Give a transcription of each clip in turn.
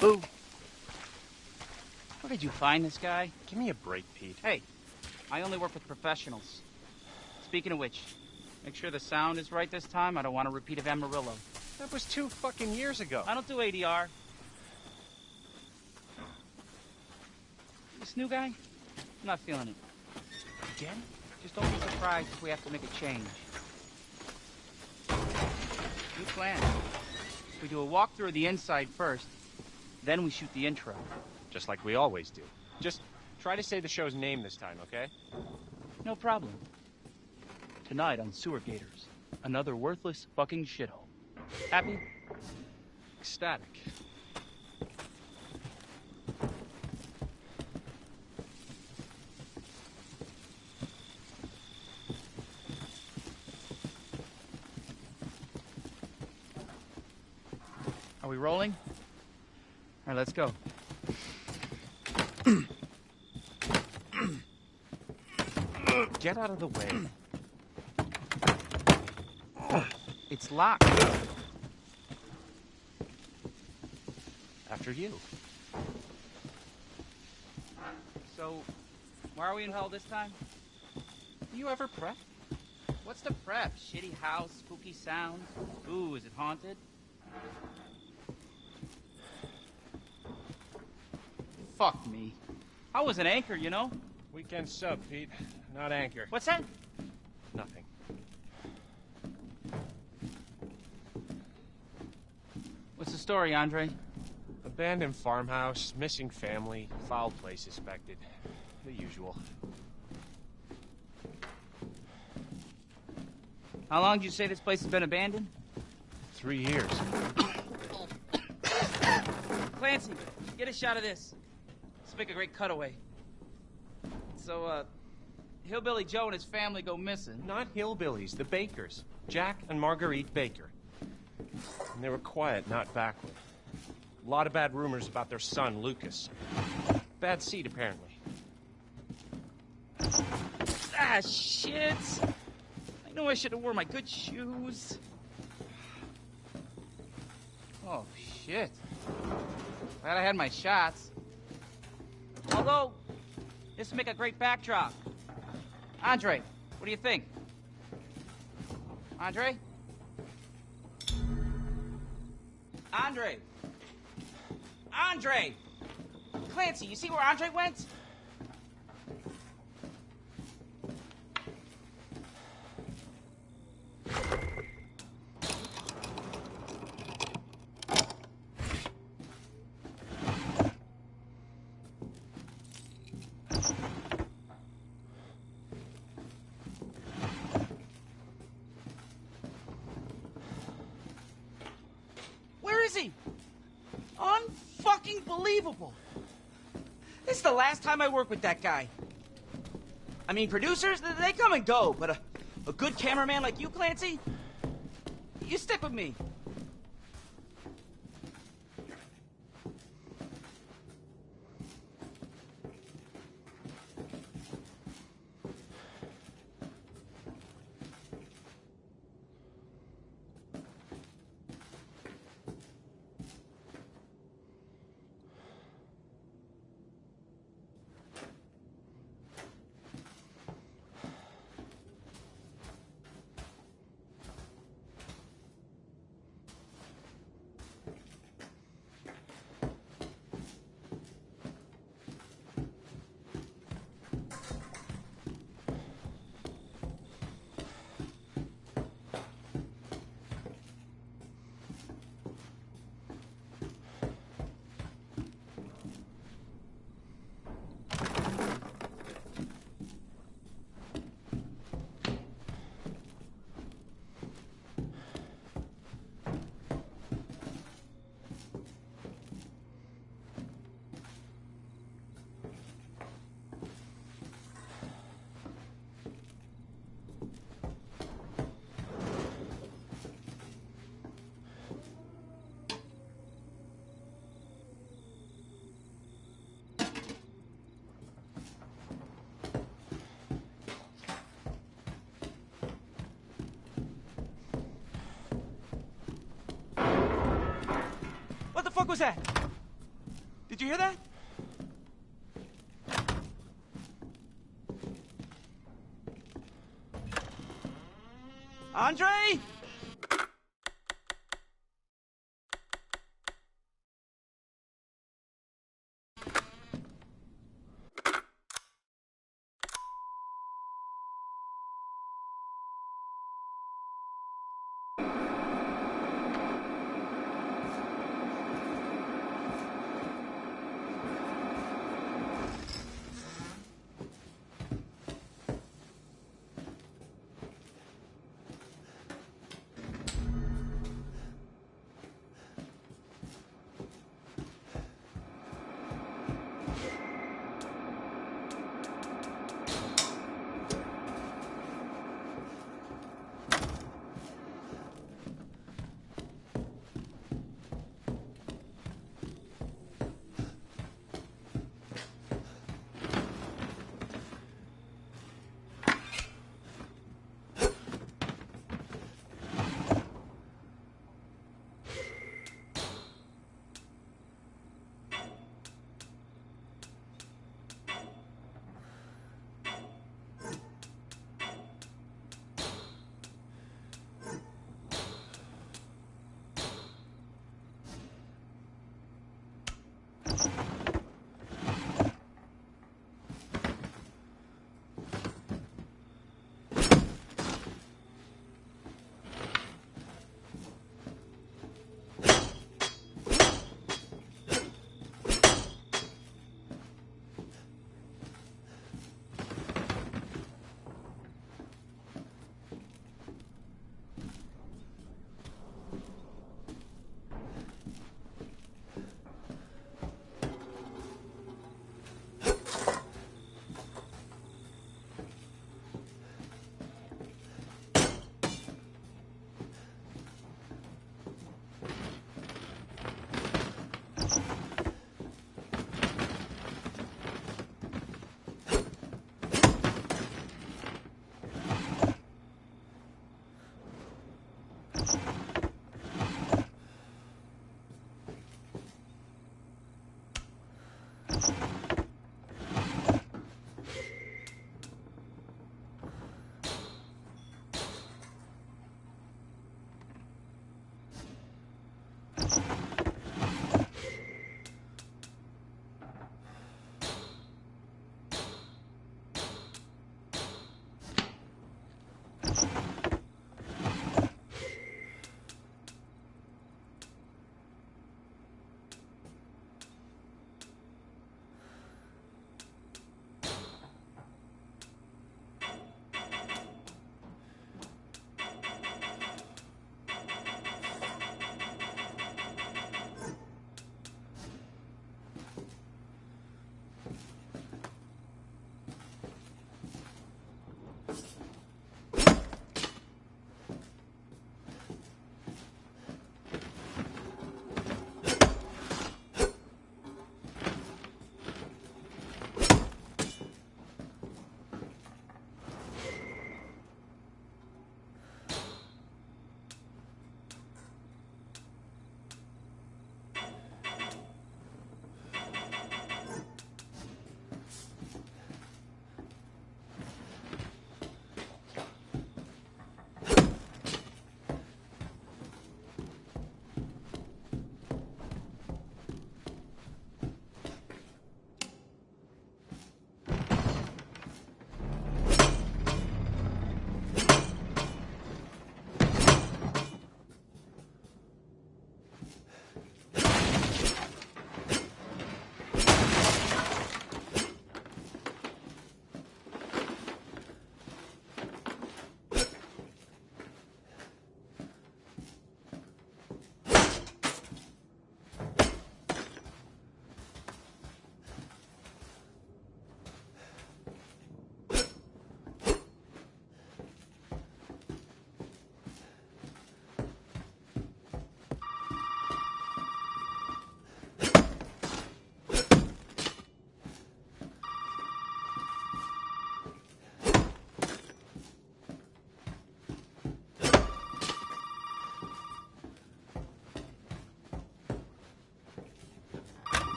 Boo. Where did you find this guy? Give me a break, Pete. Hey, I only work with professionals. Speaking of which, make sure the sound is right this time. I don't want a repeat of Amarillo. That was 2 fucking years ago. I don't do ADR. This new guy? I'm not feeling it. Again? Just don't be surprised if we have to make a change. New plan. We do a walkthrough of the inside first, then we shoot the intro. Just like we always do. Just try to say the show's name this time, okay? No problem. Tonight on Sewer Gators, another worthless fucking shithole. Happy? Ecstatic. Are we rolling? All right, let's go. Get out of the way. It's locked. After you. So, why are we in hell this time? You ever prep? What's the prep? Shitty house, spooky sounds? Ooh, is it haunted? Fuck me. I was an anchor, you know? Weekend sub, Pete. Not anchor. What's that? Nothing. What's the story, Andre? Abandoned farmhouse, missing family, foul play suspected. The usual. How long did you say this place has been abandoned? 3 years. Clancy, get a shot of this. Let's make a great cutaway. So, Hillbilly Joe and his family go missing. Not hillbillies, the Bakers. Jack and Marguerite Baker. And they were quiet, not backward. A lot of bad rumors about their son, Lucas. Bad seed, apparently. Ah, shit! I know I should have worn my good shoes. Oh, shit. Glad I had my shots. Although, this would make a great backdrop. Andre, what do you think? Andre? Andre! Andre! Clancy, you see where Andre went? Where is he? Unfucking believable. This is the last time I work with that guy. I mean, producers, they come and go, but a good cameraman like you, Clancy, you stick with me. What the fuck was that? Did you hear that? Andre?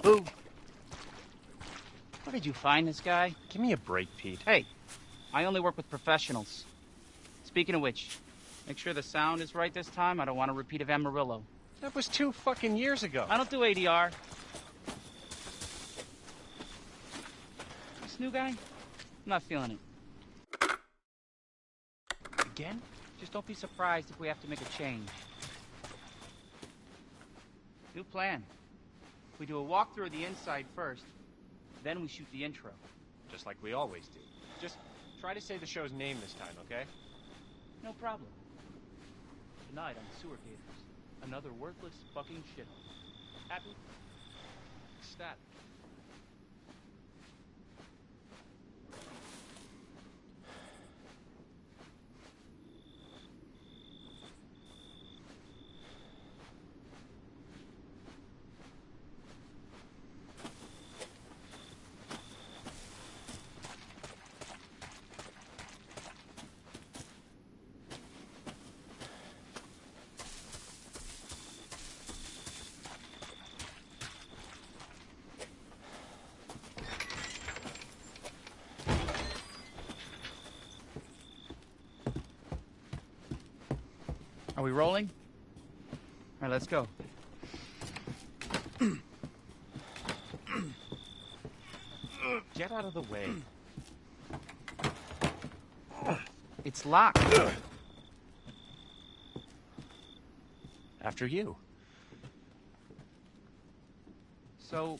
Boo. Where did you find this guy? Give me a break, Pete. Hey, I only work with professionals. Speaking of which, make sure the sound is right this time. I don't want a repeat of Amarillo. That was 2 fucking years ago. I don't do ADR. This new guy? I'm not feeling it. Again? Just don't be surprised if we have to make a change. New plan. We do a walkthrough of the inside first, then we shoot the intro. Just like we always do. Just try to say the show's name this time, okay? No problem. Tonight on Sewer Gators, another worthless fucking shithole. Happy? Stat. Are we rolling? All right, let's go. Get out of the way. It's locked. After you. So,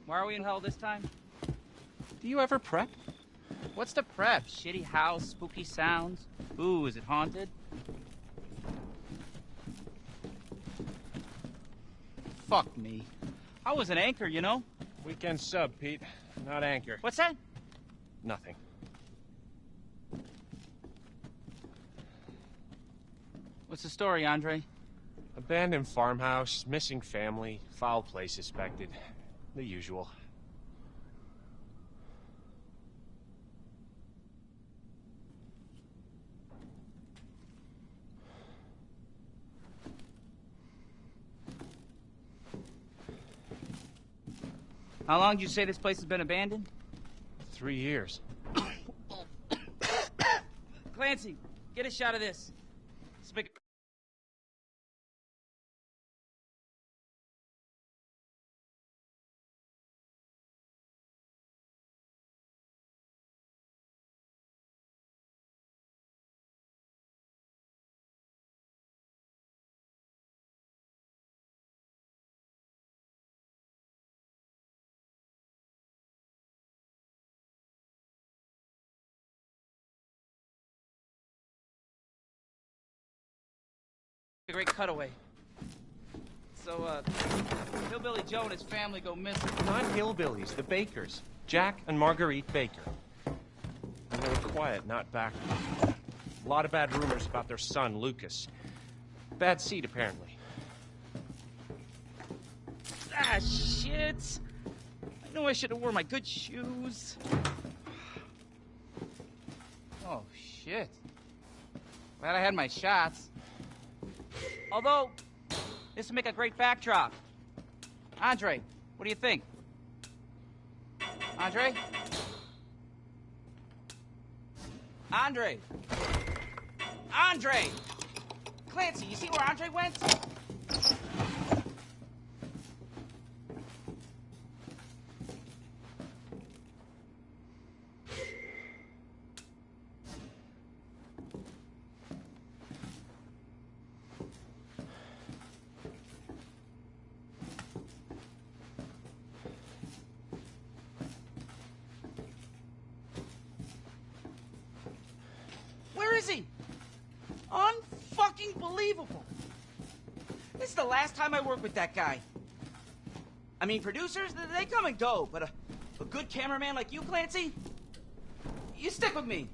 why are we in hell this time? Do you ever prep? What's the prep? Shitty house, spooky sounds? Ooh, is it haunted? Fuck me. I was an anchor, you know? Weekend sub, Pete. Not anchor. What's that? Nothing. What's the story, Andre? Abandoned farmhouse, missing family, foul play suspected. The usual. How long did you say this place has been abandoned? 3 years. Clancy, get a shot of this. A great cutaway. So, Hillbilly Joe and his family go missing. Not hillbillies, the Bakers. Jack and Marguerite Baker. And they were quiet, not backward. A lot of bad rumors about their son, Lucas. Bad seed, apparently. Ah, shit. I know I should have worn my good shoes. Oh, shit. Glad I had my shots. Although, this would make a great backdrop. Andre, what do you think? Andre? Andre! Andre! Clancy, you see where Andre went? Where is he? Unfucking believable. This is the last time I work with that guy. I mean, producers, they come and go, but a good cameraman like you, Clancy, you stick with me.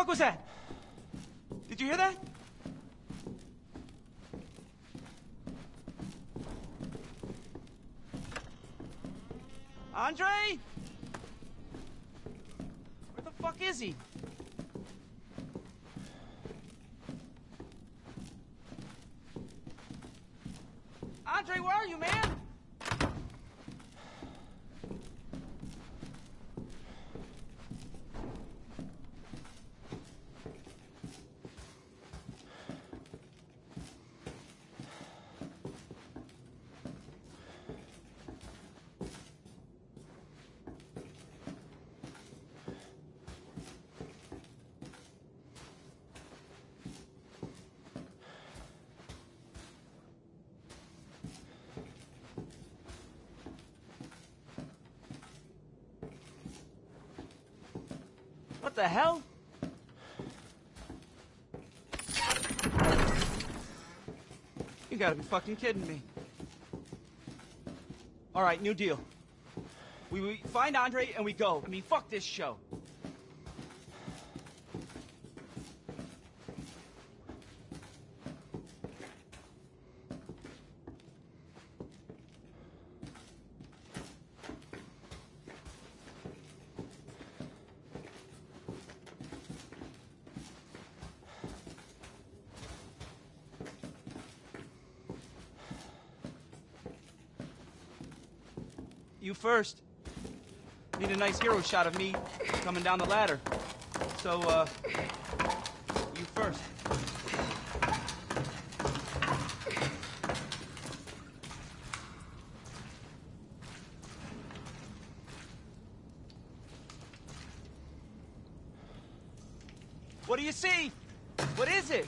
fuck was that? Did you hear that? Andre? Where the fuck is he? Andre, where are you, man? What the hell? You gotta be fucking kidding me. All right, new deal. We find Andre and we go. I mean, fuck this show. You first. Need a nice hero shot of me coming down the ladder. So, you first. What do you see? What is it?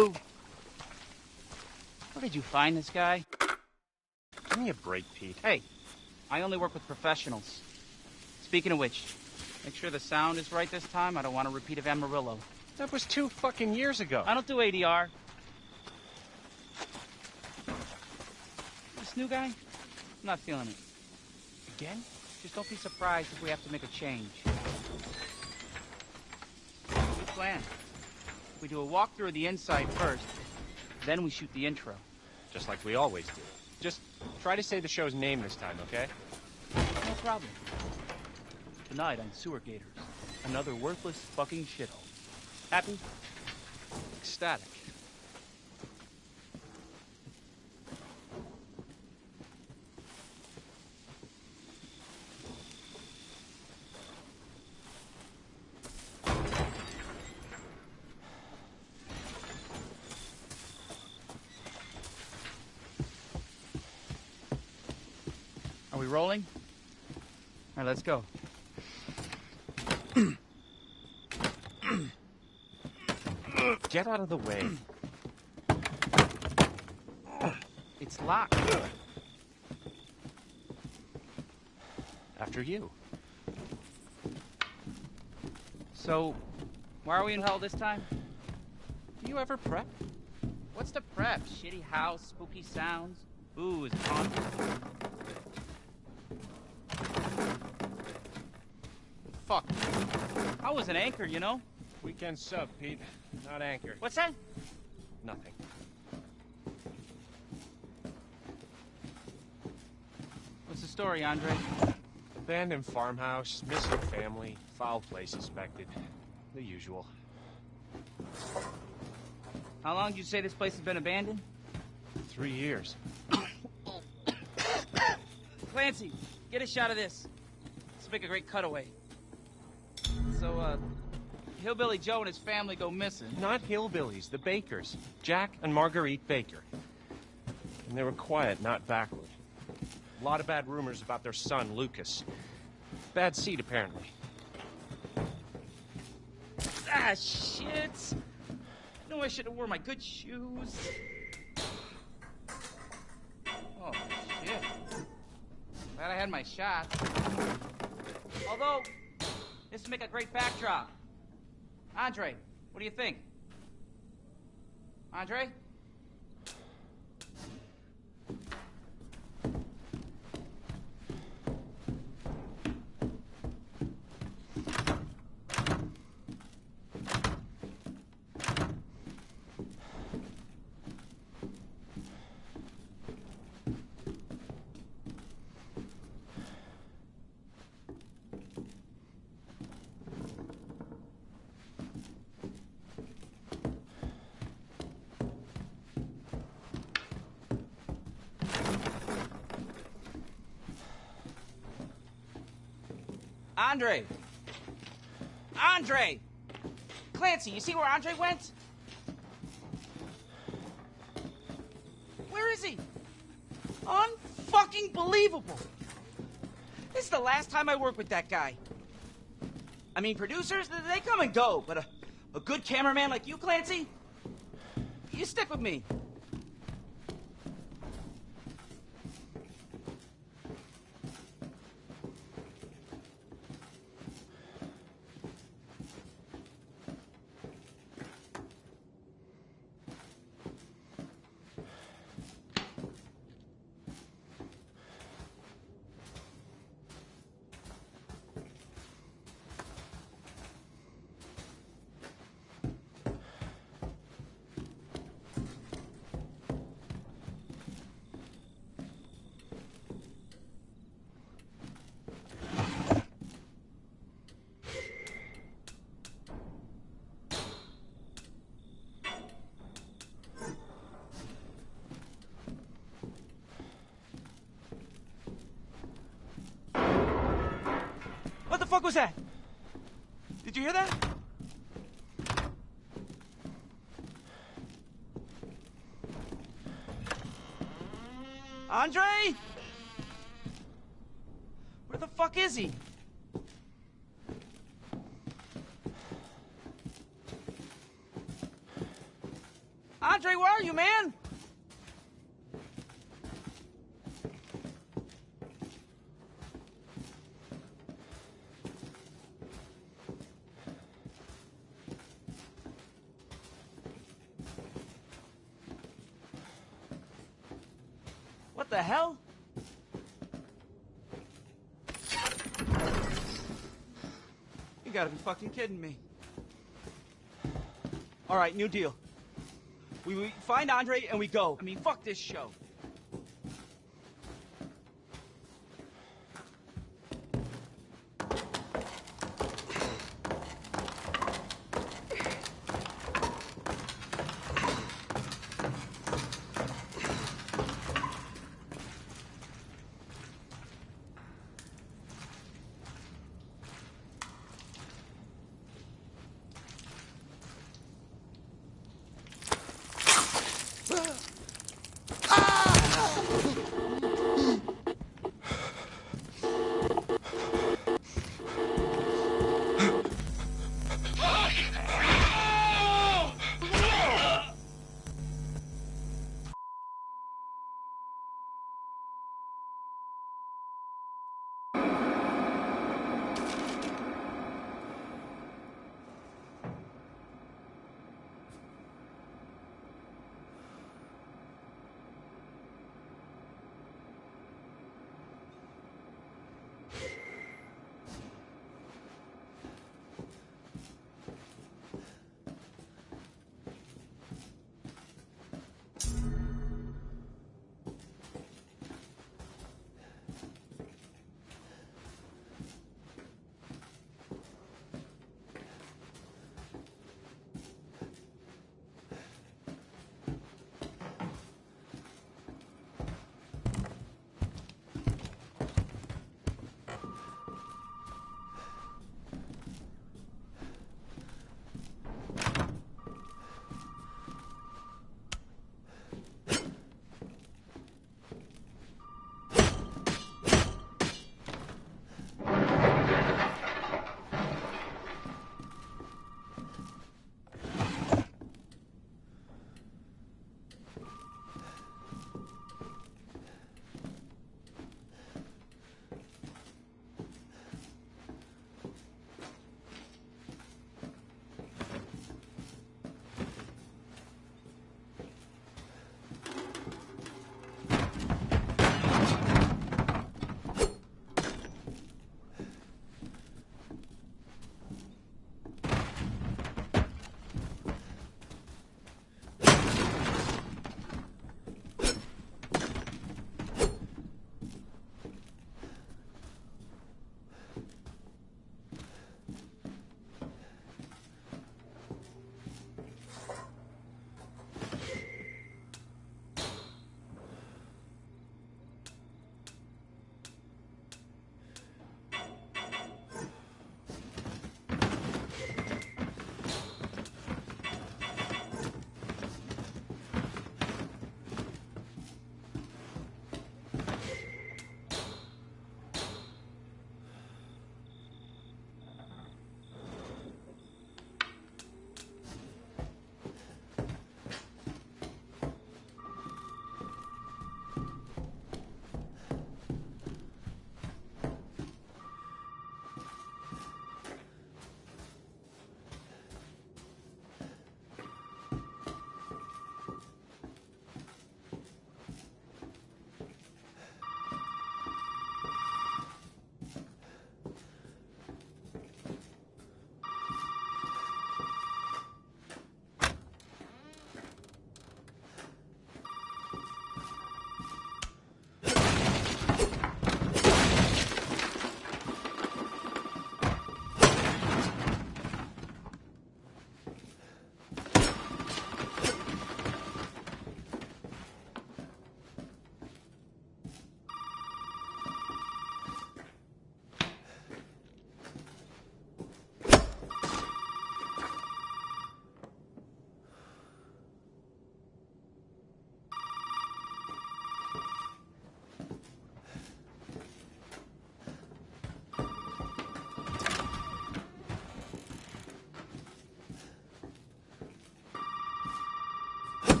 Who? Where did you find this guy? Give me a break, Pete. Hey, I only work with professionals. Speaking of which, make sure the sound is right this time. I don't want a repeat of Amarillo. That was 2 fucking years ago. I don't do ADR. This new guy? I'm not feeling it. Again? Just don't be surprised if we have to make a change. Good plan. We do a walkthrough of the inside first, then we shoot the intro. Just like we always do. Just try to say the show's name this time, okay? No problem. Tonight on Sewer Gators, another worthless fucking shithole. Happy? Ecstatic. Are we rolling? All right, let's go. Get out of the way. It's locked. After you. So, why are we in hell this time? Do you ever prep? What's the prep? Shitty house, spooky sounds, booze, haunted. Fuck. I was an anchor, you know? Weekend sub, Pete. Not anchor. What's that? Nothing. What's the story, Andre? Abandoned farmhouse, missing family, foul play suspected. The usual. How long did you say this place has been abandoned? 3 years. Clancy, get a shot of this. Let's make a great cutaway. So, Hillbilly Joe and his family go missing. Not hillbillies, the Bakers. Jack and Marguerite Baker. And they were quiet, not backward. A lot of bad rumors about their son, Lucas. Bad seed, apparently. Ah, shit. No, I should have worn my good shoes. Oh, shit. Glad I had my shot. Although, this would make a great backdrop. Andre, what do you think? Andre? Andre! Andre! Clancy, you see where Andre went? Where is he? Unfucking believable! This is the last time I work with that guy. I mean, producers, they come and go, but a good cameraman like you, Clancy, you stick with me. What the fuck was that? Did you hear that? Andre? Where the fuck is he? you, man! What the hell? You gotta be fucking kidding me. All right, new deal. We find Andre and we go. I mean, fuck this show. Ah!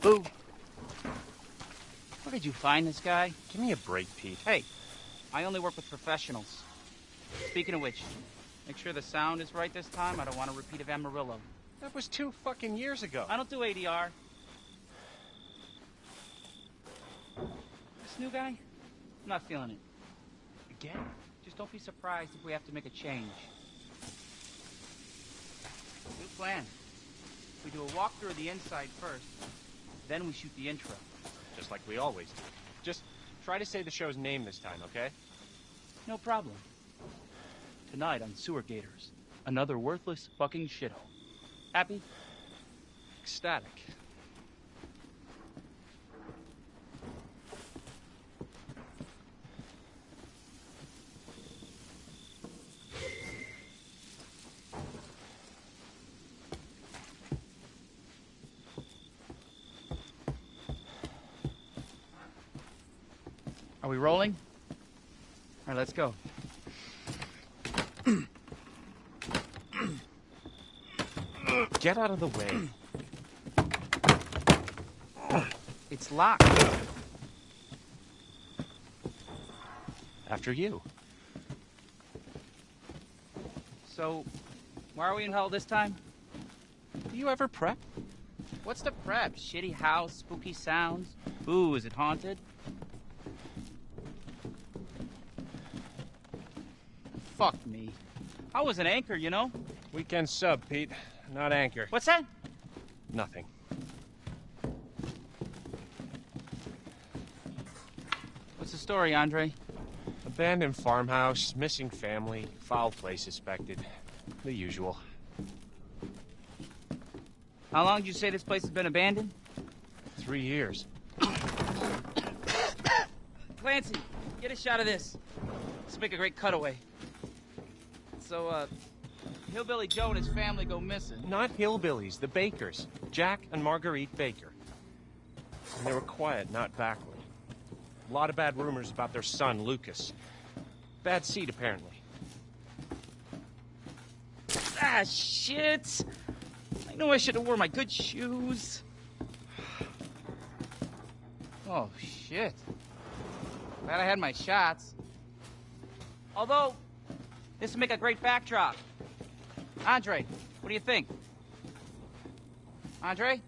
Boo. Where did you find this guy? Give me a break, Pete. Hey, I only work with professionals. Speaking of which, make sure the sound is right this time. I don't want a repeat of Amarillo. That was 2 fucking years ago. I don't do ADR. This new guy? I'm not feeling it. Again? Just don't be surprised if we have to make a change. New plan. We do a walkthrough of the inside first, then we shoot the intro. Just like we always do. Just try to say the show's name this time, okay? No problem. Tonight on Sewer Gators, another worthless fucking shithole. Happy? Ecstatic. Are we rolling? All right, let's go. Get out of the way. It's locked. After you. So, why are we in hell this time? Do you ever prep? What's the prep? Shitty house, spooky sounds? Ooh, is it haunted? Fuck me. I was an anchor, you know? Weekend sub, Pete. Not anchor. What's that? Nothing. What's the story, Andre? Abandoned farmhouse, missing family, foul play suspected. The usual. How long did you say this place has been abandoned? 3 years. Clancy, get a shot of this. Let's make a great cutaway. So, Hillbilly Joe and his family go missing. Not hillbillies, the Bakers. Jack and Marguerite Baker. And they were quiet, not backward. A lot of bad rumors about their son, Lucas. Bad seed, apparently. Ah, shit! I know I should have worn my good shoes. Oh, shit. Glad I had my shots. Although, this would make a great backdrop. Andre, what do you think? Andre?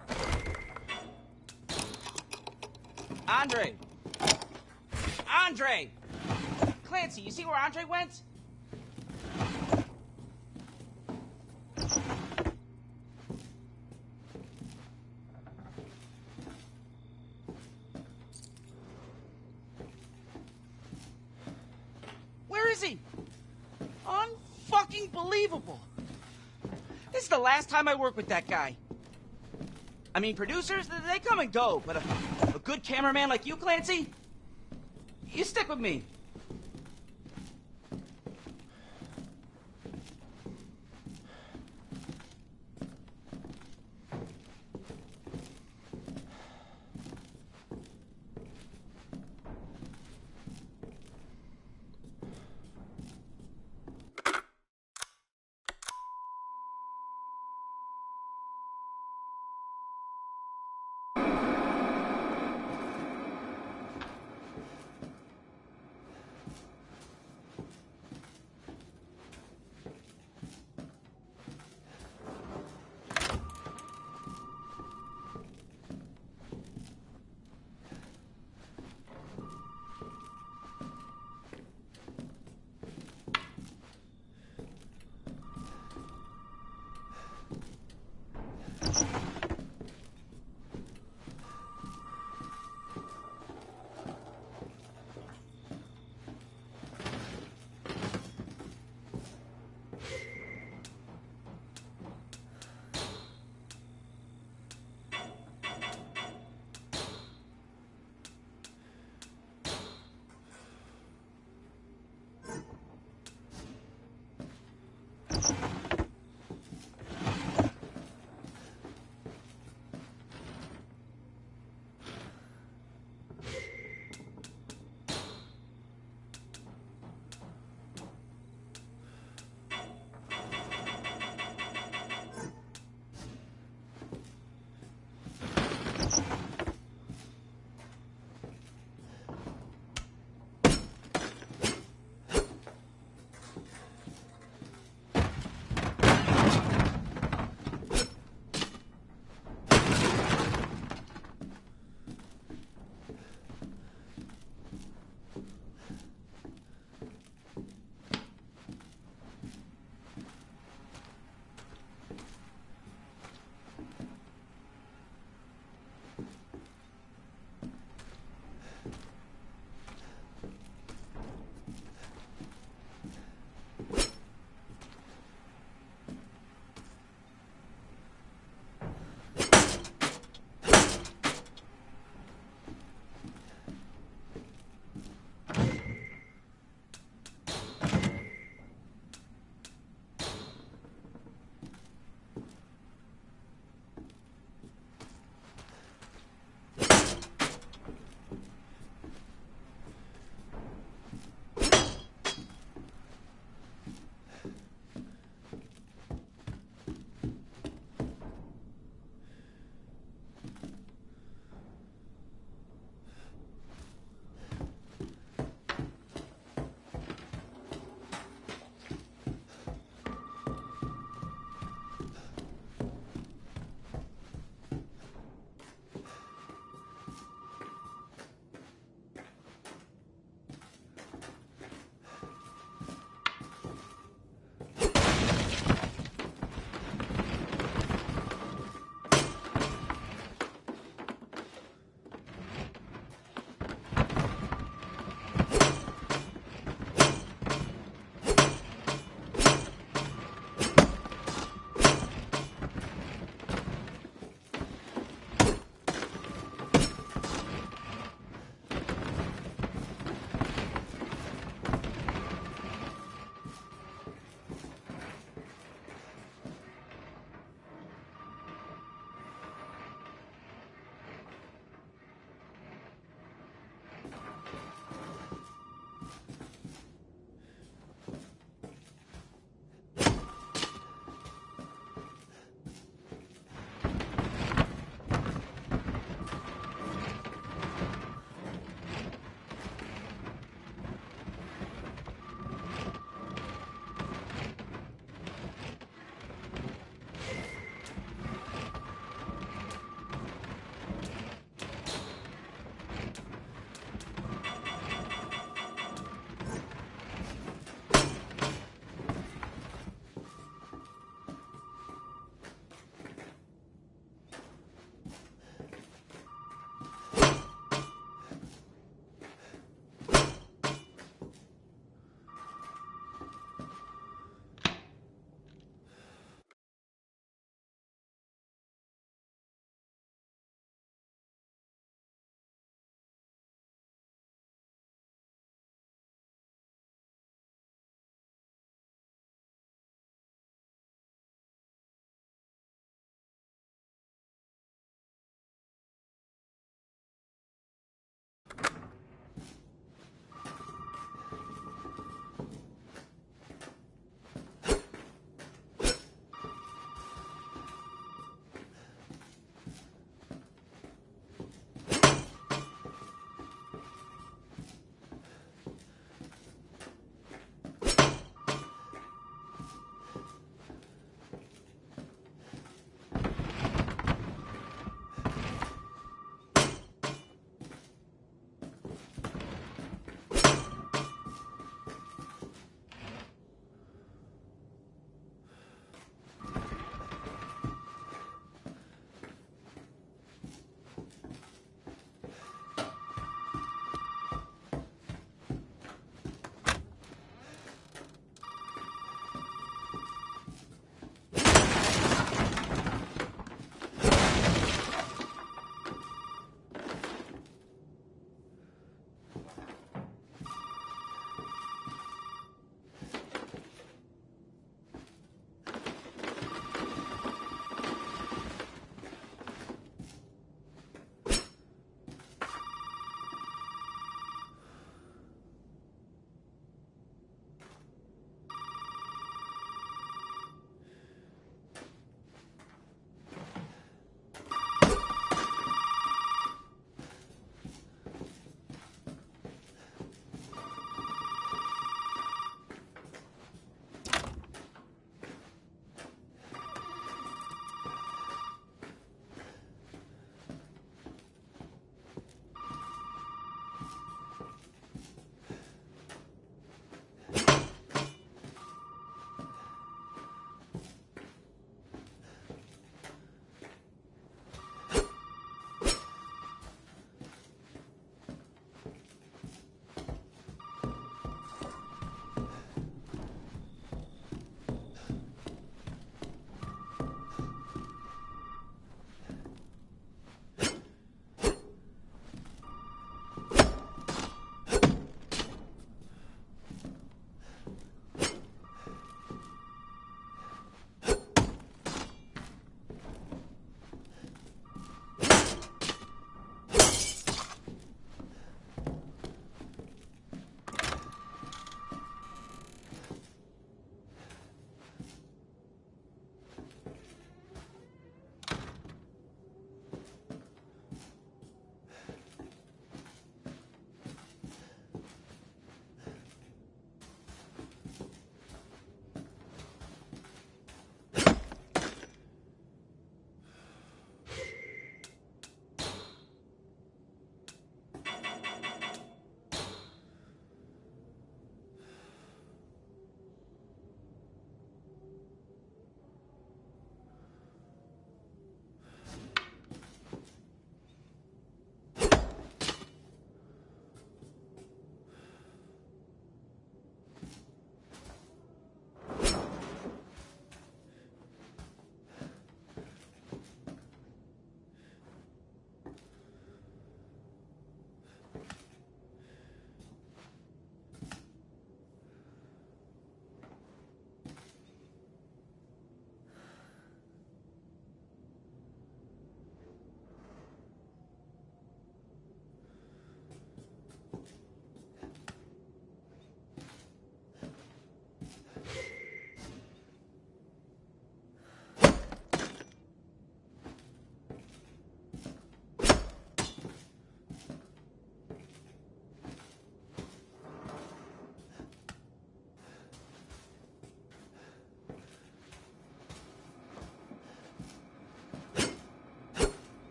Andre! Andre! Clancy, you see where Andre went? Where is he? Unfucking believable. This is the last time I work with that guy. I mean, producers, they come and go, but a good cameraman like you, Clancy, you stick with me.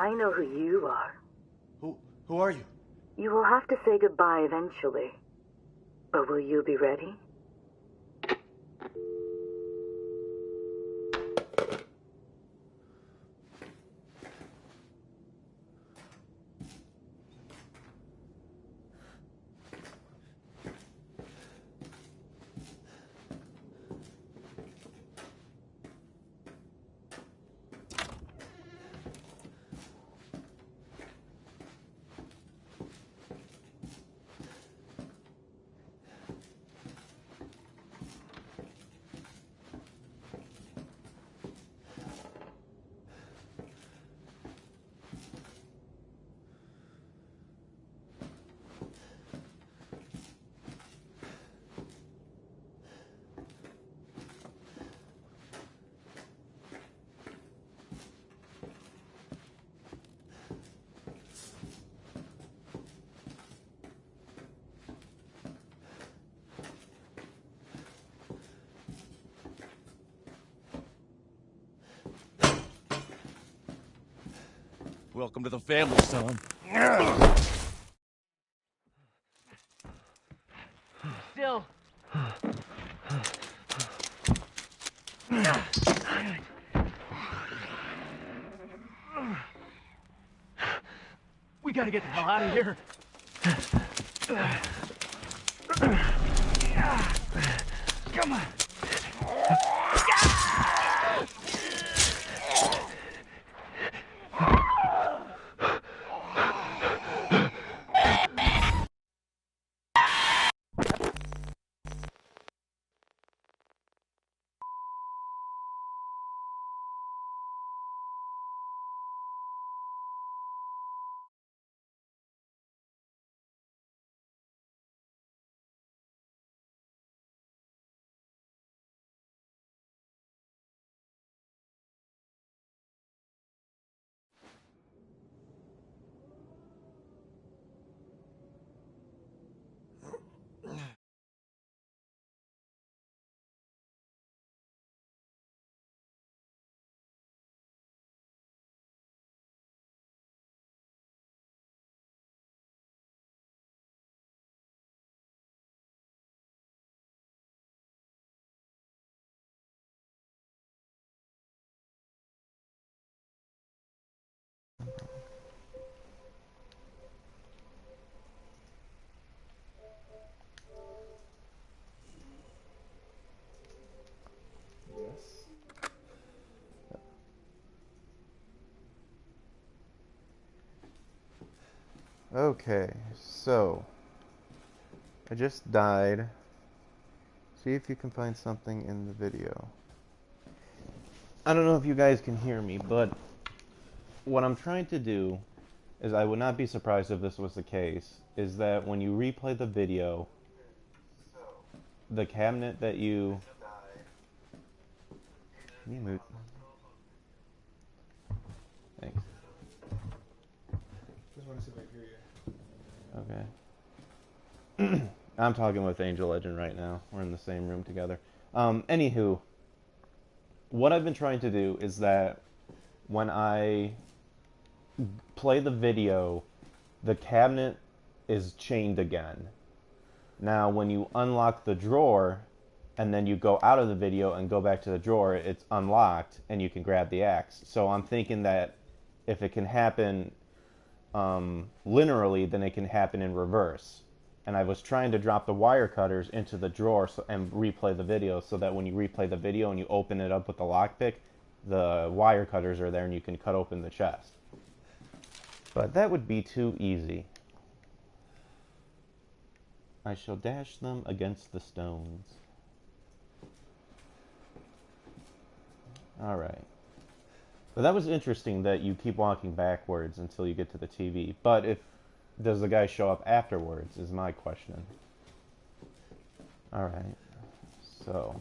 I know who you are. Who are you? You will have to say goodbye eventually. But will you be ready? Welcome to the family, son. Still. We gotta get the hell out of here. Come on. Okay, so I just died. See if you can find something in the video. I don't know if you guys can hear me, but what I'm trying to do is, I would not be surprised if this was the case, is that when you replay the video, the cabinet that you... Can you move? Thanks. Just want to see if I can hear you. Okay. I'm talking with Angel Legend right now. We're in the same room together. Anywho, what I've been trying to do is that when I play the video, the cabinet is chained again. Now, when you unlock the drawer, and then you go out of the video and go back to the drawer, it's unlocked, and you can grab the axe. So I'm thinking that if it can happen linearly, then it can happen in reverse. And I was trying to drop the wire cutters into the drawer and replay the video, so that when you replay the video and you open it up with the lockpick, the wire cutters are there and you can cut open the chest. But that would be too easy. I shall dash them against the stones. Alright. But that was interesting that you keep walking backwards until you get to the TV. But does the guy show up afterwards, is my question. Alright. So.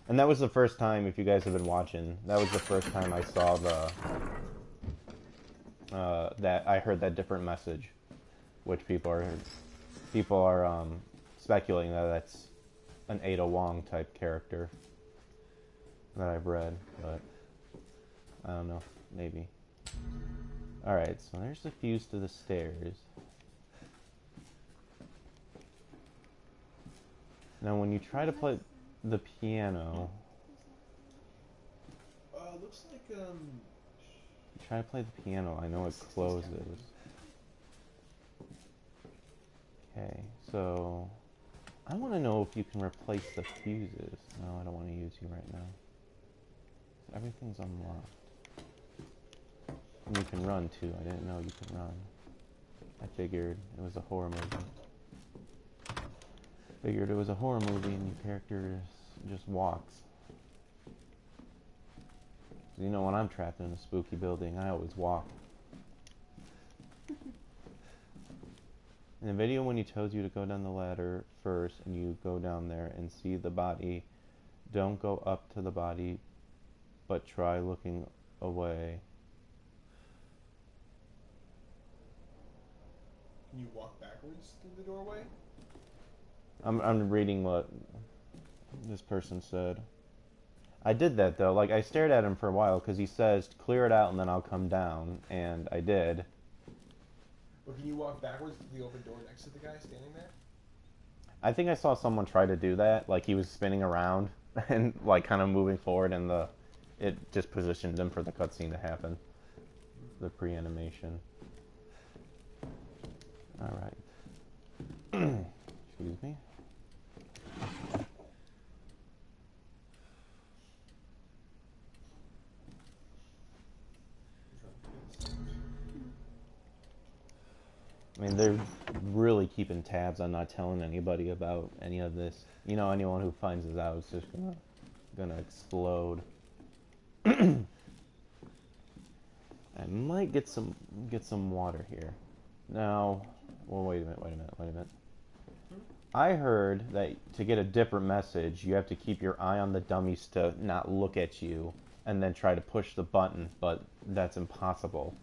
And that was the first time, if you guys have been watching, that was the first time I saw that I heard that different message. Which people are speculating that that's an Ada Wong type character that I've read, but I don't know, maybe. Alright, so there's the fuse to the stairs. Now when you try to play the piano... Looks like, Try to play the piano, I know it closes. Okay, so... I want to know if you can replace the fuses. No, I don't want to use you right now. Everything's unlocked. And you can run too. I didn't know you could run. I figured it was a horror movie. Figured it was a horror movie and your character just walks. You know, when I'm trapped in a spooky building, I always walk. In the video, when he tells you to go down the ladder first and you go down there and see the body, don't go up to the body, but try looking away. Can you walk backwards through the doorway? I'm reading what this person said. I did that though. Like, I stared at him for a while because he says, clear it out and then I'll come down. And I did. But can you walk backwards through the open door next to the guy standing there? I think I saw someone try to do that. Like, he was spinning around and, like, kind of moving forward, and it just positioned him for the cutscene to happen. The pre-animation. Alright. Excuse me. I mean, they're really keeping tabs on not telling anybody about any of this. You know, anyone who finds this out is just gonna explode. I might get some water here. Now, well, wait a minute. I heard that to get a different message, you have to keep your eye on the dummies to not look at you, and then try to push the button, but that's impossible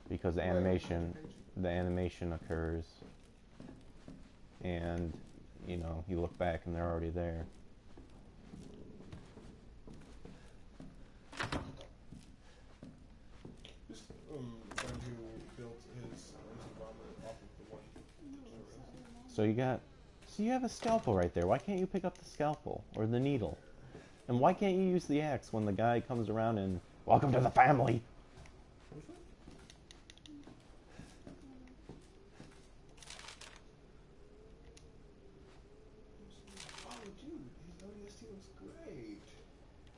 because the animation occurs, and you know, you look back and they're already there. This friend who built his environment off of the one. So you have a scalpel right there. Why can't you pick up the scalpel or the needle? And why can't you use the axe when the guy comes around and welcome to the family?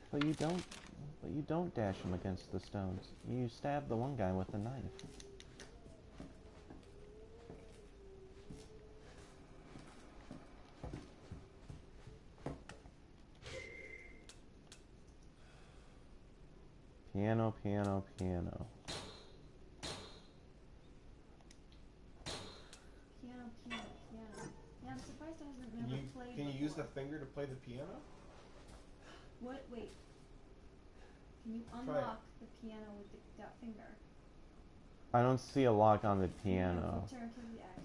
But you don't dash him against the stones. You stab the one guy with a knife. Piano, piano, piano. Piano, piano, piano. Yeah, I'm surprised I haven't never played. Can you use the finger to play the piano? What? Wait. Can you unlock the piano with that finger? I don't see a lock on the piano. Turn to the X.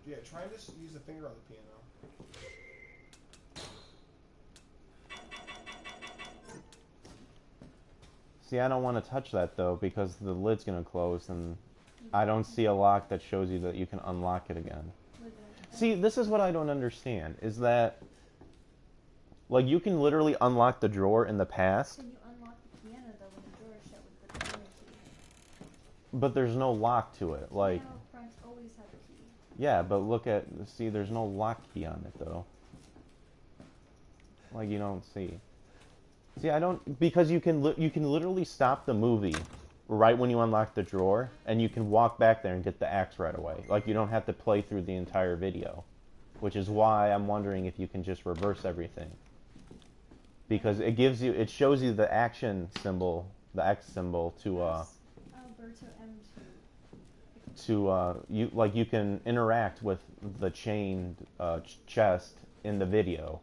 Yeah, try and just use the finger on the piano. See, I don't want to touch that though because the lid's gonna close and I don't see a lock that shows you that you can unlock it again. See, this is what I don't understand, is that like you can literally unlock the drawer in the past. Can you unlock the piano though when the door is shut with the piano key? But there's no lock to it. Like, Piano fronts always have a key. yeah, but see, there's no lock key on it though. Like, you don't see. See, I don't, because you can literally stop the movie right when you unlock the drawer, and you can walk back there and get the axe right away. Like, you don't have to play through the entire video, which is why I'm wondering if you can just reverse everything. Because it shows you the action symbol, the X symbol to Alberto M2. you can interact with the chained chest in the video.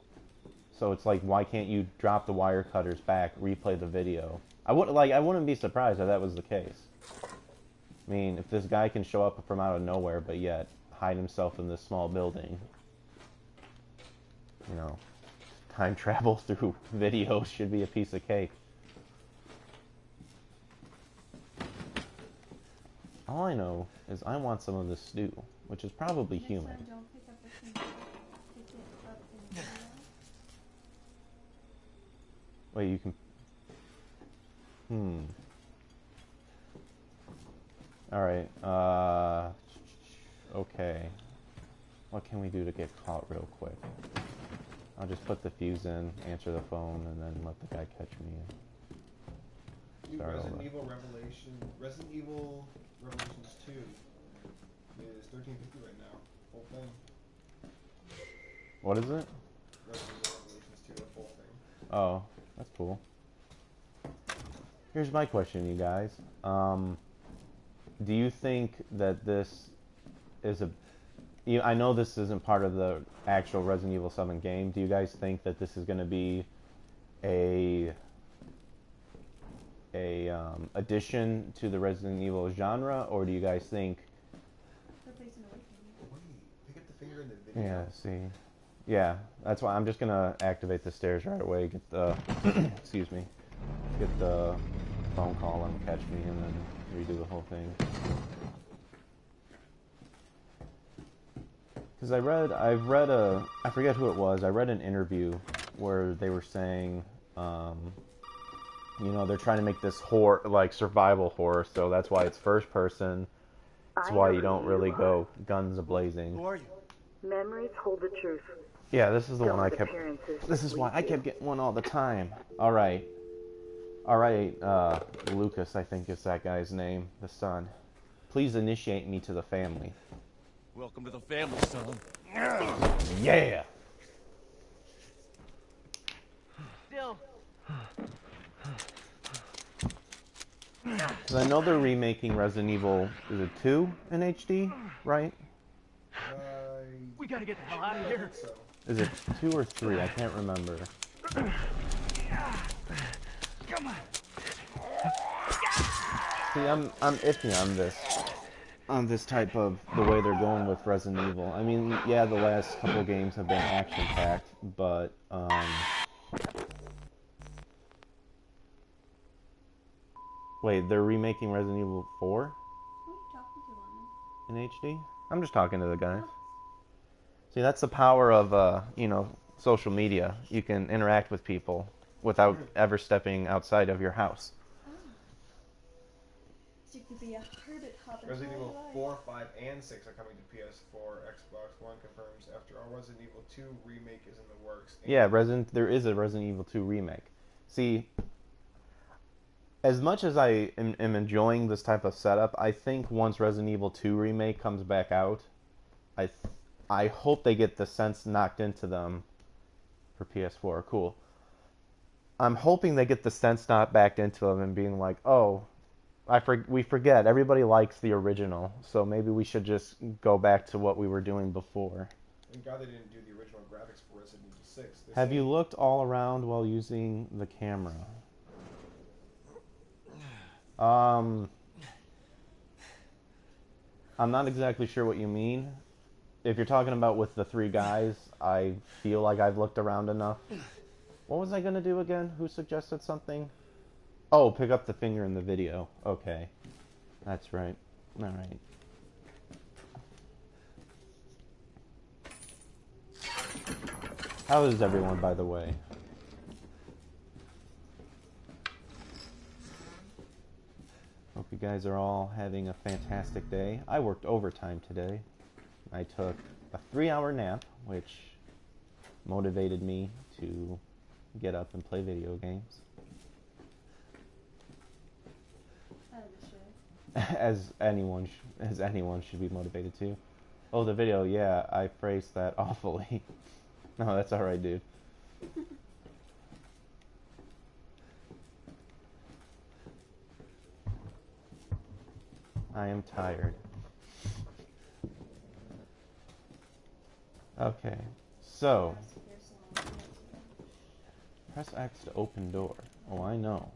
So it's like, why can't you drop the wire cutters back, replay the video? I wouldn't be surprised if that was the case. I mean, if this guy can show up from out of nowhere, but yet hide himself in this small building, you know, time travel through videos should be a piece of cake. All I know is I want some of this stew, which is probably Next human. time, don't pick up the finger. Pick it up in the video. Wait, you can... Alright, okay. What can we do to get caught real quick? I'll just put the fuse in, answer the phone, and then let the guy catch me. Resident Evil Revelations 2 is $13.50 right now. Full thing. What is it? Resident Evil Revelations 2, the full thing. Oh, that's cool. Here's my question, you guys. Do you think that this is a... I know this isn't part of the actual Resident Evil 7 game. Do you guys think that this is going to be a addition to the Resident Evil genre, or do you guys think... Wait, pick up the finger in the video. Yeah, see. Yeah, that's why I'm just going to activate the stairs right away, get the... excuse me. Get the phone call and catch me, and then redo the whole thing. Because I forget who it was, I read an interview where they were saying, you know, they're trying to make this horror, like survival horror, so that's why it's first person. That's why you don't really go guns a-blazing. Who are you? Memories hold the truth. Yeah, this is the one I Don't kept... appearances This is why I mislead kept getting one all the time. Alright. Alright, Lucas, I think is that guy's name, the son. Please initiate me to the family. Welcome to the family, son. Yeah! Still. Because I know they're remaking Resident Evil, is it 2 in HD, right? We gotta get the hell out of here. So, Is it 2 or 3? I can't remember. Come on. See, I'm iffy on this type of the way they're going with Resident Evil. I mean, yeah, the last couple games have been action-packed, but wait, they're remaking Resident Evil 4 Who are you talking to on this? in HD? I'm just talking to the guys. See, that's the power of you know, social media. You can interact with people without ever stepping outside of your house. So you could be a hermit hopper. Resident Evil 4, 5, and 6 are coming to PS4, Xbox One confirms. After all, Resident Evil 2 remake is in the works. Yeah, there is a Resident Evil 2 remake. See, as much as I am enjoying this type of setup, I think once Resident Evil 2 remake comes back out, I hope they get the sense knocked into them for PS4. Cool. I'm hoping they get the sense knocked back into them and being like, oh, we forget. Everybody likes the original, so maybe we should just go back to what we were doing before. Thank God they didn't do the original graphics for Resident Evil 6. Have you looked all around while using the camera? I'm not exactly sure what you mean. If you're talking about with the 3 guys, I feel like I've looked around enough. What was I going to do again? Who suggested something? Oh, pick up the finger in the video. Okay. That's right. Alright. How is everyone, by the way? Hope you guys are all having a fantastic day. I worked overtime today. I took a 3-hour nap, which motivated me to get up and play video games. As anyone should be motivated to. Oh, the video, yeah, I phrased that awfully. No, that's alright, dude. I am tired. Okay, so press X to open door. Oh, I know.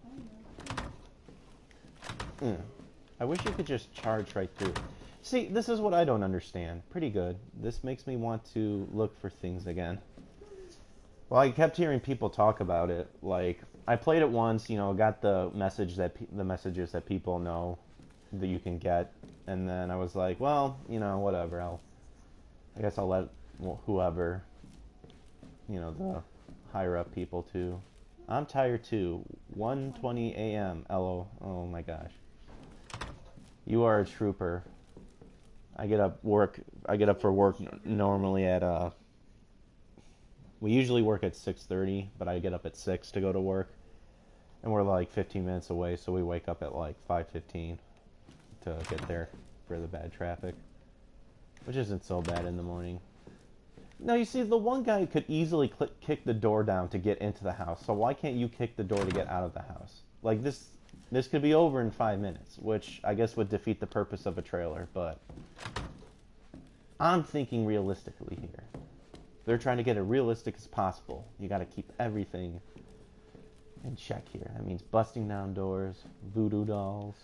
I wish you could just charge right through. See, this is what I don't understand. Pretty good. This makes me want to look for things again. Well, I kept hearing people talk about it. Like, I played it once, you know, got the messages that people know. that you can get, and then I was like, well, you know, whatever. I guess I'll let whoever, you know, the higher up people too. I'm tired too. 1:20 a.m. LO. Oh my gosh. You are a trooper. I get up for work normally at we usually work at 6:30, but I get up at 6 to go to work. And we're like 15 minutes away, so we wake up at like 5:15 to get there for the bad traffic. Which isn't so bad in the morning. Now, you see, the one guy could easily kick the door down to get into the house, so why can't you kick the door to get out of the house? Like, this could be over in 5 minutes, which I guess would defeat the purpose of a trailer, but I'm thinking realistically here. They're trying to get it realistic as possible. You gotta keep everything in check here. That means busting down doors, voodoo dolls.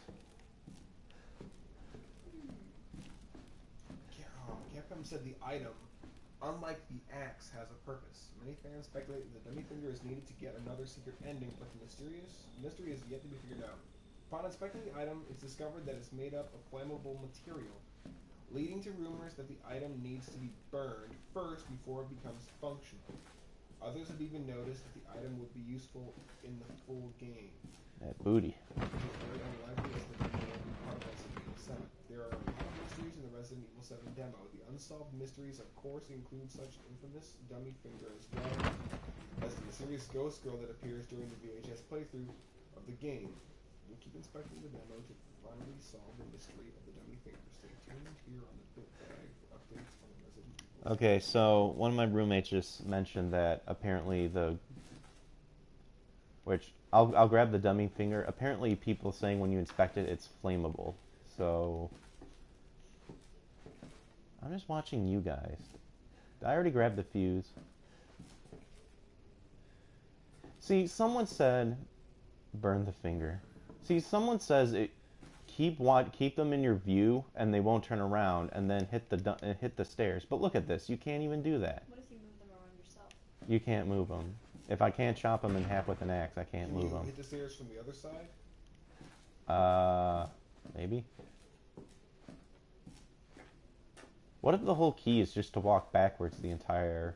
Capcom said the item, unlike the axe, has a purpose. Many fans speculate that the dummy finger is needed to get another secret ending, but the mystery is yet to be figured out. Upon inspecting the item, it's discovered that it's made up of flammable material, leading to rumors that the item needs to be burned first before it becomes functional. Others have even noticed that the item would be useful in the full game. That booty. It is very unlikely as the demo will be part of Resident Evil 7. There are a lot of mysteries in the Resident Evil 7 demo. The unsolved mysteries, of course, include such infamous dummy finger as well as the mysterious ghost girl that appears during the VHS playthrough of the game. We'll keep inspecting the demo to finally solve the mystery of the dummy finger. Stay tuned here on the Bit Bag for updates on the Resident Evil. Okay, so one of my roommates just mentioned that apparently which I'll grab the dummy finger. Apparently people saying when you inspect it, it's flammable. So I'm just watching you guys. I already grabbed the fuse. See, someone said burn the finger. See, someone says keep them in your view and they won't turn around, and then hit the stairs. But look at this. You can't even do that. What if you move them around yourself? You can't move them. If I can't chop them in half with an axe, I can't move them. Hit the stairs from the other side? Maybe. What if the whole key is just to walk backwards the entire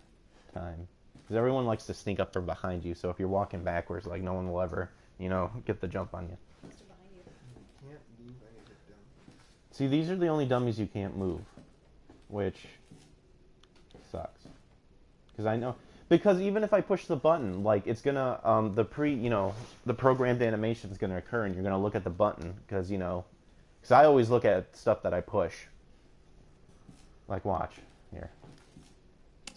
time? Because everyone likes to sneak up from behind you, so if you're walking backwards, like, no one will ever, you know, get the jump on you. Behind you. You can't move any of it down. See, these are the only dummies you can't move, which sucks. Because I know, because even if I push the button, like, it's gonna, the programmed animation is gonna occur, and you're gonna look at the button, because, you know, because I always look at stuff that I push. Like, watch, here.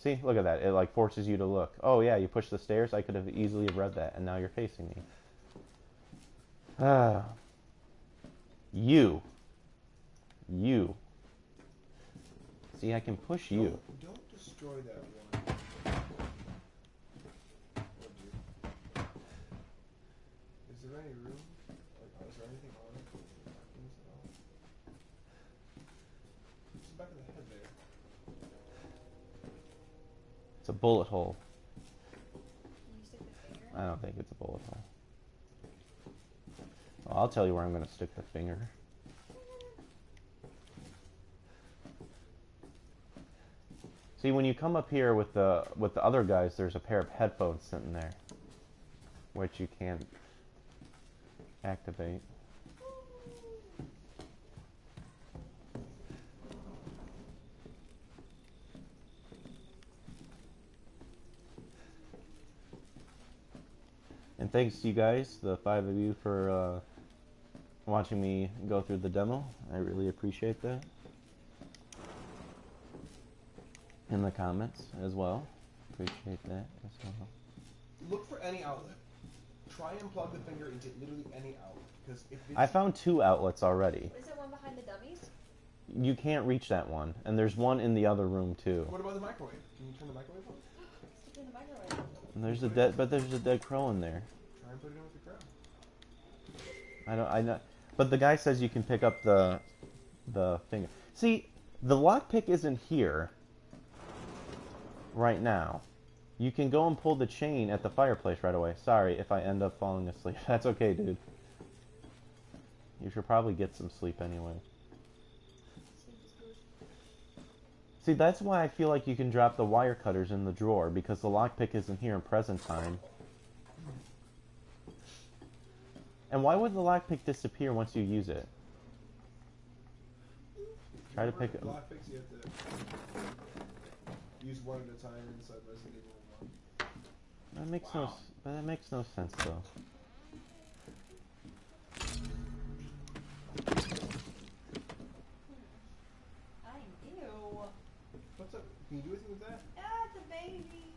See, look at that, it, like, forces you to look. Oh, yeah, you push the stairs, I could have easily read that, and now you're facing me. You. See, I can push you. Don't destroy that one. Is there any room? Like, is there anything on it? Markings at all? What's the back of the head there? It's a bullet hole. Can you stick the finger? I don't think it's a bullet hole. Well, I'll tell you where I'm going to stick the finger. See, when you come up here with the other guys, there's a pair of headphones sitting there, which you can't activate. And thanks to you guys, the 5 of you, for watching me go through the demo. I really appreciate that. In the comments as well. Appreciate that as well. Look for any outlet. Try and plug the finger into literally any outlet. Because if it's... I found 2 outlets already. Is there one behind the dummies? You can't reach that one, and there's one in the other room too. What about the microwave? Can you turn the microwave on? Stick it in the microwave. And there's a dead crow in there. Try and put it in with the crow. I know, but the guy says you can pick up the finger. See, the lockpick isn't here right now. You can go and pull the chain at the fireplace right away. Sorry if I end up falling asleep. That's okay, dude. You should probably get some sleep anyway. Sleep is good. See, that's why I feel like you can drop the wire cutters in the drawer, because the lockpick isn't here in present time. And why would the lockpick disappear once you use it? Try to pick it. Lockpicks, you have to use one at a time inside Resident Evil 1. That makes no sense though. Ew. What's up? Can you do anything with that? Ah, it's a baby.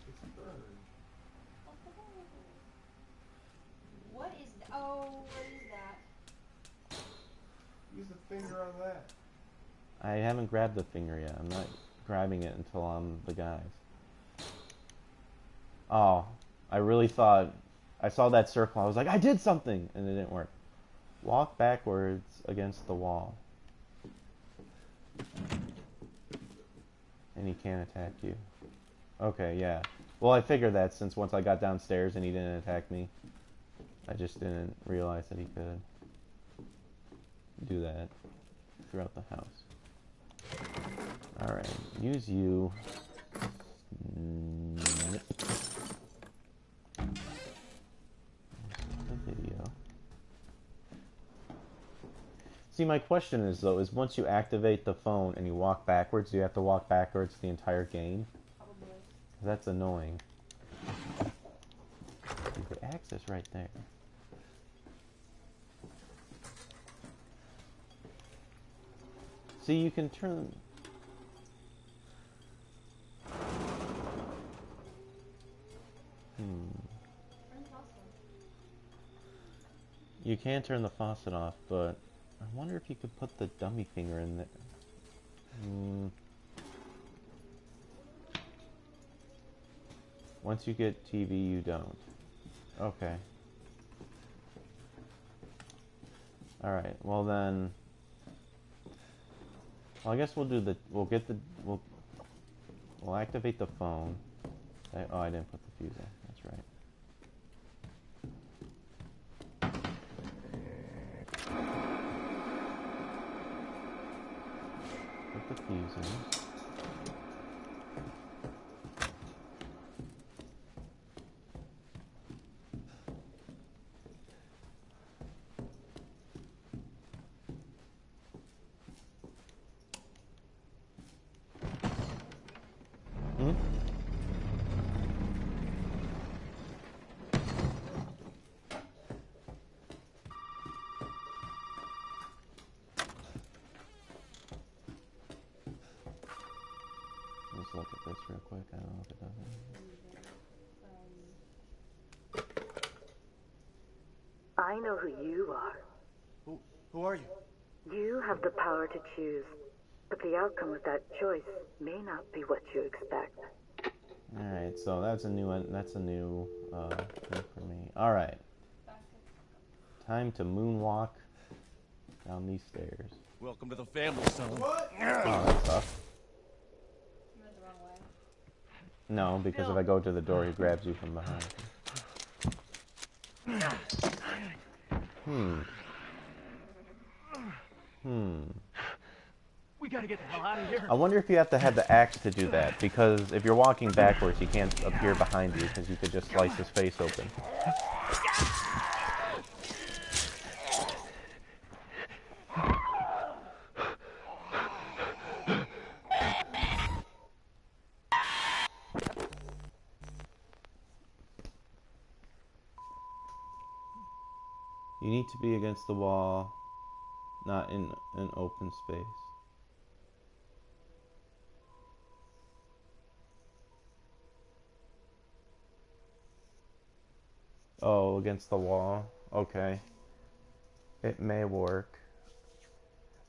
It's burned. What is that? Oh, what is that? Use the finger on that. I haven't grabbed the finger yet. I'm not grabbing it until I'm the guys. Oh, I really thought I saw that circle. I was like, I did something, and it didn't work. Walk backwards against the wall. And he can't attack you. Okay, yeah. Well, I figured that since once I got downstairs and he didn't attack me. I just didn't realize that he could do that throughout the house. Alright, use you. The video. See, my question is, though, is once you activate the phone and you walk backwards, do you have to walk backwards the entire game? Probably. That's annoying. The axe is right there. See, you can turn... Turn the faucet on. You can turn the faucet off, but I wonder if you could put the dummy finger in there. Once you get TV, you don't. Okay. Alright, well then... Well, I guess we'll do the... We'll activate the phone. Oh, I didn't put the fuse in. That's right. Put the fuse in. Let's look at this real quick. I don't know if it does anything. I know who you are. Who are you? You have the power to choose, but the outcome of that choice may not be what you expect. All right, so that's a new one. That's a new thing for me. All right, time to moonwalk down these stairs. Welcome to the family, son. What? Oh, that's tough. You went the wrong way. No, because if I go to the door, he grabs you from behind. We gotta get the hell out of here. I wonder if you have to have the axe to do that, because if you're walking backwards, he can't appear behind you, because you could just slice his face open. You need to be against the wall, not in an open space. Oh, against the wall. Okay. It may work.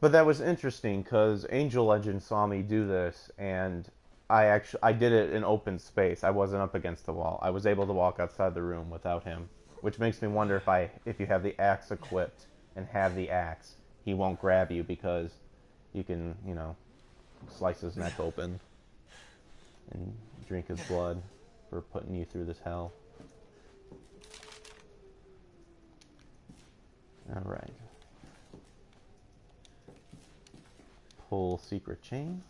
But that was interesting, because Angel Legend saw me do this, and I did it in open space. I wasn't up against the wall. I was able to walk outside the room without him. Which makes me wonder if you have the axe equipped and have the axe, he won't grab you, because you can, you know, slice his neck open and drink his blood for putting you through this hell. Alright. Pull secret chain.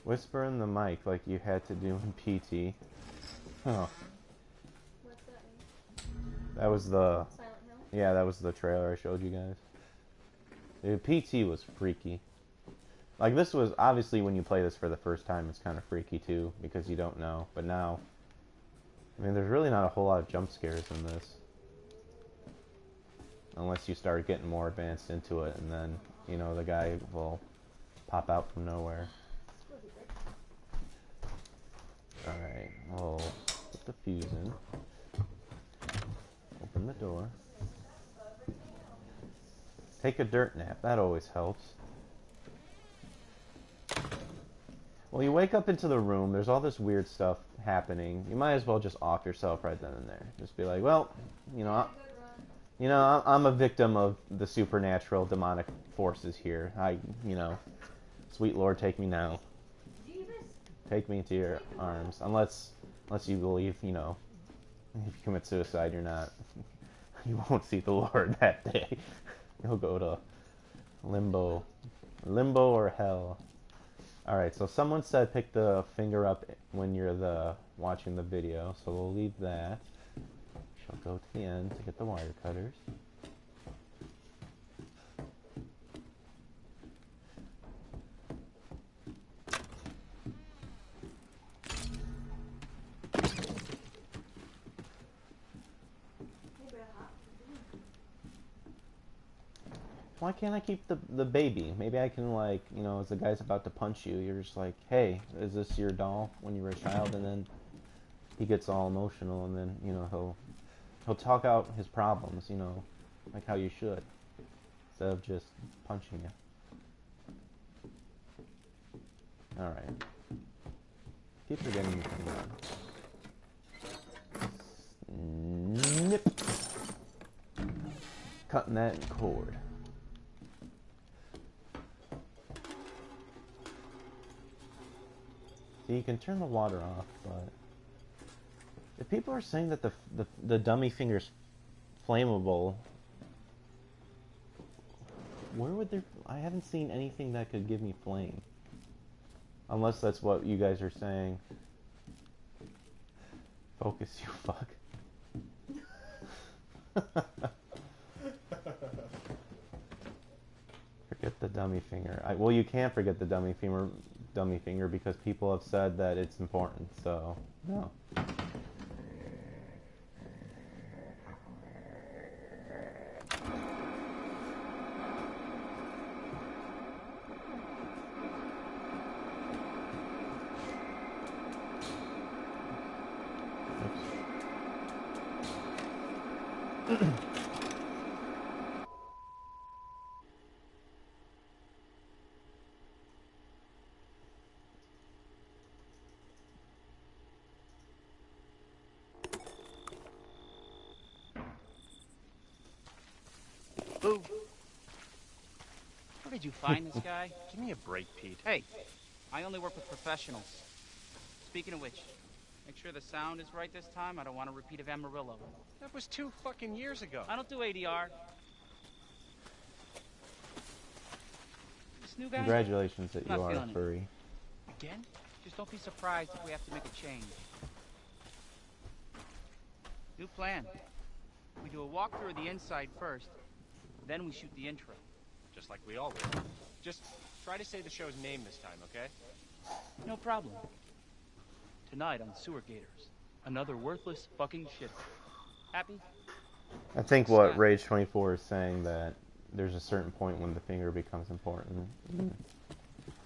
Whisper in the mic like you had to do in PT. Oh. What's that mean? That was the... Silent Hill? Yeah, that was the trailer I showed you guys. Dude, PT was freaky. Like, this was... Obviously, when you play this for the first time, it's kind of freaky, too, because you don't know. But now... I mean, there's really not a whole lot of jump scares in this. Unless you start getting more advanced into it, and then, you know, the guy will pop out from nowhere. Alright, we'll put the fuse in. Open the door. Take a dirt nap, that always helps. Well, you wake up into the room, there's all this weird stuff happening. You might as well just off yourself right then and there. Just be like, well, I'm a victim of the supernatural demonic forces here. Sweet Lord, take me now. Take me into your arms. Unless you believe, if you commit suicide, you won't see the Lord that day. You'll go to limbo or hell. Alright, so someone said pick the finger up when you're watching the video, so we'll leave that. She'll go to the end to get the wire cutters. Why can't I keep the baby? Maybe I can, like, as the guy's about to punch you, you're just like, hey, is this your doll when you were a child? And then he gets all emotional, and then, he'll talk out his problems, like how you should, instead of just punching you. Alright. Keep forgetting to turn on. Snip. Cutting that cord. So you can turn the water off, but if people are saying that the dummy finger's flammable, where would there... I haven't seen anything that could give me flame. Unless that's what you guys are saying. Focus, you fuck. Forget the dummy finger. Well, you can't forget the dummy finger because people have said that it's important, so no. Boo. Where did you find this guy? Give me a break, Pete. Hey, I only work with professionals. Speaking of which, make sure the sound is right this time. I don't want a repeat of Amarillo. That was 2 fucking years ago. I don't do ADR. This new guy? Congratulations that you Not are a feeling it. furry. Again? Just don't be surprised if we have to make a change. New plan. We do a walkthrough of the inside first, then we shoot the intro. Just like we always do. Just try to say the show's name this time, okay? No problem. Tonight on Sewer Gators, another worthless fucking shit. Happy? I think what Rage24 is saying, that there's a certain point when the finger becomes important.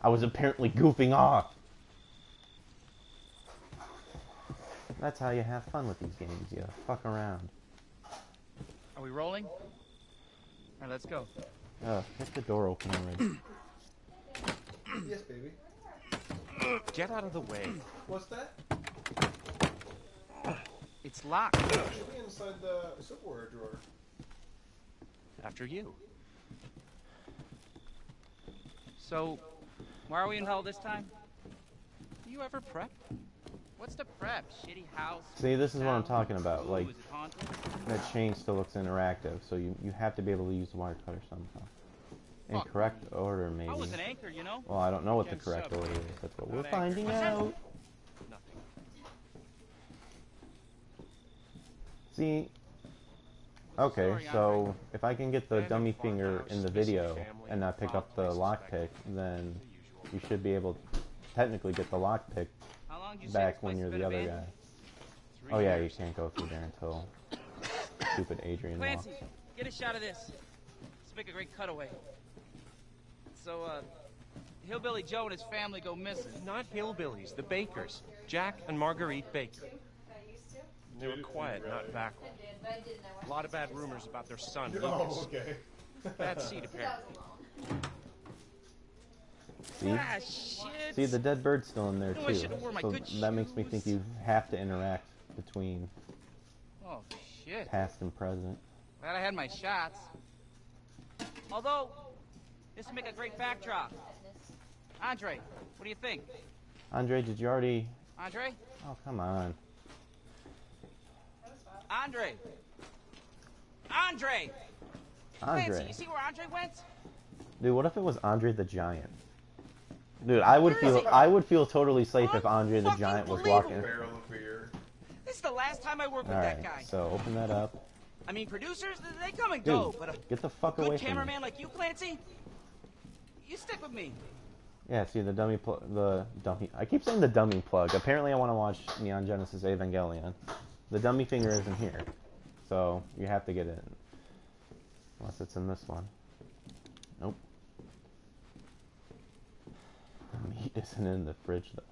I was apparently goofing off. That's how you have fun with these games. You fuck around. Are we rolling? All right, let's go. Get the door open already. Yes, baby. Get out of the way. What's that? It's locked. It should be inside the silverware drawer. After you. So, why are we in hell this time? Do you ever prep? What's the prep? Shitty house? See, this is what I'm talking about. Ooh, Like, is it haunted? that chain still looks interactive, so you have to be able to use the wire cutter somehow. In Fuck. correct order, maybe. I was an anchor, you know? Well, I don't know what the Against correct sub. order is. That's what we're Not anchor. finding What's that? out. Nothing. See, okay, Sorry, so Andre. if I can get the Abandoned dummy finger farmhouse, in the missing video family, and not pick up the wild places lockpick, expected. then The usual. you should be able to technically get the lockpick How long did you say back this when place you're has the been other abandoned? guy. 3 Oh yeah, you years. can't go through there until stupid Adrian walks. Clancy, get a shot of this. Let's make a great cutaway. So, Hillbilly Joe and his family go missing. Not hillbillies, the Bakers. Jack and Marguerite Baker. They were quiet, not backward. A lot of bad rumors about their son, Lucas. Oh, okay. Bad seed, apparently. See? Ah, shit. See, the dead bird's still in there Oh, I too. should've worn my So good that makes me think shoes. you have to interact between Oh, shit. past and present. Glad I had my shots. Although, this would make a great backdrop. Andre, what do you think? Andre, did you already... Andre? Oh, come on. Andre! Andre! Clancy, Andre. you see where Andre went? Dude, what if it was Andre the Giant? Dude, I would feel totally safe if Andre the Giant was walking. Barrel of beer. This is the last time I work with that guy. Alright, so open that up. I mean, producers, they come and Dude, go, but a get the fuck away good from me. cameraman like you, Clancy, you stick with me. Yeah, see the dummy I keep saying the dummy plug. Apparently I want to watch Neon Genesis Evangelion. The dummy finger isn't here. So you have to get it. Unless it's in this one. Nope. The meat isn't in the fridge though.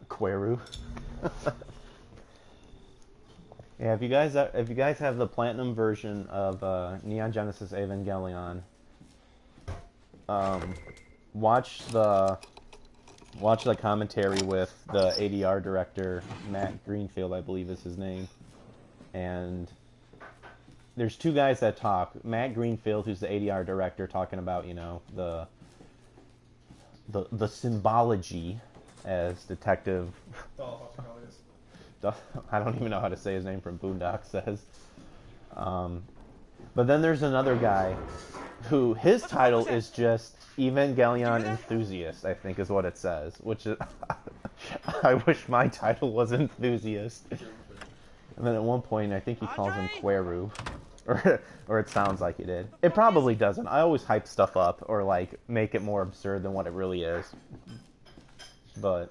Queru. Yeah, if you guys have the platinum version of Neon Genesis Evangelion, watch the commentary with the ADR director Matt Greenfield, I believe is his name, and there's two guys that talk. Matt Greenfield, who's the ADR director, talking about the symbology as Detective. I don't even know how to say his name from Boondock says. But then there's another guy who his title is just Evangelion Enthusiast, I think is what it says. Which is, I wish my title was Enthusiast. And then at one point, I think he calls him Queru. Or it sounds like he did. It probably doesn't. I always hype stuff up or like make it more absurd than what it really is. But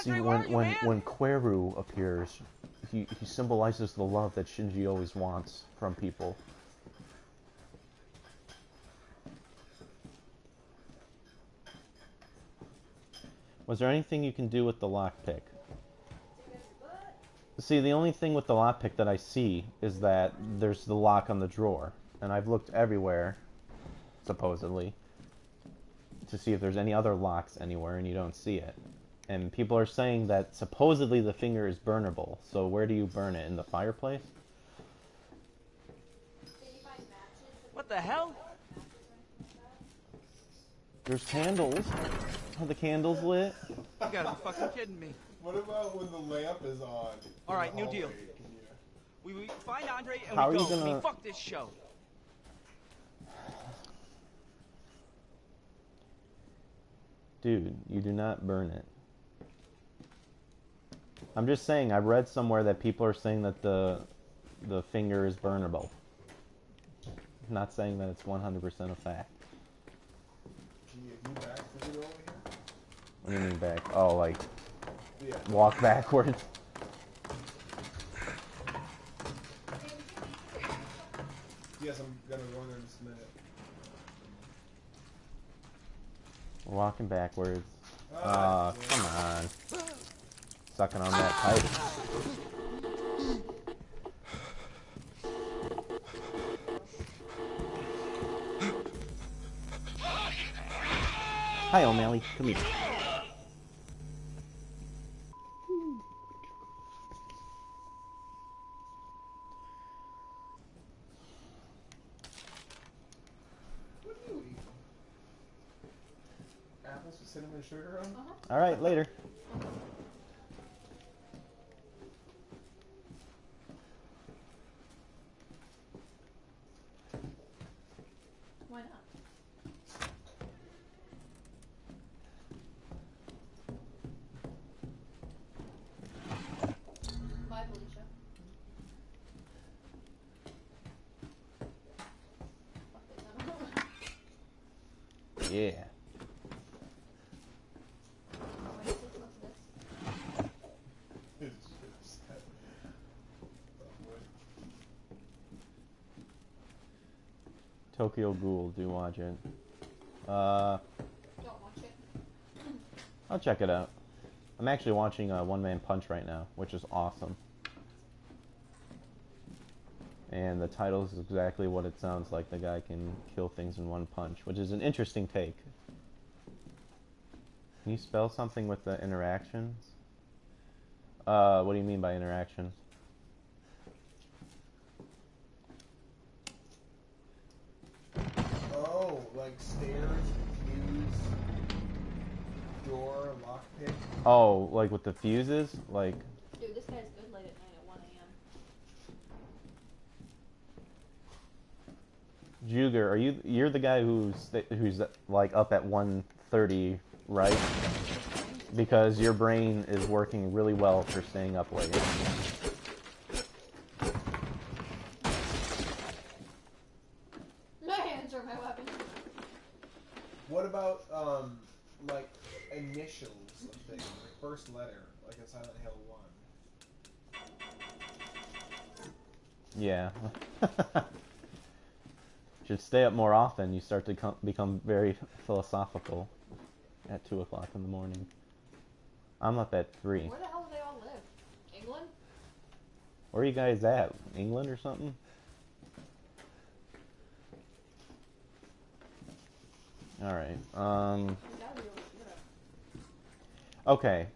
see, when Queru appears, he symbolizes the love that Shinji always wants from people. Was there anything you can do with the lockpick? See, the only thing with the lockpick that I see is that there's the lock on the drawer. And I've looked everywhere, supposedly, to see if there's any other locks anywhere, and you don't see it. And people are saying that supposedly the finger is burnable. So where do you burn it? In the fireplace? What the hell? There's candles. Are the candles lit? You gotta be fucking kidding me. What about when the lamp is on? All right, new Oh, deal. wait, can you- We find Andre and How we are go. you gonna- I mean, fuck this show. Dude, you do not burn it. I'm just saying, I've read somewhere that people are saying that the finger is burnable. I'm not saying that it's 100% a fact. Can you back the video over here? What do you mean back? Oh, like, Yeah. walk backwards? Yes, I'm gonna go in there in just a minute. We're walking backwards. Ah, Come on. Sucking on that pipe. Hi, O'Malley. Come here. chocolates with cinnamon and sugar on? All right, later. Why not? Bye, Felicia. Fuck this, I don't know. Yeah. Wait, what's this? It's just that. Tokyo Ghoul, do watch it. Don't watch it. I'll check it out. I'm actually watching One Man Punch right now, which is awesome. And the title is exactly what it sounds like. The guy can kill things in one punch, which is an interesting take. Can you spell something with the interactions? What do you mean by interactions? Oh, like stairs, fuse, door, lockpick. Oh, like with the fuses? Like, Dude, this guy's good late at night at 1 a.m. Juger, you're the guy who's like up at 1:30, right? Because your brain is working really well for staying up late. My hands are my weapon. What about like initials of things, like first letter, like in Silent Hill 1? Yeah. Should stay up more often. You start to become very philosophical at 2 o'clock in the morning. I'm up at 3. Where the hell do they all live? England? Where are you guys at? England or something? Alright. They gotta be over Europe. Okay.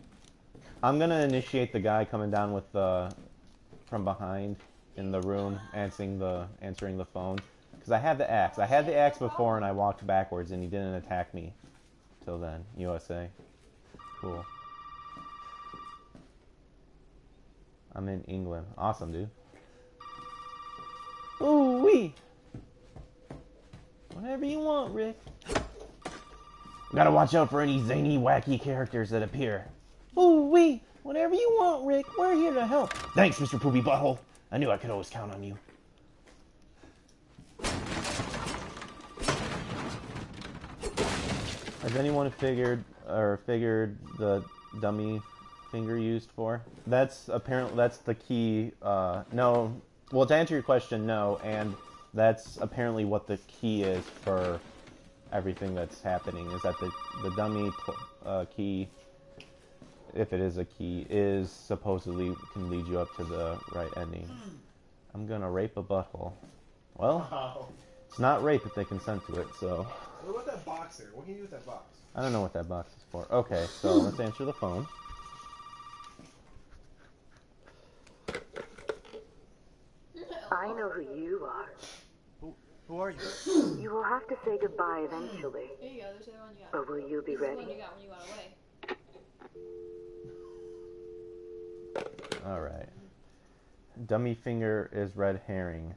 I'm gonna initiate the guy coming down with from behind in the room answering the phone. Because I have the axe. I had the axe before and I walked backwards and he didn't attack me. Till then. USA. Cool. I'm in England. Awesome, dude. Ooh wee! Whatever you want, Rick. Gotta watch out for any zany, wacky characters that appear. Ooh wee! Whatever you want, Rick. We're here to help. Thanks, Mr. Poopy Butthole. I knew I could always count on you. Has anyone figured the dummy finger used for? That's the key. No. Well, to answer your question, no. And that's apparently what the key is for everything that's happening. Is that the dummy key, if it is a key, is supposedly can lead you up to the right ending. I'm gonna rape a butthole. Well, Wow. it's not rape if they consent to it. So. What about that box there? What can you do with that box? I don't know what that box is for. Okay, so let's answer the phone. I know who you are. Who are you? You will have to say goodbye eventually. Here you go, there's the other one you got. Or will you be This is the one ready? you got when you got away. Alright. Dummy finger is red herring.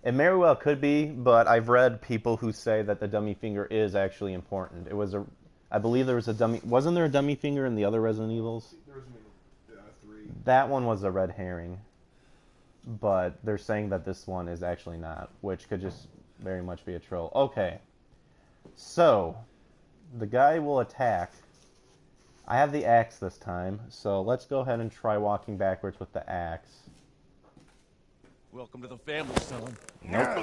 It very well could be, but I've read people who say that the dummy finger is actually important. I believe there was a dummy. Wasn't there a dummy finger in the other Resident Evils? There was maybe 3. That one was a red herring. But they're saying that this one is actually not, which could just very much be a troll. Okay. So, the guy will attack. I have the axe this time, so let's go ahead and try walking backwards with the axe. Welcome to the family, son. Nope.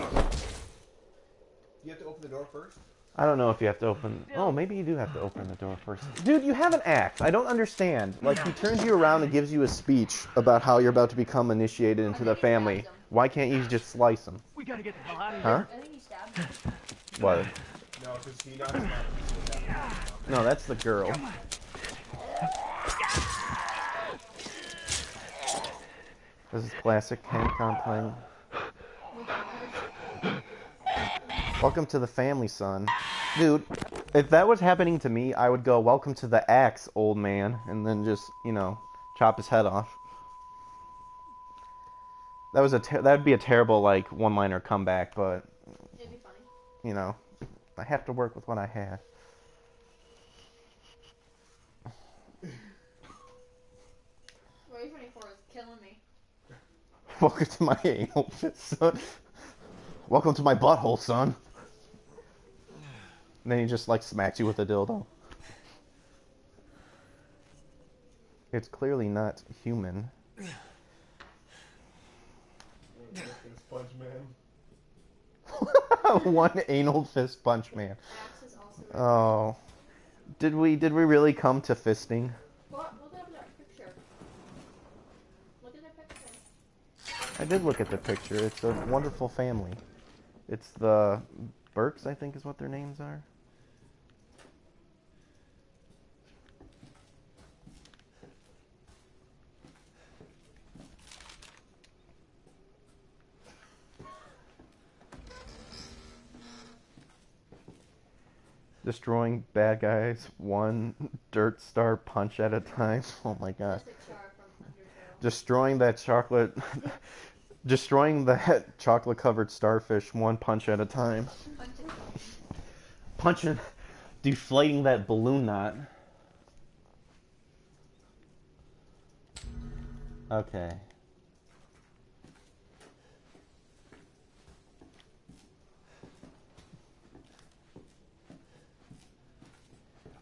You have to open the door first? I don't know if you have to open... Oh, maybe you do have to open the door first. Dude, you have an axe. I don't understand. Like, he turns you around and gives you a speech about how you're about to become initiated into the family. Why can't you just slice him? We gotta get the hell out of Huh? I think he stabbed him. What? No, because he knocks him out. No, that's the girl. This is classic Handcon playing. Welcome to the family, son. Dude, if that was happening to me, I would go, "Welcome to the axe, old man," and then just, you know, chop his head off. That was that'd be a terrible like one-liner comeback, but It'd be funny. you know, I have to work with what I have. 2024 is killing me. Welcome to my anal fist, son. Welcome to my butthole, son. And then he just like smacks you with a dildo. It's clearly not human. Punch man. One anal fist punch man. Axe is also Oh. Did we really come to fisting? What? Look at that picture. Look at that picture. I did look at the picture. It's a wonderful family. It's the Burks, I think is what their names are. Destroying bad guys one dirt star punch at a time. Oh my god. Destroying that chocolate covered starfish one punch at a time. Punching deflating that balloon knot. Okay.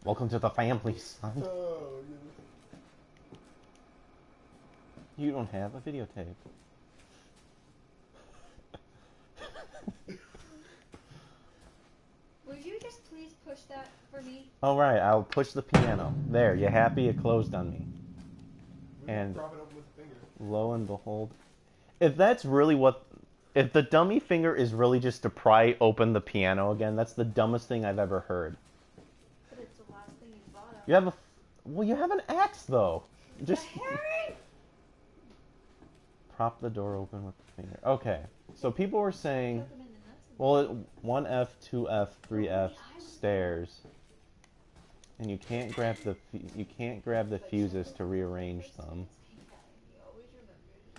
Welcome to the family, son. Oh, You don't have a videotape. Would you just please push that for me? Alright, I'll push the piano. There, you happy? It closed on me. And prop it open with the finger. lo and behold, if that's really what... If the dummy finger is really just to pry open the piano again, that's the dumbest thing I've ever heard. But it's the last thing you thought of. You have a... Well, you have an axe, though. Just... Harry! Prop the door open with the finger. Okay, so people were saying... Poke him in the nuts and Well, 1F, 2F, 3F, stairs, and you can't grab the fuses to rearrange them,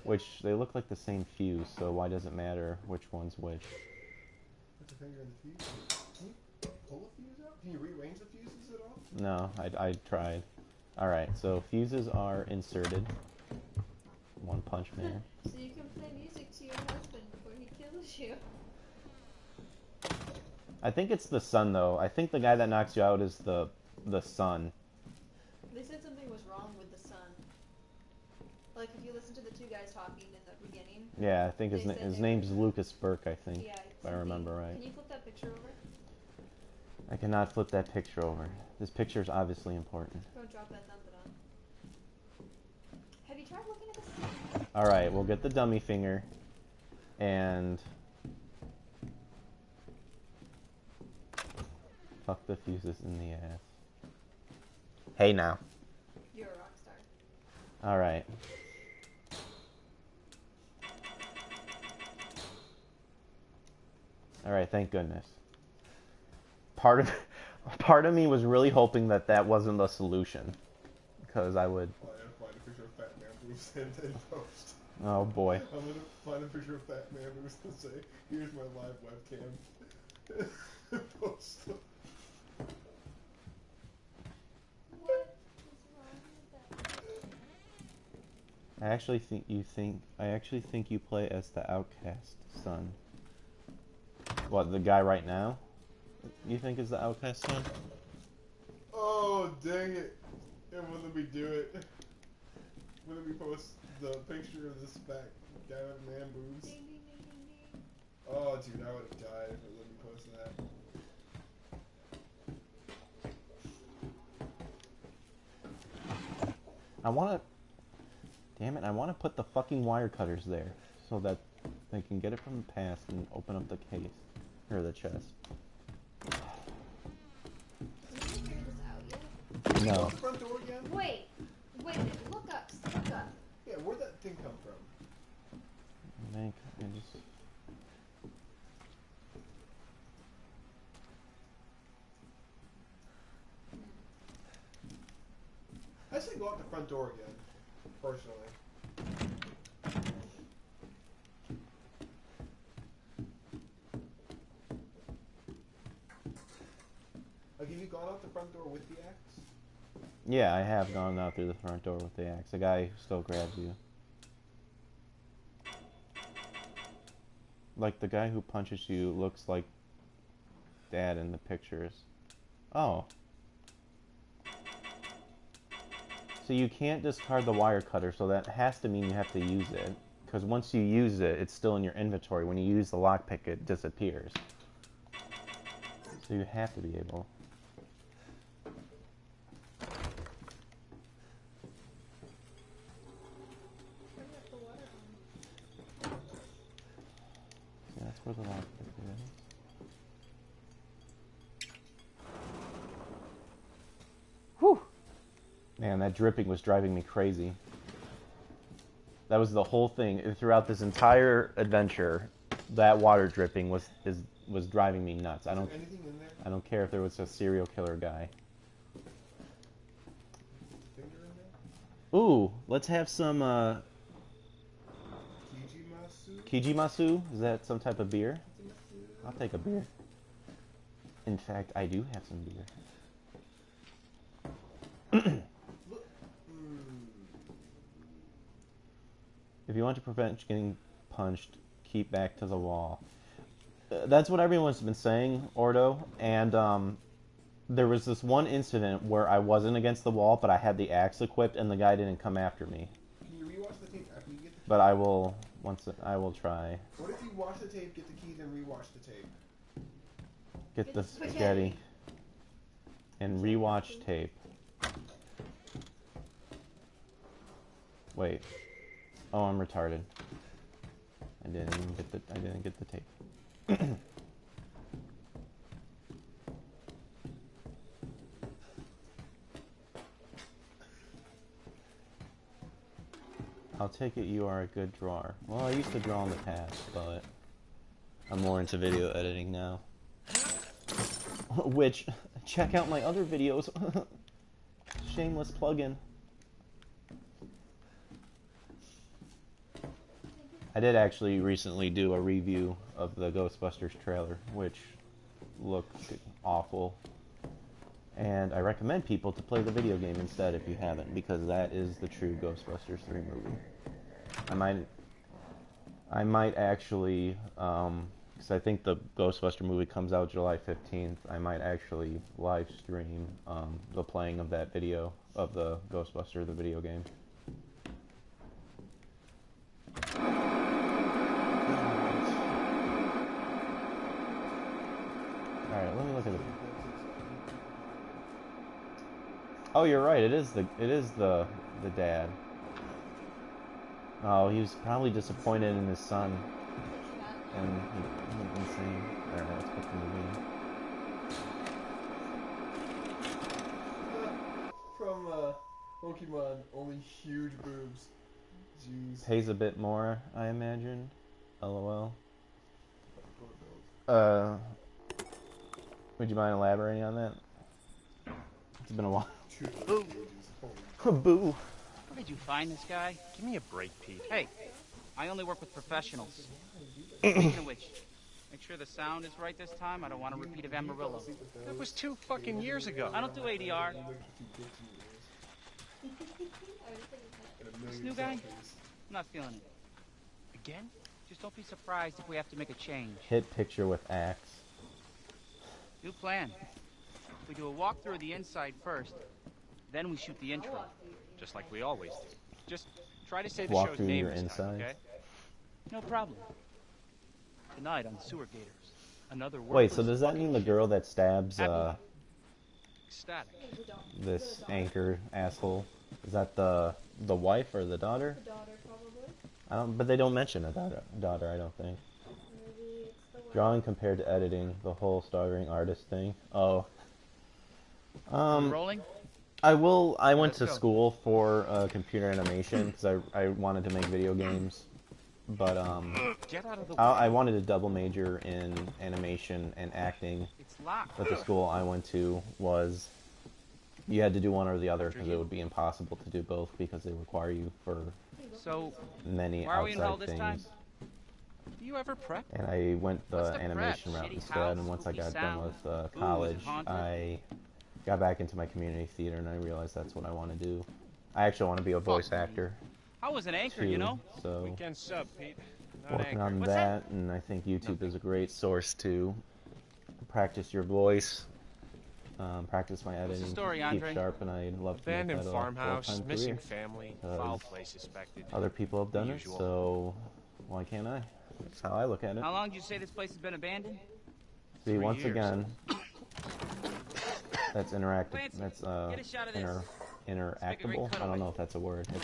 which they look like the same fuse. So why does it matter which one's which? Put the finger in the fuse. Can you pull a fuse out? Can you rearrange the fuses at all? No, I tried. All right, so fuses are inserted. One Punch Man. So you can play music to your husband before he kills you. I think it's the sun though. I think the guy that knocks you out is the sun. They said something was wrong with the sun. Like if you listen to the two guys talking in the beginning. Yeah, I think They said his they name's were- Lucas Burke. I think, Yeah. if I remember right. Can you flip that picture over? I cannot flip that picture over. This picture is obviously important. Don't drop that nothing on. Have you tried looking at this? Alright, we'll get the dummy finger. And... fuck the fuses in the ass. Hey now. You're a rock star. Alright. Alright, thank goodness. Part of me was really hoping that that wasn't the solution. Because I would... Oh, I gotta find a picture of Fat Man Bruce and post. Oh boy. I'm gonna find a picture of Fat Man Bruce and say, here's my live webcam. Post. What is wrong with that? I actually think you play as the outcast son. What, the guy right now? You think is the outcast son? Oh, dang it. And when we do it, when we post the picture of this fat guy with man boobs. Ding, ding, ding, ding, ding. Oh, dude, I would have died if it let me post that. I wanna... Damn it, I wanna put the fucking wire cutters there. So that they can get it from the past and open up the case. Or the chest. Can you figure this out yet? No. Close the front door again? Wait, look up, look up. Yeah, where'd that thing come from? I just... say go out the front door again, personally. Like, have you gone out the front door with the axe? Yeah, I have gone out through the front door with the axe. The guy still grabs you. Like, the guy who punches you looks like Dad in the pictures. Oh. So you can't discard the wire cutter, so that has to mean you have to use it. Because once you use it, it's still in your inventory. When you use the lockpick, it disappears. So you have to be able... That's where the lockpick is. Whew! Man, that dripping was driving me crazy. That was the whole thing. Throughout this entire adventure, that water dripping was driving me nuts. I don't care if there was a serial killer guy. Ooh, let's have some Kijimasu? Is that some type of beer? I'll take a beer. In fact, I do have some beer. If you want to prevent getting punched, keep back to the wall. That's what everyone's been saying, Ordo. And there was this one incident where I wasn't against the wall, but I had the axe equipped, and the guy didn't come after me. Can you rewatch the tape after you get the But I will try. What if you watch the tape, get the keys, and rewatch the tape? Get the spaghetti. And rewatch tape. Wait. Oh, I'm retarded. I didn't get the tape. I'll take it you are a good drawer. Well, I used to draw in the past, but I'm more into video editing now. Which, check out my other videos. Shameless plug-in. I did actually recently do a review of the Ghostbusters trailer, which looked awful. And I recommend people to play the video game instead if you haven't, because that is the true Ghostbusters 3 movie. I might actually, because I think the Ghostbuster movie comes out July 15th, I might actually live stream the playing of that video, of the Ghostbuster, the video game. Alright, let me look at it. Oh, you're right. It is the dad. Oh, he was probably disappointed in his son, and he went insane. Alright, let's put the movie in. From Pokemon, only huge boobs. Jeez. Pays a bit more, I imagine. LOL. Would you mind elaborating on that? It's been a while. Boo. Boo. Where did you find this guy? Give me a break, Pete. Hey, I only work with professionals. Speaking of which, make sure the sound is right this time. I don't want a repeat of Amarillo. That was 2 fucking years ago. I don't do ADR. This new guy? I'm not feeling it. Again? Just don't be surprised if we have to make a change. Hit picture with axe. New plan. We do a walkthrough of the inside first, then we shoot the intro. Just like we always do. Just try to say the Walk show's through name your this time, insides. okay? No problem. Tonight on Sewer Gators. Another word. Wait, so does that mean the girl that stabs Ecstatic. this anchor asshole, is that the wife or the daughter? The daughter, probably. I don't. But they don't mention a daughter. I don't think. Maybe it's the wife. Drawing compared to editing, the whole starving artist thing. Oh. Rolling? I went Let's to go. school for computer animation because I wanted to make video games, but Get out of the way. I wanted to double major in animation and acting. It's locked. But the school I went to was You had to do one or the other because it would be impossible to do both because they require you for So, many why are we in hell outside this time? things. Do you ever prep? And I went What's the the animation prep? route Shitty instead. house, And once I spooky got done sound, with booze, college, haunted. I got back into my community theater, and I realized that's what I want to do. I actually want to be a voice actor I was an anchor, too. you know? So Weekend sub, Pete. Not working anchor. on What's that, and I think YouTube is a great source to practice your voice, practice my editing, story, keep Andre? sharp, and I'd love to make Abandoned that a farmhouse, full-time missing career. family, because foul play suspected. Other people have done it, Usual. so why can't I? That's how I look at it. How long did you say this place has been abandoned? See, 3 once years. again, that's interactive. Clancy, That's get a shot of this. interactable. I cutaway. don't know if that's a word. It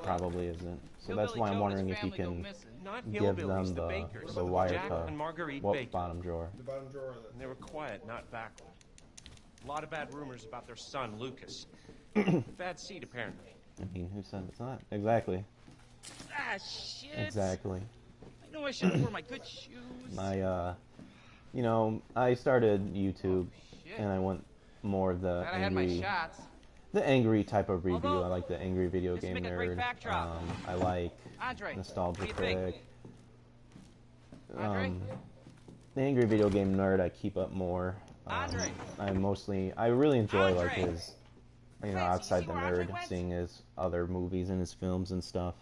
probably isn't. So that's Hillbilly why I'm Joe and wondering his if you family go can missing. Not give hillbillies, them the Bakers. the wire Jack to and Marguerite what Baker. bottom drawer. The bottom drawer of And they were quiet, not backward. A lot of bad rumors about their son, Lucas. Bad seed, apparently. I mean, who said it's not? Exactly. Ah, shit. Exactly. I know I should have worn my good shoes. My, you know, I started YouTube, Shit. and I went more of the Glad I had my angry, shots. the angry type of review. Although, I like the angry video this would game make a great nerd. backdrop. I like Andre, nostalgia what do you think? critic. Andre? The angry video game nerd I keep up more. Andre? I really enjoy like Andre? his, you know, Clancy, you outside see the where Andre nerd, went? seeing his other movies and his films and stuff.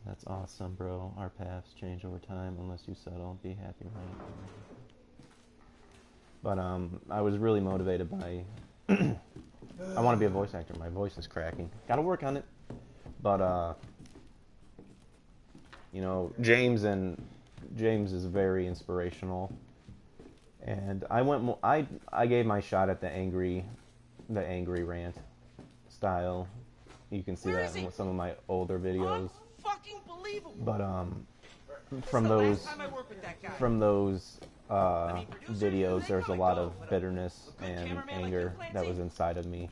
That's awesome, bro. Our paths change over time unless you settle. Be happy, right? But I was really motivated by. I want to be a voice actor. My voice is cracking. Got to work on it. But you know, James is very inspirational. And I gave my shot at the angry rant style. You can see Where that is in he? some of my older videos. Unfucking believable. But This from is the those last time I worked with that guy. from those producers, videos, they there's a come and lot go, of but bitterness a good and cameraman like anger you, that Clancy, was inside of me.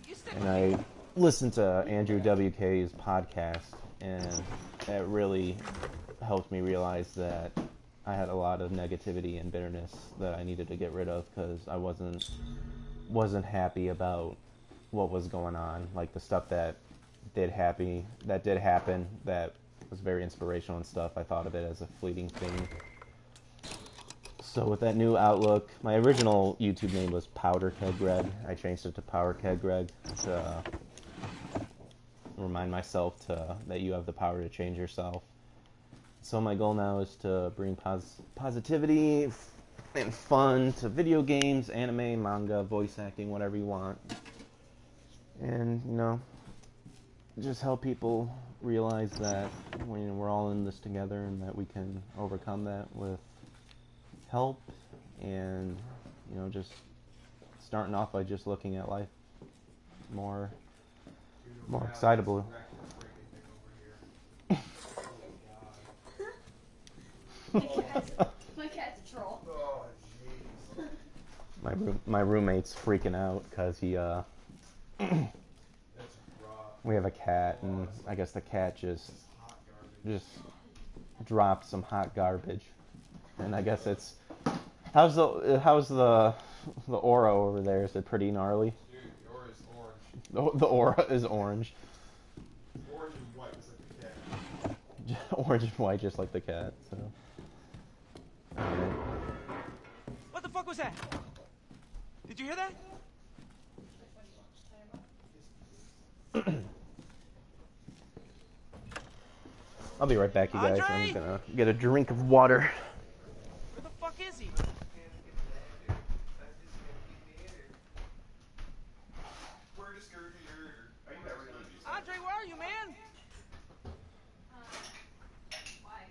You stick And I listened to Andrew WK's podcast, and it really helped me realize that I had a lot of negativity and bitterness that I needed to get rid of because I wasn't happy about what was going on, like the stuff that did happen, that was very inspirational and stuff. I thought of it as a fleeting thing. So with that new outlook, my original YouTube name was Powder Keg Greg. I changed it to Power Keg Greg to remind myself that you have the power to change yourself. So my goal now is to bring positivity and fun to video games, anime, manga, voice acting, whatever you want. And, you know, just help people realize that we're all in this together and that we can overcome that with help and, you know, just starting off by just looking at life more excitably. My cat's a troll. Oh, jeez. My roommate's freaking out because he That's rough. we have a cat, and I guess the cat just dropped some hot garbage, and I guess it's how's the aura over there? Is it pretty gnarly? Dude, the aura is orange. The aura is orange. Orange and white, just like the cat. Orange and white, just like the cat. So. Alright. What the fuck was that? Did you hear that? I'll be right back, you guys. Andre? I'm gonna get a drink of water. Where the fuck is he? Andre, where are you, man? Why?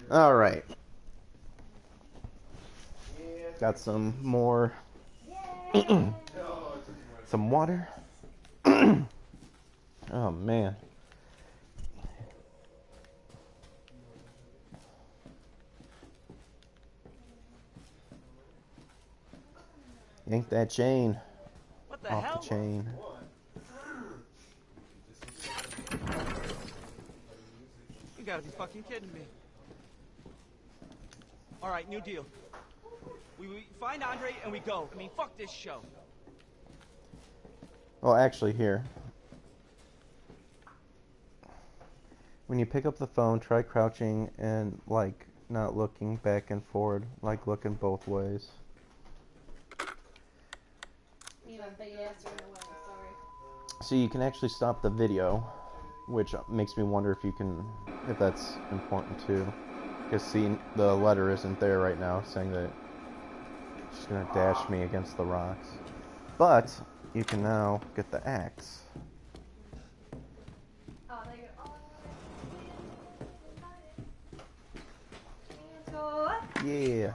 All right. Got some more. Some water. Oh man. Yank that chain What the off hell? the chain. You gotta be fucking kidding me. All right, new deal. We find Andre and we go. I mean, fuck this show. Well, actually, here. When you pick up the phone, try crouching and, like, not looking back and forward, like looking both ways. You know, big answer in a way, sorry. So you can actually stop the video, which makes me wonder if you can, if that's important too. Because see, the letter isn't there right now, saying that she's gonna dash me against the rocks. But you can now get the axe. Oh, there you go. Oh, Yeah.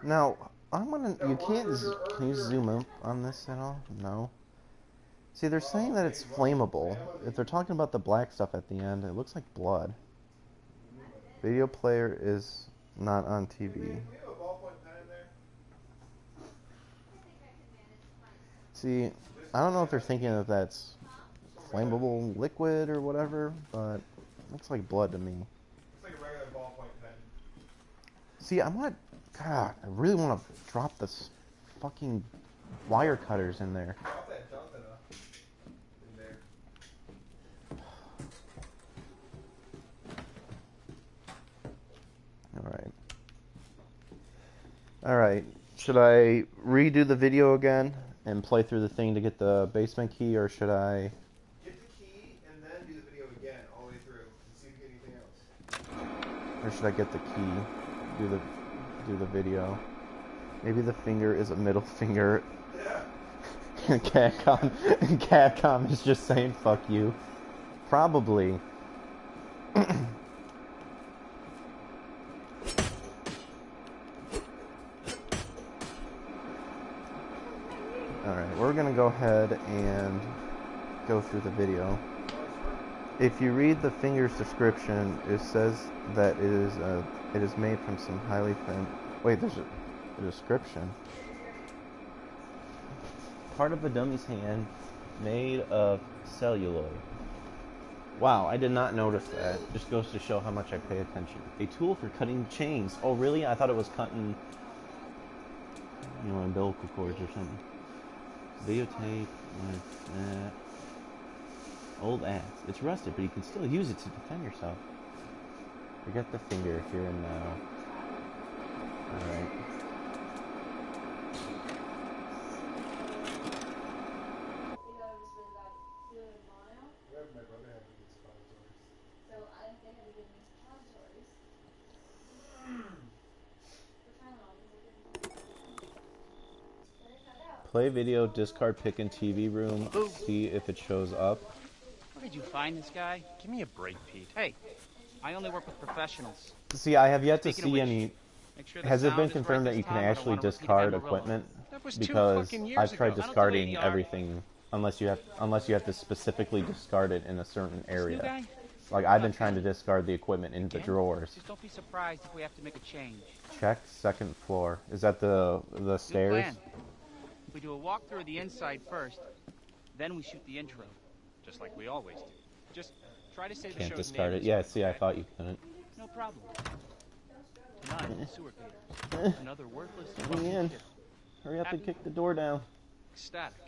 Now, you can't, can you zoom up on this at all? No. See, they're saying that it's flammable. If they're talking about the black stuff at the end, it looks like blood. Video player is not on TV. See, I don't know if they're thinking that that's flammable liquid or whatever, but it looks like blood to me. It's like a regular ballpoint pen. See, God, I really want to drop this fucking wire cutters in there. Drop that junk in there. Alright, should I redo the video again and play through the thing to get the basement key, or should I... Get the key and then do the video again all the way through and see if you get anything else. Or should I get the key, do the video? Maybe the finger is a middle finger. Yeah. And Capcom is just saying fuck you. Probably. Alright, we're gonna go ahead and go through the video. If you read the finger's description, it says that it is made from some highly thin... Wait, there's a description. Part of a dummy's hand made of celluloid. Wow, I did not notice that. Just goes to show how much I pay attention. A tool for cutting chains. Oh, really? I thought it was cutting, umbilical cords or something. Videotape. Old axe. It's rusted, but you can still use it to defend yourself. Forget the finger here and now. Alright. Play video, discard pick in TV room, see if it shows up. Where did you find this guy? Give me a break, Pete. Hey, I only work with professionals. See, I have yet to Speaking of see which, any... Make sure the Has it sound been is confirmed right that you this can time. I don't actually wanna repeat discard Amarillo. equipment? That was 2 Because fucking years I've tried ago. discarding ADR. everything unless you have to specifically discard it in a certain This new area. guy? Like I've been trying to discard the equipment in the Again? drawers. Just don't be surprised if we have to make a change. Check second floor. Is that the Good stairs? plan. We do a walkthrough of the inside first, then we shoot the intro, just like we always do. Just try to say the Can't show's discard name it. is Yeah, right, see, I okay? thought you couldn't. No problem. Not sewer gators. Another worthless fucking Ian, shit. hurry up and Happy? kick the door down. Ecstatic.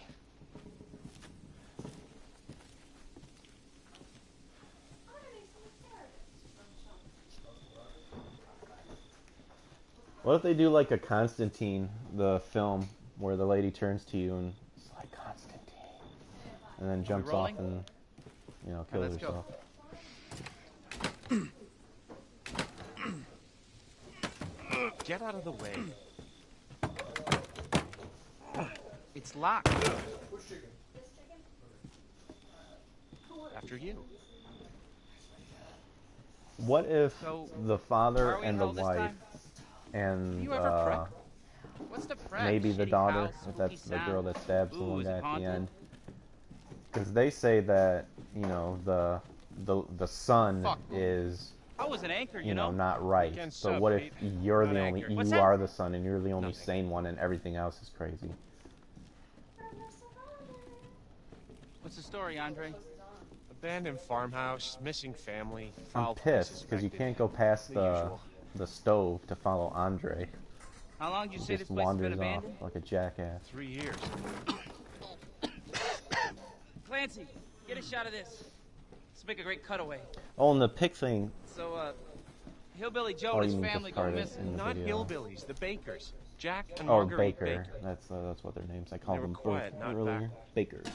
What if they do like a Constantine, the film, where the lady turns to you and it's like Constantine, and then jumps off rolling? and kills let's go. herself. Get out of the way. It's locked. Which chicken? After you. What if So, the Are father we and in the hell this wife time? and You ever prep? What's the prep? maybe the Shitty daughter, house, if spooky that's the girl sound. that stabs the Ooh, one is guy it at the haunted? end, because they say that the son Fuck. is I was an anchor, you know not right. Weekend So sub, what if mate. you're Not the only anchored. What's you that? are the son and you're the only Nothing. sane one and everything else is crazy? What's the story, Andre? Abandoned farmhouse, missing family. I'm foul pissed places because you affected. can't go past The usual. the stove to follow Andre. How long did you He say just this place has been wanders off abandoned? like a jackass. 3 years. Clancy, get a shot of this. Let's make a great cutaway. Oh, and the pick thing. So, Hillbilly Joe Oh, and you his mean family to go start it missing. in the Not video. hillbillies, the Bakers. Jack and Oh, Marguerite Baker. Baker. That's what their names. I called They were them quiet, not earlier. back. Bakers.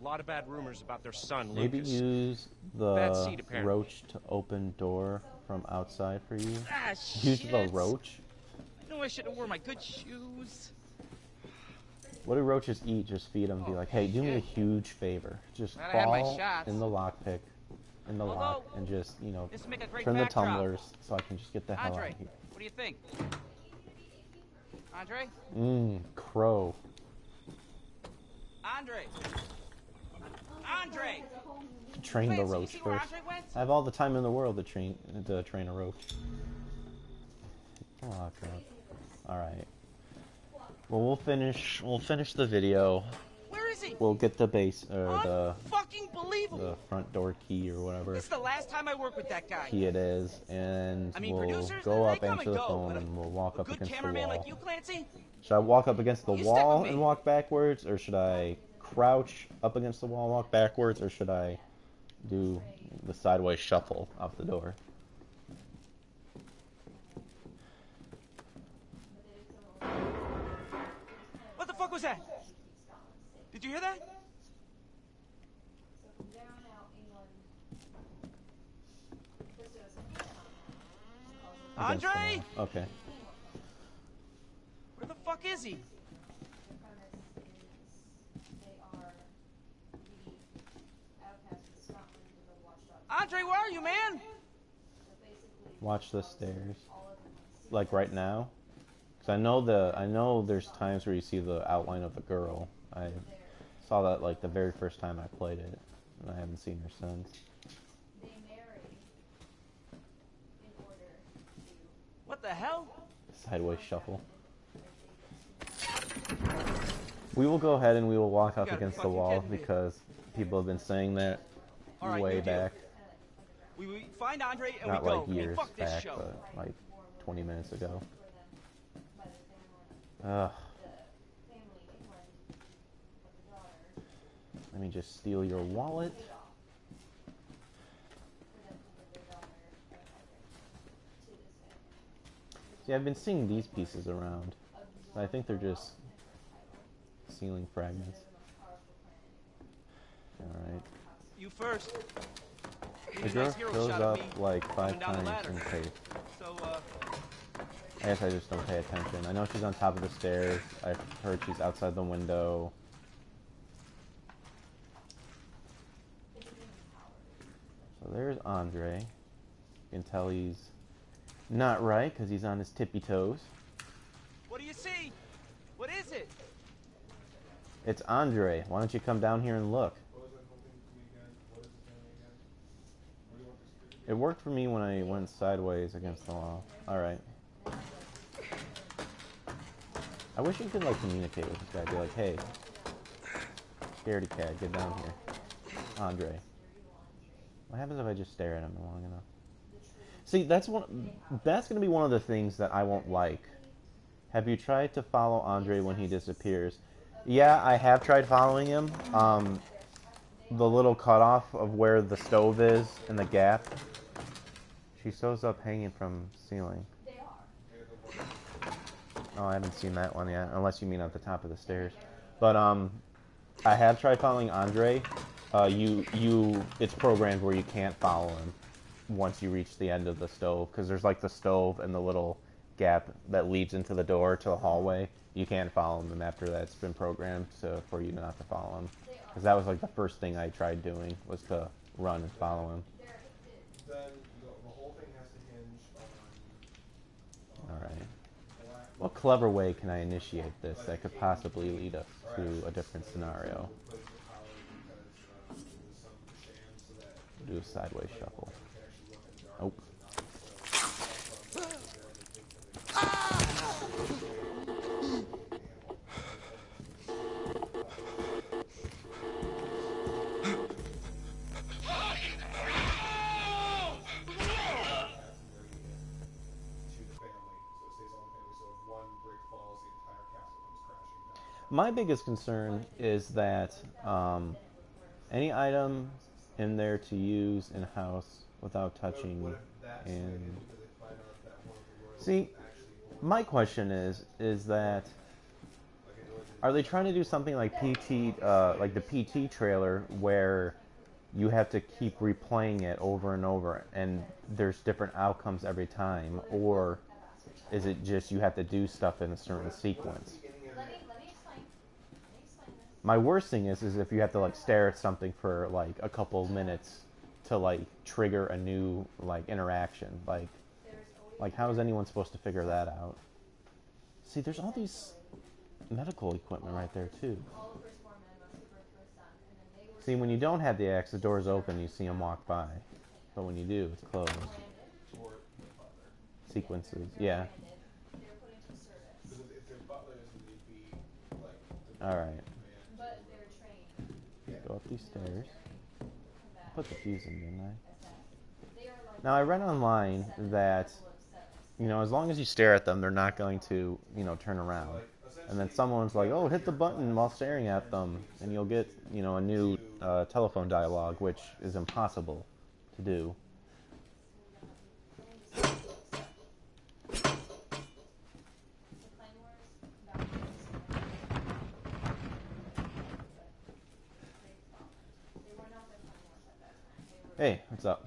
A lot of bad rumors about their son, Maybe Lucas. use Bad the seed, apparently. roach to open door from outside for you. Ah, Use shit. the roach. I know I should have worn my good shoes. What do roaches eat? Just feed them. Be like, hey, do me a shit. huge favor. Just Glad I had my fall shots. in the lockpick, in the lock, Although, and just this would make a great turn the backdrop. tumblers so I can just get the hell Andre, out of here. what do you think? Andre? Crow. Andre! Andre! Train the Clancy, you roach see where first. Andre went? I have all the time in the world to train a roach. Oh crap! All right. Well, we'll finish the video. Where is he? We'll get the base or the Unfucking believable! front door key or whatever This is the last time I work with that guy. key it is, and I mean, we'll producers, go they up, come answer and the go, phone, but and we'll walk A up good against the cameraman wall. like you, Clancy? Should I walk up against the You stick wall with me. and walk backwards, or should I crouch up against the wall and walk backwards, or should I do the sideways shuffle out the door? What the fuck was that? Did you hear that? Against the Andre? wall. Okay. Where the fuck is he? Andre, where are you, man? Watch the stairs. Like right now? Because I know there's times where you see the outline of the girl. I saw that like the very first time I played it, and I haven't seen her since. What the hell? Sideways shuffle. We will go ahead and we will walk up gotta be against the fucking wall kidding me. because people have been saying that All right, way new deal. back. We find Andre and Not we go. like I mean, years fuck this back, show. but like 20 minutes ago. Ugh. Let me just steal your wallet. See, I've been seeing these pieces around. I think they're just ceiling fragments. Alright. You first. Need The a girl nice hero shows shot of up me like 5 coming down the times ladder. in tape. So, I guess I just don't pay attention. I know she's on top of the stairs. I've heard she's outside the window. So there's Andre. You can tell he's not right because he's on his tippy toes. what do you see? What is it? It's Andre. Why don't you come down here and look? What was that whole thing for me again? What is the thing again? What do you want this to be? It worked for me when I went sideways against the wall. Alright. I wish you could like communicate with this guy. Be like, hey, scaredy cat, get down here. Andre. What happens if I just stare at him long enough? See, that's gonna be one of the things that I won't like. Have you tried to follow Andre when he disappears? Yeah, I have tried following him. The little cutoff of where the stove is and the gap. She shows up hanging from ceiling. Oh, I haven't seen that one yet, unless you mean at the top of the stairs. But I have tried following Andre. It's programmed where you can't follow him once you reach the end of the stove, because there's like the stove and the little gap that leads into the door to the hallway, you can't follow them after that's been programmed for you not to follow them. Because that was like the first thing I tried doing, was to run and follow him. Then the whole thing has to hinge on Alright. black. What clever way can I initiate this that could possibly lead us to a different scenario? Replace the power because the sun stands so that Do a sideways shuffle. we can actually look in the Oh. My biggest concern is that any item in there to use in house without touching and see, my question is that are they trying to do something like like the PT trailer where you have to keep replaying it over and over and there's different outcomes every time, or is it just you have to do stuff in a certain sequence? My worst thing is if you have to like stare at something for like a couple of minutes to like trigger a new like interaction. Like how is anyone supposed to figure that out? See, there's all these medical equipment right there too. See, when you don't have the axe, the door's open, you see them walk by. But when you do, it's closed. Sequences, yeah. Alright. Go up these stairs. Put the fuse in, didn't I? Now, I read online that, you know, as long as you stare at them, they're not going to, you know, turn around. And then someone's like, oh, hit the button while staring at them, and you'll get, you know, a new telephone dialogue, which is impossible to do. Hey, what's up?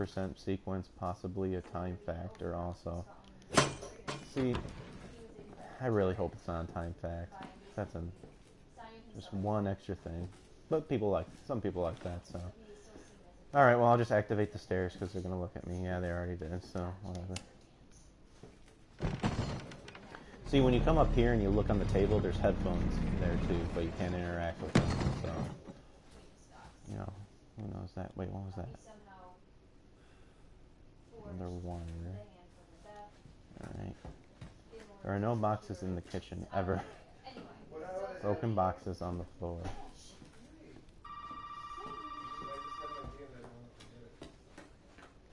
%, sequence, possibly a time factor also. See, I really hope it's not a time fact. That's just one extra thing. But some people like that, so. Alright, well, I'll just activate the stairs because they're going to look at me. Yeah, they already did, so whatever. See, when you come up here and you look on the table, there's headphones there too, but you can't interact with them, so. You know, who knows that? Wait, what was that? Underwater. Alright. There are no boxes in the kitchen, ever. Broken boxes on the floor.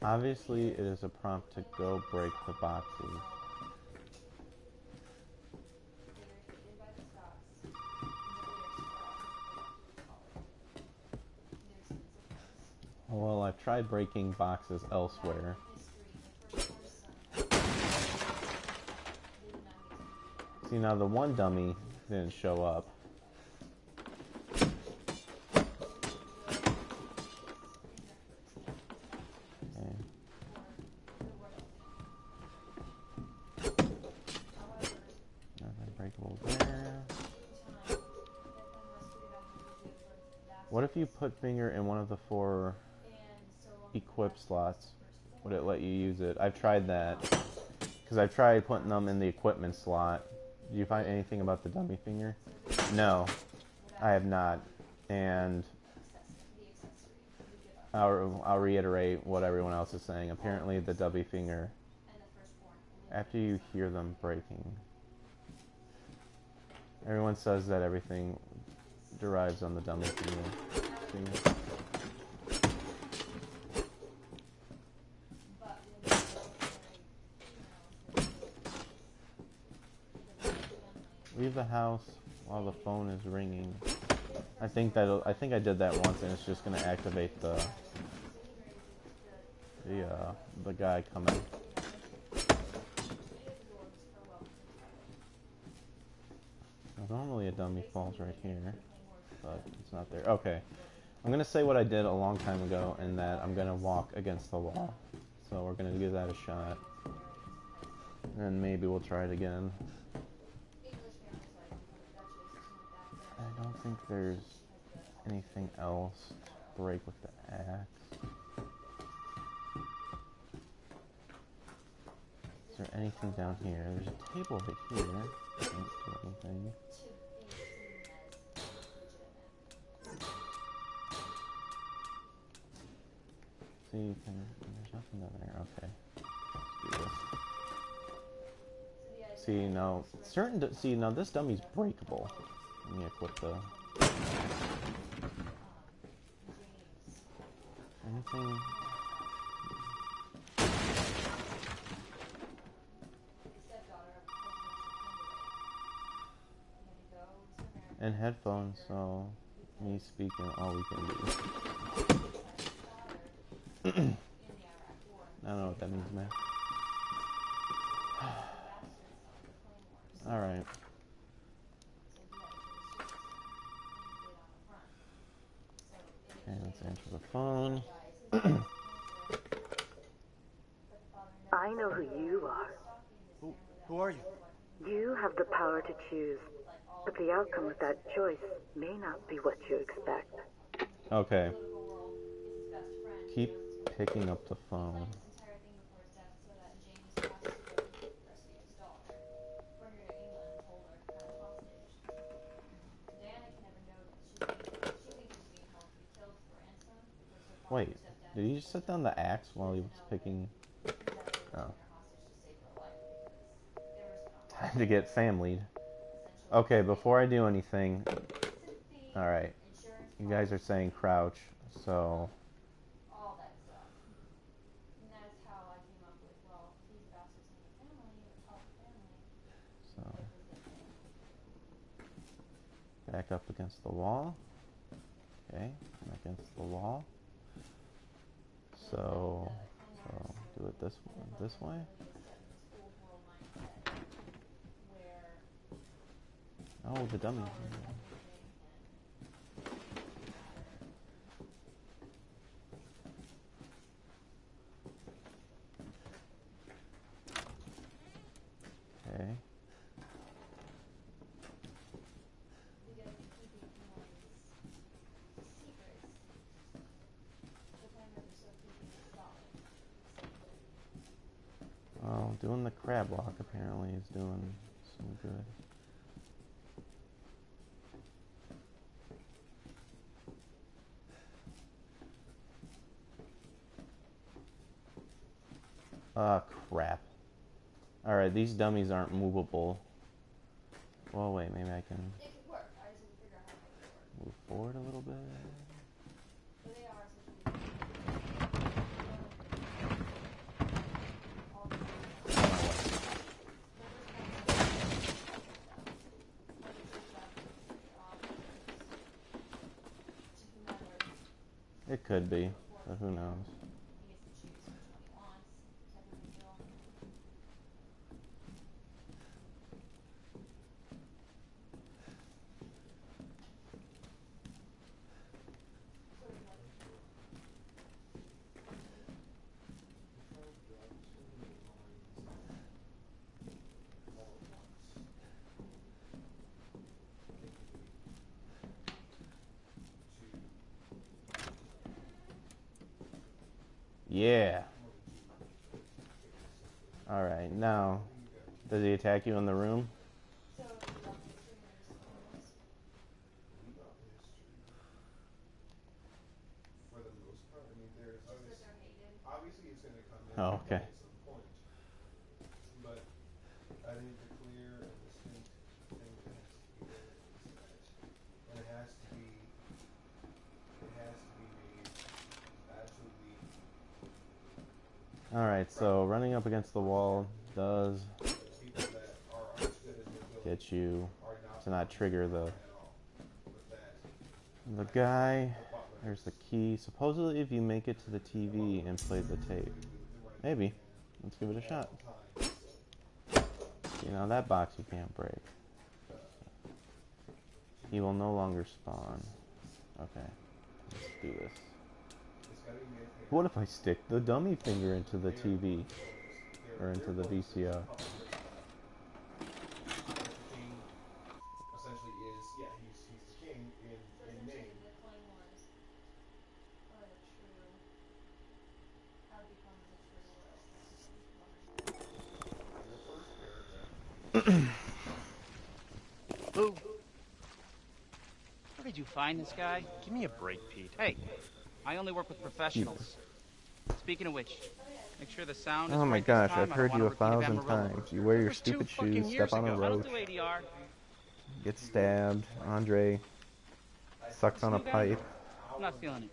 Obviously, it is a prompt to go break the boxes. Well, I've tried breaking boxes elsewhere. See, now the one dummy didn't show up. Okay. Nothing breakable there. What if you put finger in one of the 4 equip slots? Would it let you use it? I've tried that. Because I've tried putting them in the equipment slot. Did you find anything about the dummy finger? No, I have not. And I'll reiterate what everyone else is saying. Apparently the dummy finger, after you hear them breaking, everyone says that everything derives on the dummy finger. Leave the house while the phone is ringing. I think I did that once, and it's just gonna activate the guy coming. Normally a dummy falls right here, but it's not there. Okay. I'm going to say what I did a long time ago, and that I'm going to walk against the wall. So we're going to give that a shot. And maybe we'll try it again. I don't think there's anything else to break with the axe. Is there anything down here? There's a table right here. Don't do anything. See, there's nothing down there. Okay. Let's do this. See, now, see, now this dummy's breakable. Let me equip the... Anything... And headphones, so me speaking, all we can do. I don't know what that means, man. Alright. Okay, let's answer the phone. I know who you are. Who are you? You have the power to choose, but the outcome of that choice may not be what you expect. Okay. Keep picking up the phone. Wait, did he just set down the axe while he was picking... Oh. Time to get familied. Okay, before I do anything... Alright. You guys are saying crouch, so... Back up against the wall. Okay, I'm against the wall. So do it this way. Oh, the dummy. Okay. Well, doing the crab walk apparently is doing some good. Ah, crap. Alright, these dummies aren't movable. Well, wait, maybe I can move forward a little bit. It could be, but who knows. Yeah. Alright, now, does he attack you in the room? For the most part, I mean, there's obviously it's going to come in Oh, okay. at some point. But I think the clear and distinct thing that has to be there is that, and it has to be made absolutely. Alright, so running up against the wall does People that are understood as the villain get you are not to not trigger the at all. With that, guy. There's the key. Supposedly if you make it to the TV and play the tape. Maybe. Let's give it a shot. You know, that box you can't break. He will no longer spawn. Okay, let's do this. What if I stick the dummy finger into the TV? Or into the VCR? Essentially is, yeah, he's the king in name. The claymores are the true, have become the true royal family. Who? Where did you find this guy? Give me a break, Pete. Hey, I only work with professionals. Speaking of which, make sure the sound is Oh my right gosh, this time. I've I heard don't you want a repeat of 1,000 Amarillo. times. You wear your was 2 stupid fucking shoes, years step on a ago. I roach, don't do ADR. get stabbed, Andre sucks on a pipe. I'm not feeling it.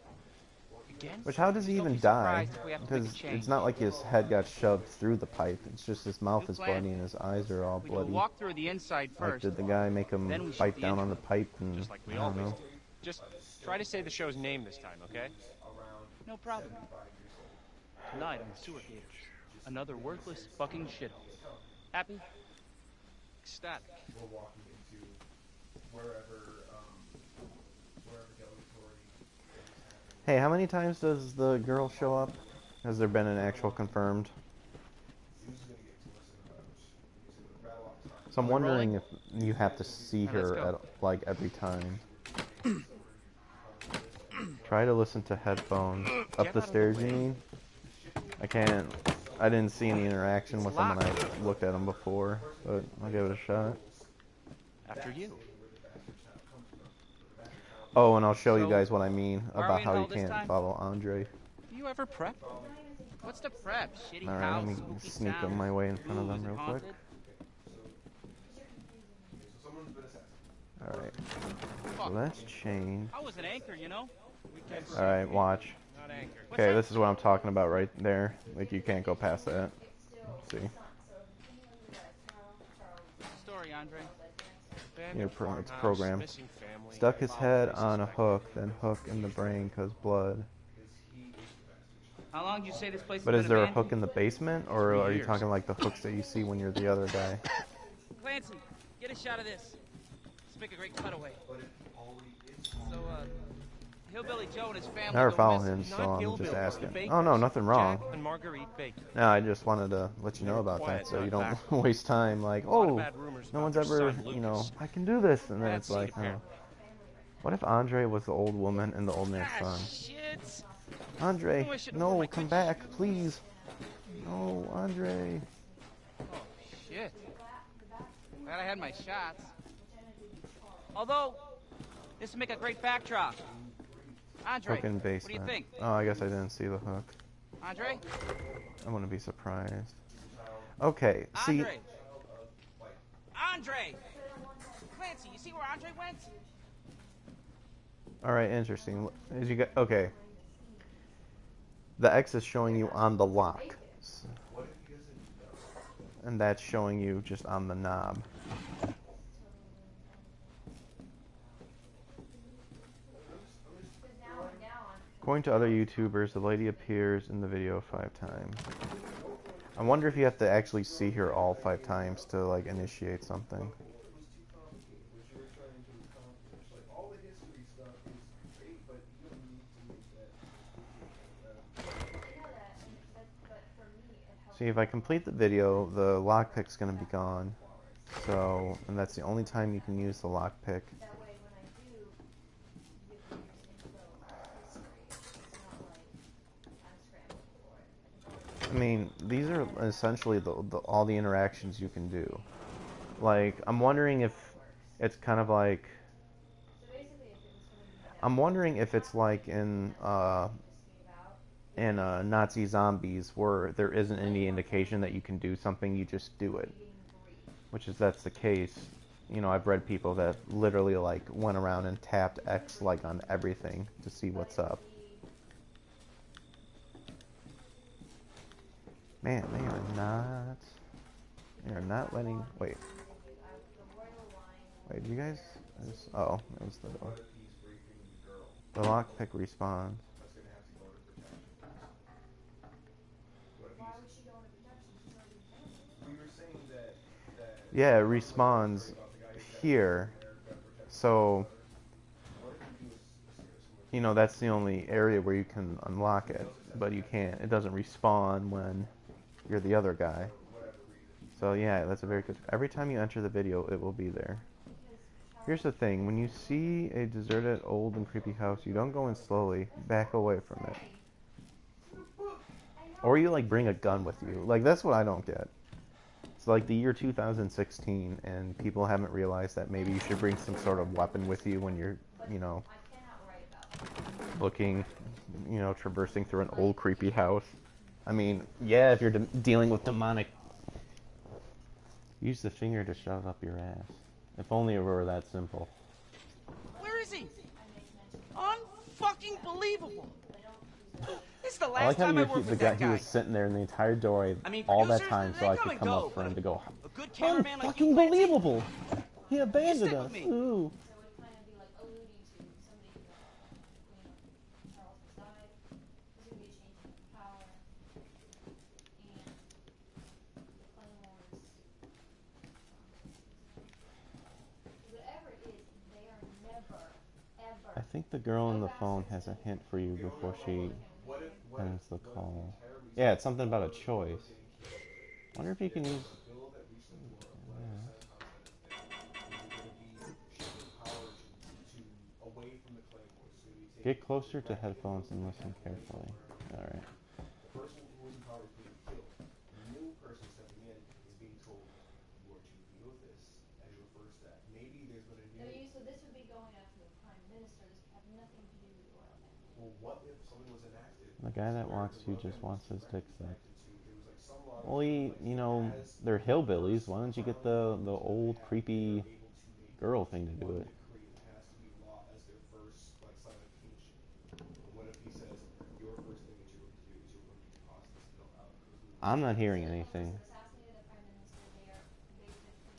Again? Which, how does he Don't even be die? surprised if we have to make a Because change. it's not like his head got shoved through the pipe. It's just his mouth New is plan. bloody and his eyes are all We do a bloody. walk through the inside Like, first. did the guy make Then him we shoot bite the down on intro. the pipe and, Just like we I don't always know. do. Just try to say the show's name this time, okay? No problem. Tonight on the Sewer Gators, another worthless fucking shithole. Happy? Ecstatic. We're walking into wherever delegatory things happen. Hey, how many times does the girl show up? Has there been an actual confirmed? Zeus is gonna get to us in about. He's gonna rattle off time. So I'm Are we wondering rolling? if you have to see Alright, let's her go. at, like, every time. Try to listen to headphones. Up the stairs, you mean? I can't. I didn't see any interaction with them when I looked at them before, but I'll give it a shot. After you. Oh, and I'll show you So, guys what I mean why are about we in how you hell this can't time? follow Andre. Do you ever prep? What's the prep? Shitty Alright, house, let me spooky sneak sounds. my way in front of Ooh, them is it real quick. haunted? So someone's been assassinated. Alright, Fuck. so that's chain. I was an anchor, you know? Alright, watch. Not anchored. What's Okay, that? this is what I'm talking about right there. Like, you can't go past that. See? Story, Andre. Abandoned It's farmhouse, programmed. missing family, Stuck his head places on a back hook, there. then hook in the brain cause blood. How long did you say this place But has is been there a abandoned? hook in the basement, or 3 are you years. talking like the hooks that you see when you're the other guy? Clancy, get a shot of this. Let's make a great cutaway. So, Hillbilly Joe and his family Never go follow missing. him, so Not I'm Hillbilly, just the asking. Bakers. Oh no, nothing wrong. Jack and Marguerite Baker. No, I just wanted to let you know about that, so you don't waste time like, A lot of oh, bad rumors no about one's their ever, son, you know, Lucas. I can do this, and then Bad it's like, seed affair. oh. What if Andre was the old woman and the old man's Ah, son? shit. Andre, Oh, I should've worn no, my come good back, shoes. please. No, Andre. Oh, shit. Glad I had my shots. Although, this would make a great backdrop. Andre, Hook in what do you basement. think? Oh, I guess I didn't see the hook. Andre? I wouldn't be surprised. Okay, see, Andre! Andre! Clancy, you see where Andre went? all right, interesting. As you got, okay. The X is showing you on the lock, and that's showing you just on the knob. According to other YouTubers, the lady appears in the video 5 times. I wonder if you have to actually see her all 5 times to like initiate something. See, if I complete the video, the lockpick's gonna be gone. So, and that's the only time you can use the lockpick. I mean, these are essentially all the interactions you can do. Like, I'm wondering if it's kind of like... I'm wondering if it's like in Nazi Zombies, where there isn't any indication that you can do something, you just do it. Which is, that's the case. You know, I've read people that literally, like, went around and tapped X, like, on everything to see what's up. Man, they are not letting, wait, did you guys, oh, it was the door. The lockpick respawns. Yeah, it respawns here, So, you know, that's the only area where you can unlock it, but you can't. It doesn't respawn when you're the other guy. So yeah, that's a very good. Every time you enter the video, it will be there. Here's the thing: when you see a deserted, old, and creepy house, you don't go in slowly. Back away from it. Or you like bring a gun with you. Like that's what I don't get. It's like the year 2016, and people haven't realized that maybe you should bring some sort of weapon with you when you're, you know, looking, you know, traversing through an old creepy house. I mean, yeah, if you're dealing with demonic, use the finger to shove up your ass. If only it were that simple. Where is he? Unfucking believable. This is the I last like how time I you, worked the with guy, that he guy. was sitting there in the entire doorway I mean, all that producers, time, they so I come could and come go, up for him but to go, a good cameraman like unfucking you, Clancy, believable! He abandoned stick us! with me. Ooh. So it kind of be like alluding to somebody who, Charles has died. There's gonna be a change in power, and the Claymores, whatever it is, they are never, ever. I think the girl on the phone has a hint for you before she ends the call. Yeah, it's something about a choice. Wonder if you can use... Get closer to headphones and listen carefully. Alright. The person who was empowered is being killed. The new person stepping in is being told, you are to deal with this as your first step. Maybe there's been a new... So this would be going after the Prime Minister. This would have nothing to do with the royal family. Well, what if something was enacted? The guy that walks you just wants his dick sucked. There was like some law Well, you know, they're hillbillies. Why don't you get the old creepy girl thing to do it? has to be law as their first like sign of kingship. What if he says your first thing that you're going to do is you're going to toss this bill out? I'm not hearing anything. Assassinated the Prime Minister. They are basically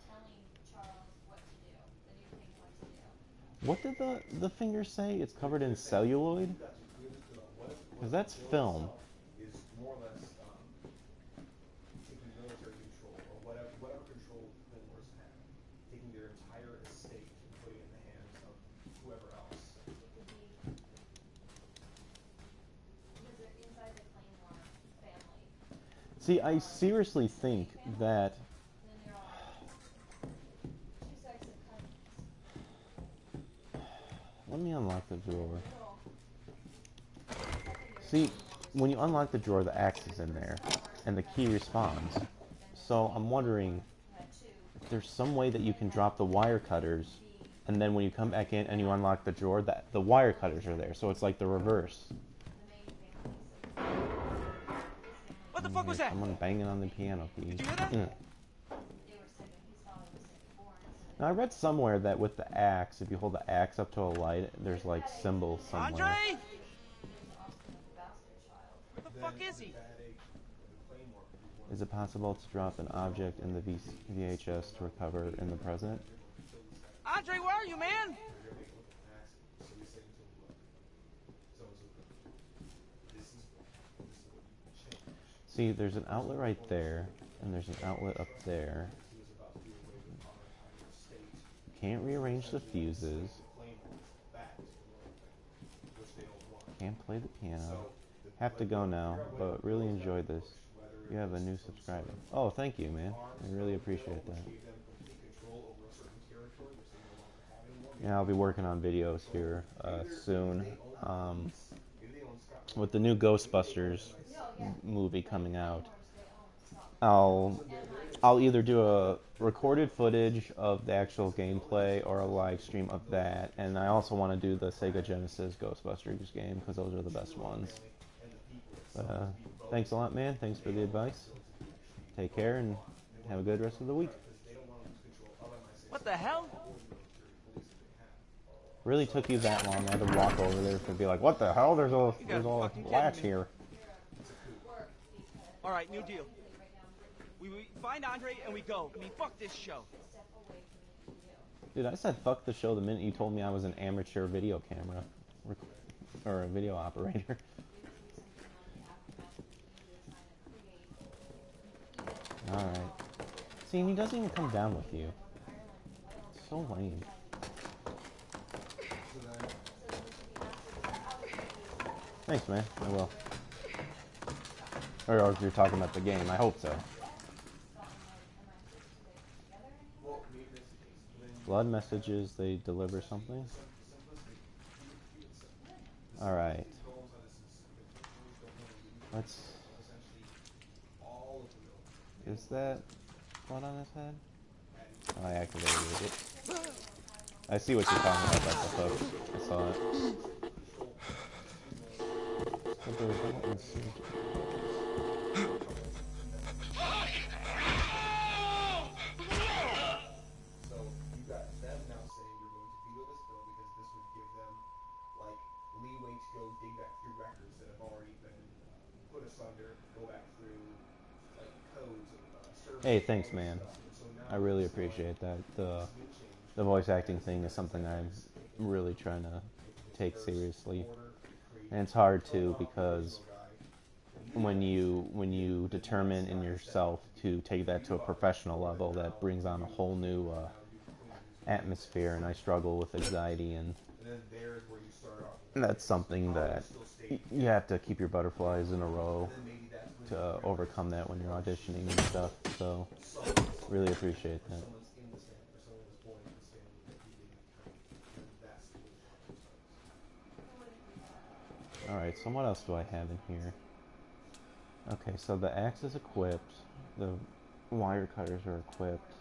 telling Charles what to do, the new king what to do. What did the finger say? It's covered in celluloid? Because that's film. Is more or less taking military control or whatever control the Claymores have, taking their entire estate and putting it in the hands of whoever else. It could be because they're inside the Claymore family. See, I seriously think that... And then they're all two sets of cousins. Let me unlock the drawer. See, when you unlock the drawer, the axe is in there, and the key responds. So I'm wondering if there's some way that you can drop the wire cutters, and then when you come back in and you unlock the drawer, that the wire cutters are there. So it's like the reverse. What the fuck was that? Someone banging on the piano keys. Did you hear that? Now I read somewhere that with the axe, if you hold the axe up to a light, there's like symbols somewhere. Andre? Where the fuck is he? Is it possible to drop an object in the VHS to recover in the present? Andre, where are you, man? See, there's an outlet right there, and there's an outlet up there. Can't rearrange the fuses. Can't play the piano. Have to go now, but really enjoyed this. You have a new subscriber. Oh, thank you, man. I really appreciate that. Yeah, I'll be working on videos here soon. With the new Ghostbusters movie coming out, I'll either do a recorded footage of the actual gameplay or a live stream of that, and I also want to do the Sega Genesis Ghostbusters game because those are the best ones. But, thanks a lot, man. Thanks for the advice. Take care and have a good rest of the week. What the hell? Really took you that long. I had to walk over there to be like, what the hell? There's a latch here. All right, new deal. We find Andre and we go. I mean, fuck this show. Dude, I said fuck the show the minute you told me I was an amateur video camera or a video operator. Alright. See, and he doesn't even come down with you. It's so lame. Thanks, man. I will. Or if you're talking about the game, I hope so. Well, maybe that's the case. But then you Blood messages, they deliver something? Alright. Let's... Is that blood on his head? Oh, I activated it. I see what you're talking about, that's the folks. I saw it. But there's no insert. So you got them now saying you're going to veto this bill because this would give them like leeway to go dig back through records that have already been put asunder, go back through like codes and servers. Hey, thanks, and all man. this stuff. And so now I really it's like, appreciate that. this new change The voice acting thing is something I'm really trying to take seriously. And it's hard too because when you determine in yourself to take that to a professional level, that brings on a whole new atmosphere, and I struggle with anxiety, and that's something that you have to keep your butterflies in a row to overcome that when you're auditioning and stuff. So really appreciate that. Alright, so what else do I have in here? Okay, so the axe is equipped. The wire cutters are equipped.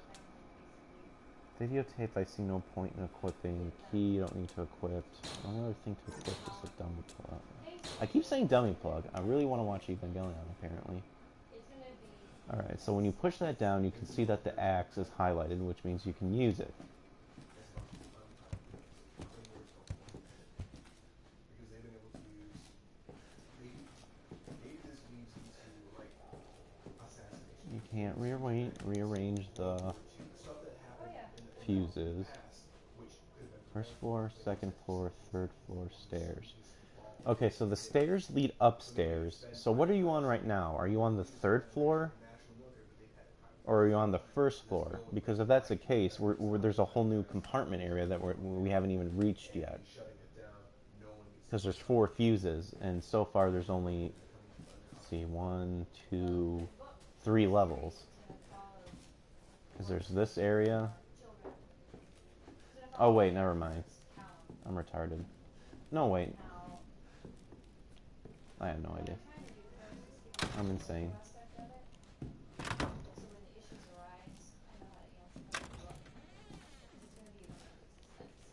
Videotape, I see no point in equipping. Key, you don't need to equip. The only other thing to equip is a dummy plug. I keep saying dummy plug. I really want to watch Evangelion, apparently. Alright, so when you push that down, you can see that the axe is highlighted, which means you can use it. You can't rearrange the fuses. First floor, second floor, third floor, stairs. Okay, so the stairs lead upstairs. So what are you on right now? Are you on the third floor? Or are you on the first floor? Because if that's the case, there's a whole new compartment area that we haven't even reached yet. Because there's 4 fuses, and so far there's only, let's see, 1, 2, 3 levels. Because there's this area. Oh wait, never mind. I'm retarded. No, wait. I have no idea. I'm insane.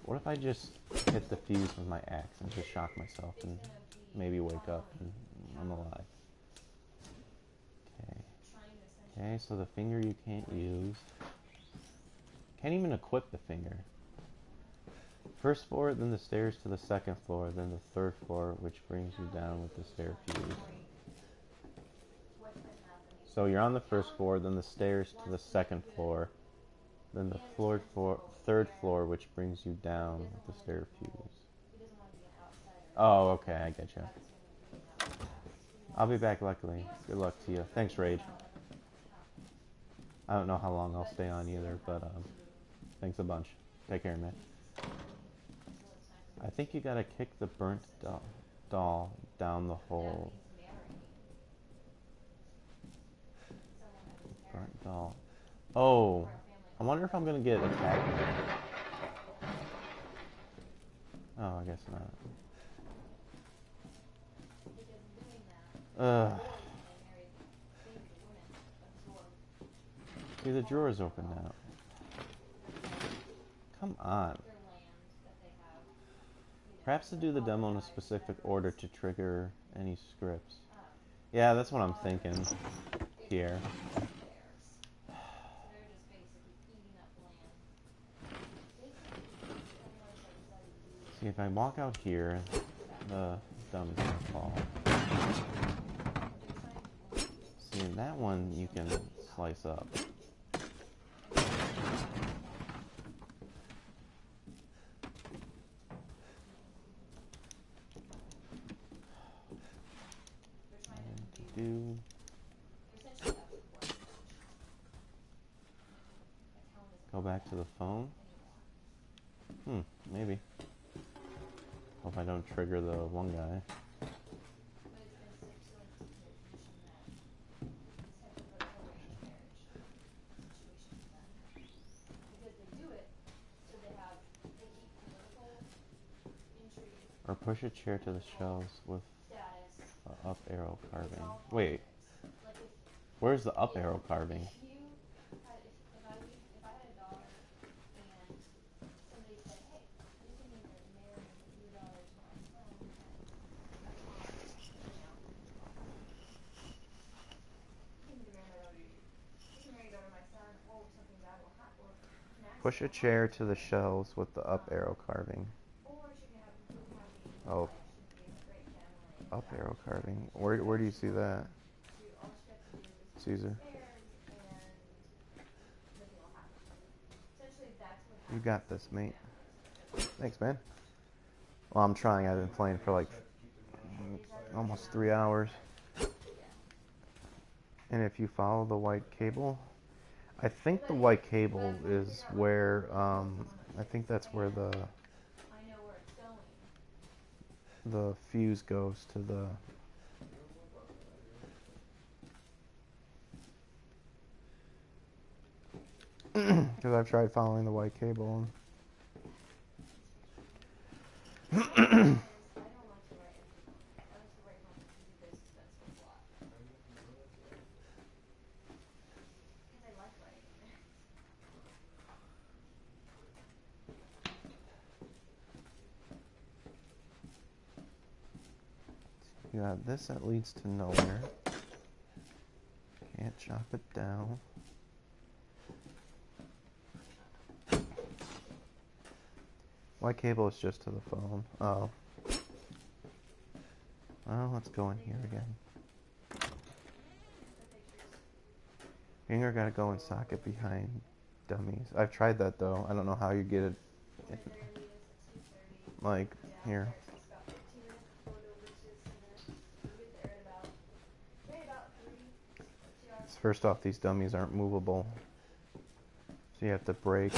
What if I just hit the fuse with my axe and just shock myself and maybe wake up and I'm alive? Okay. Okay, so the finger you can't use. Can't even equip the finger. First floor, then the stairs to the second floor, then the third floor, which brings you down with the stair fuse. So you're on the first floor, then the stairs to the second floor, then the third floor, which brings you down with the stair fuse. Oh, okay, I get you. I'll be back, luckily. Good luck to you. Thanks, Rage. I don't know how long I'll stay on either, but thanks a bunch. Take care, man. I think you gotta kick the burnt doll down the hole. Burnt doll. Oh, I wonder if I'm gonna get attacked. Oh, I guess not. See, the drawer is open now. Come on. Perhaps to do the demo in a specific order to trigger any scripts. Yeah, that's what I'm thinking here. See, if I walk out here, the dumb's gonna fall. See, that one you can slice up. Go back to the phone? Maybe. Hope I don't trigger the one guy. Or push a chair to the shelves with status. up arrow It's carving. all Wait, politics. Like where's the up arrow carving? if you had, if I had a daughter and somebody said, hey, you can either marry your daughter to my son and that's fine, you know. You can either marry my daughter, you can marry your daughter to my son, or something bad will happen, or an Push a accident will chair happen to the shelves with the up arrow carving. or she can have a good happy Oh, life, she can be in a great family and up that's arrow what she carving. wanted. Where do you see that? All she has to do is Caesar. stairs and nothing will happen. Essentially, that's what You happens got this, in mate. families. Thanks, man. Well, I'm trying. I've been playing for like almost 3 hours. And if you follow the white cable, I think the white cable is where, I think that's where I know where it's going. the fuse goes to the... Because I've tried following the white cable. I don't like to write every month. I like to write months to do this expensive plot. Because I like writing in there. You got this that leads to nowhere. Can't chop it down. White cable is just to the phone. Oh. Well, let's go in here again. Finger gotta go in socket behind dummies. I've tried that though. I don't know how you get it. Like, here. It's about 15 minutes before it over to cement. We'll get there at about, maybe about 3 or 2 hours. First off, these dummies aren't movable. So you have to break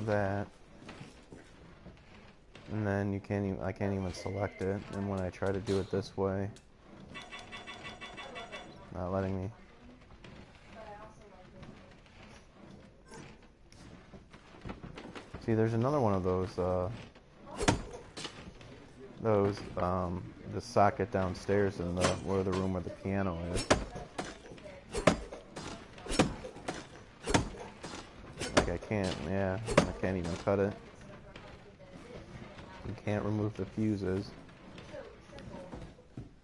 that. And then you can't even, I can't even select it. And when I try to do it this way, not letting me. But I also like this. See, there's another one of those, the socket downstairs in the room where the piano is. Like I can't even cut it. You can't remove the fuses.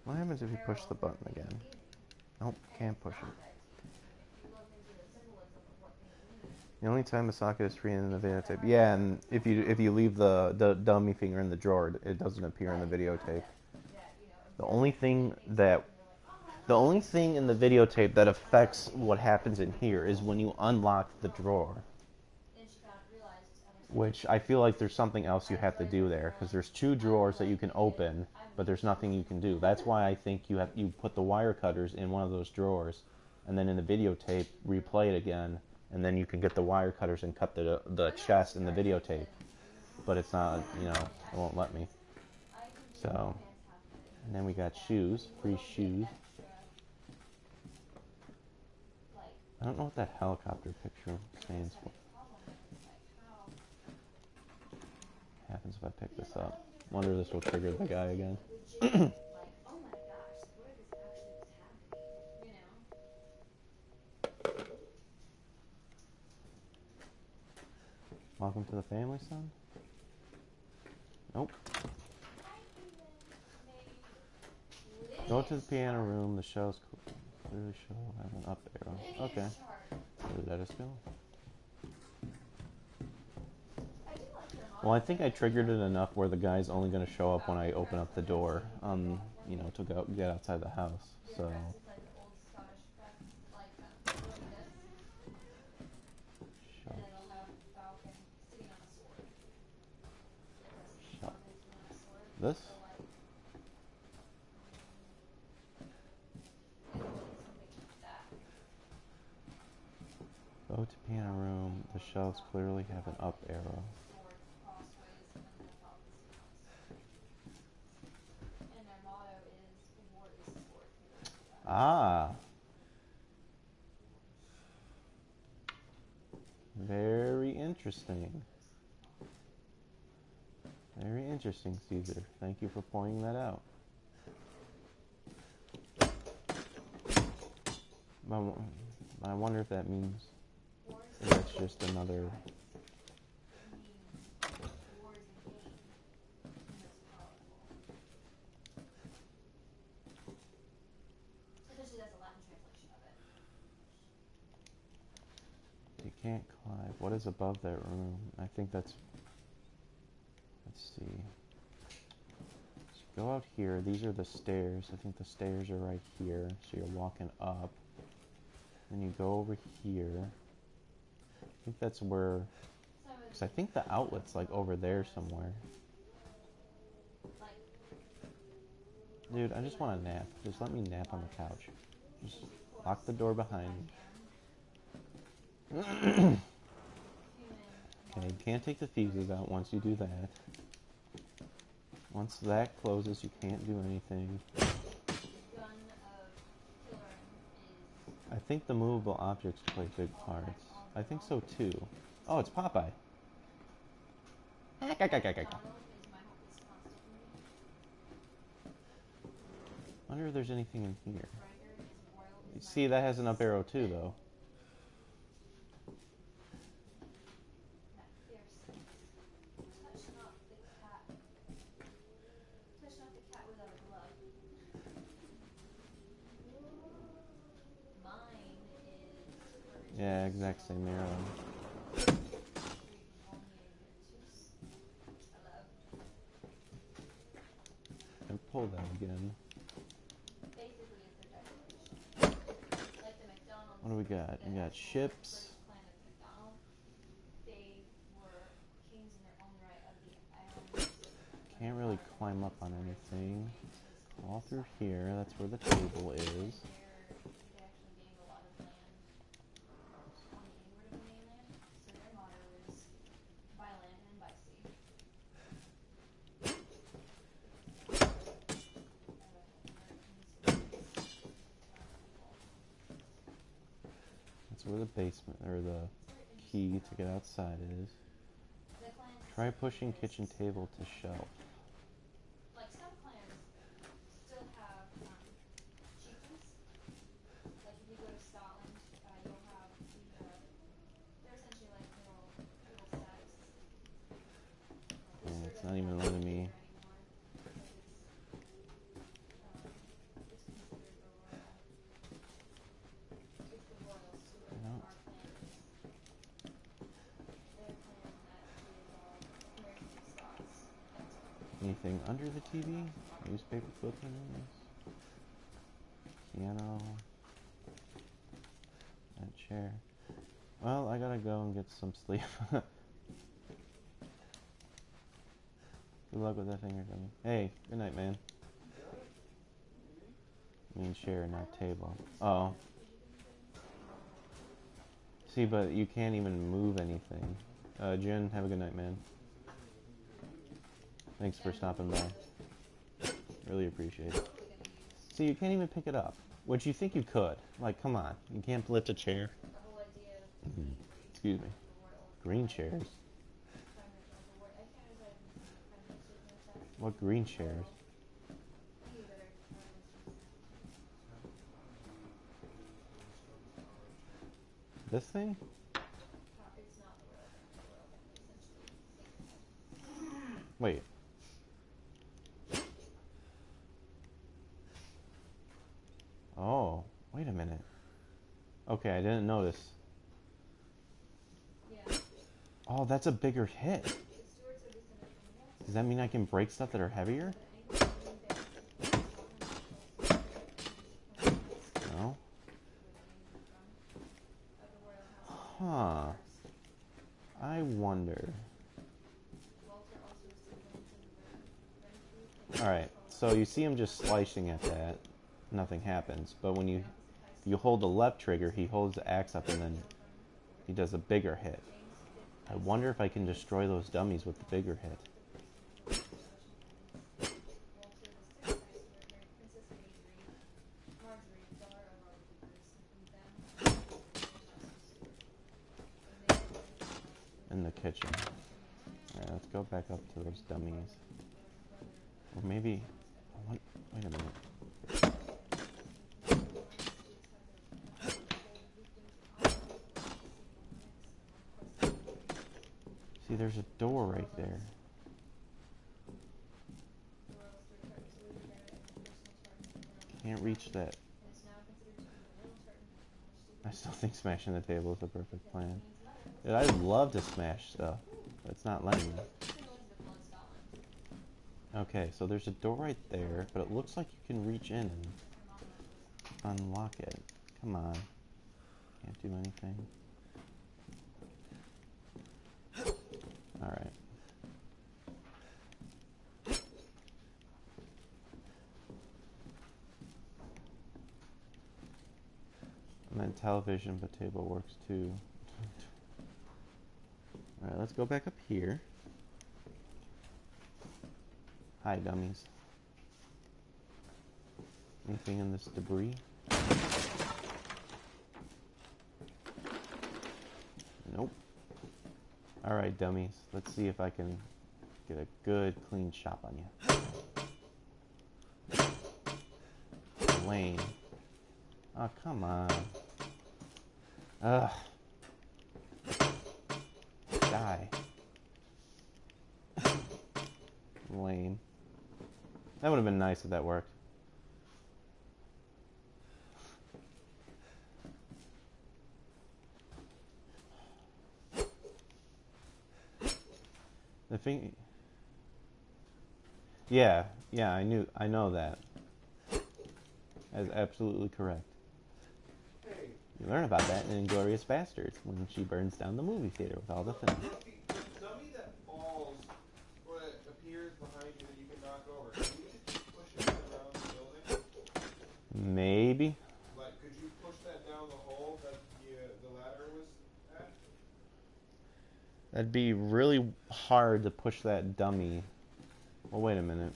What happens if you push the button again? Nope, can't push it. The only time the socket is free in the videotape. Yeah, and if you leave the dummy finger in the drawer, it doesn't appear in the videotape. The only thing in the videotape that affects what happens in here is when you unlock the drawer. Which I feel like there's something else you have to do there, because there's 2 drawers that you can open, but there's nothing you can do. That's why I think you put the wire cutters in one of those drawers, and then in the videotape replay it again, and then you can get the wire cutters and cut the chest in the videotape. But it's not, it won't let me. So, and then we got shoes, free shoes. I don't know what that helicopter picture stands for. What happens if I pick this up? Wonder if this will trigger the guy again. Like, oh my gosh, what if this actually was happening? You know? Welcome to the family, son? Nope. Go to the piano room. The shells clearly show have an up arrow. Okay. Where did that just go? Well, I think I triggered it enough where the guy's only going to show up when I open up the door, to go get outside the house. So. This? Go to piano room. The shelves clearly have an up arrow. Ah. Very interesting. Very interesting, Caesar. Thank you for pointing that out. I wonder if that means if that's just another... Essentially, that's a Latin translation of it. You can't climb. What is above that room? I think that's... Let's see. So go out here. These are the stairs. I think the stairs are right here. So you're walking up. Then you go over here. I think that's where... Because I think the outlet's like over there somewhere. Dude, I just want a nap. Just let me nap on the couch. Just lock the door behind me. Okay, you can't take the fuses out once you do that. Once that closes, you can't do anything. I think the movable objects play big parts. I think so too. Oh, it's Popeye. Wonder if there's anything in here. You see, that has an up arrow too, though. Yeah, exact same arrow. And pull that again. What do we got? We got ships. Can't really climb up on anything. All through here, that's where the table is. That's where the basement, or the key to get outside is. Try pushing kitchen table to shelf. Yeah, it's not even letting me. No. Anything under the TV? Newspaper clippings? Piano? That chair? Well, I gotta go and get some sleep. Good luck with that finger thing. Hey, good night, man. I mean chair, not table. Oh. See, but you can't even move anything. Jen, have a good night, man. Thanks for stopping by. Really appreciate it. See, you can't even pick it up. Which you think you could. Like, come on. You can't lift a chair. Excuse me. Green chairs. What green chairs? This thing? Wait. Oh, wait a minute. Okay, I didn't notice. Oh, that's a bigger hit. Does that mean I can break stuff that are heavier? No? Huh. I wonder. Alright, so you see him just slicing at that. Nothing happens. But when you hold the left trigger, he holds the axe up and then he does a bigger hit. I wonder if I can destroy those dummies with the bigger hit. In the kitchen. Alright, let's go back up to those dummies. Or maybe... Wait a minute. See, there's a door right there. Can't reach that. I still think smashing the table is the perfect plan. Dude, I'd love to smash stuff, but it's not letting me. Okay, so there's a door right there, but it looks like you can reach in and unlock it. Come on. Can't do anything. Alright. And then television, but table works too. Alright, let's go back up here. Hi, dummies. Anything in this debris? Nope. Alright, dummies. Let's see if I can get a good, clean shot on you. Lane. Oh, come on. Ugh. Die. Lame. That would have been nice if that worked. The thing... Yeah, I know that. That's absolutely correct. You learn about that in Inglourious Basterds, when she burns down the movie theater with all the films. The dummy that falls, or that appears behind you that you can knock over, can you just push it around the building? Maybe. Like, could you push that down the hole that the ladder was at? That'd be really hard to push that dummy. Well, wait a minute.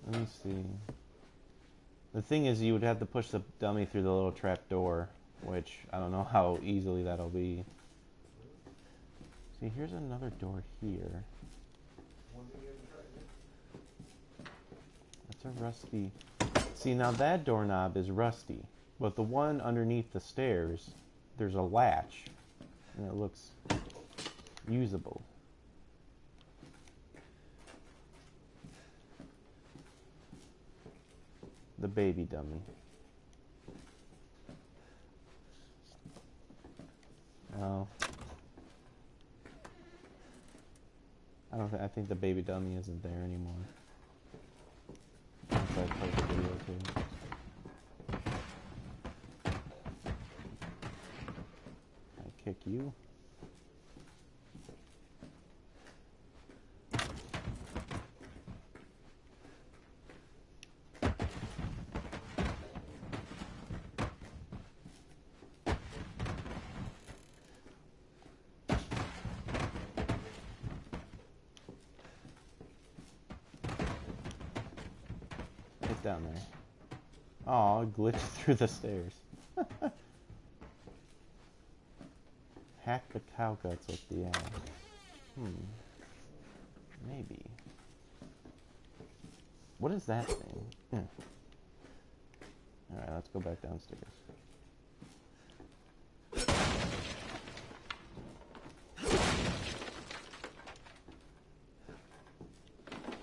Let me see. The thing is, you would have to push the dummy through the little trap door, which I don't know how easily that'll be. See, here's another door here. That's a rusty... See, now that doorknob is rusty, but the one underneath the stairs, there's a latch, and it looks usable. The baby dummy. Oh. I think the baby dummy isn't there anymore. Once I play the video too. I kick you. Down there. Oh, glitched through the stairs. Hack the cow guts with the axe. Maybe. What is that thing? Alright, let's go back downstairs.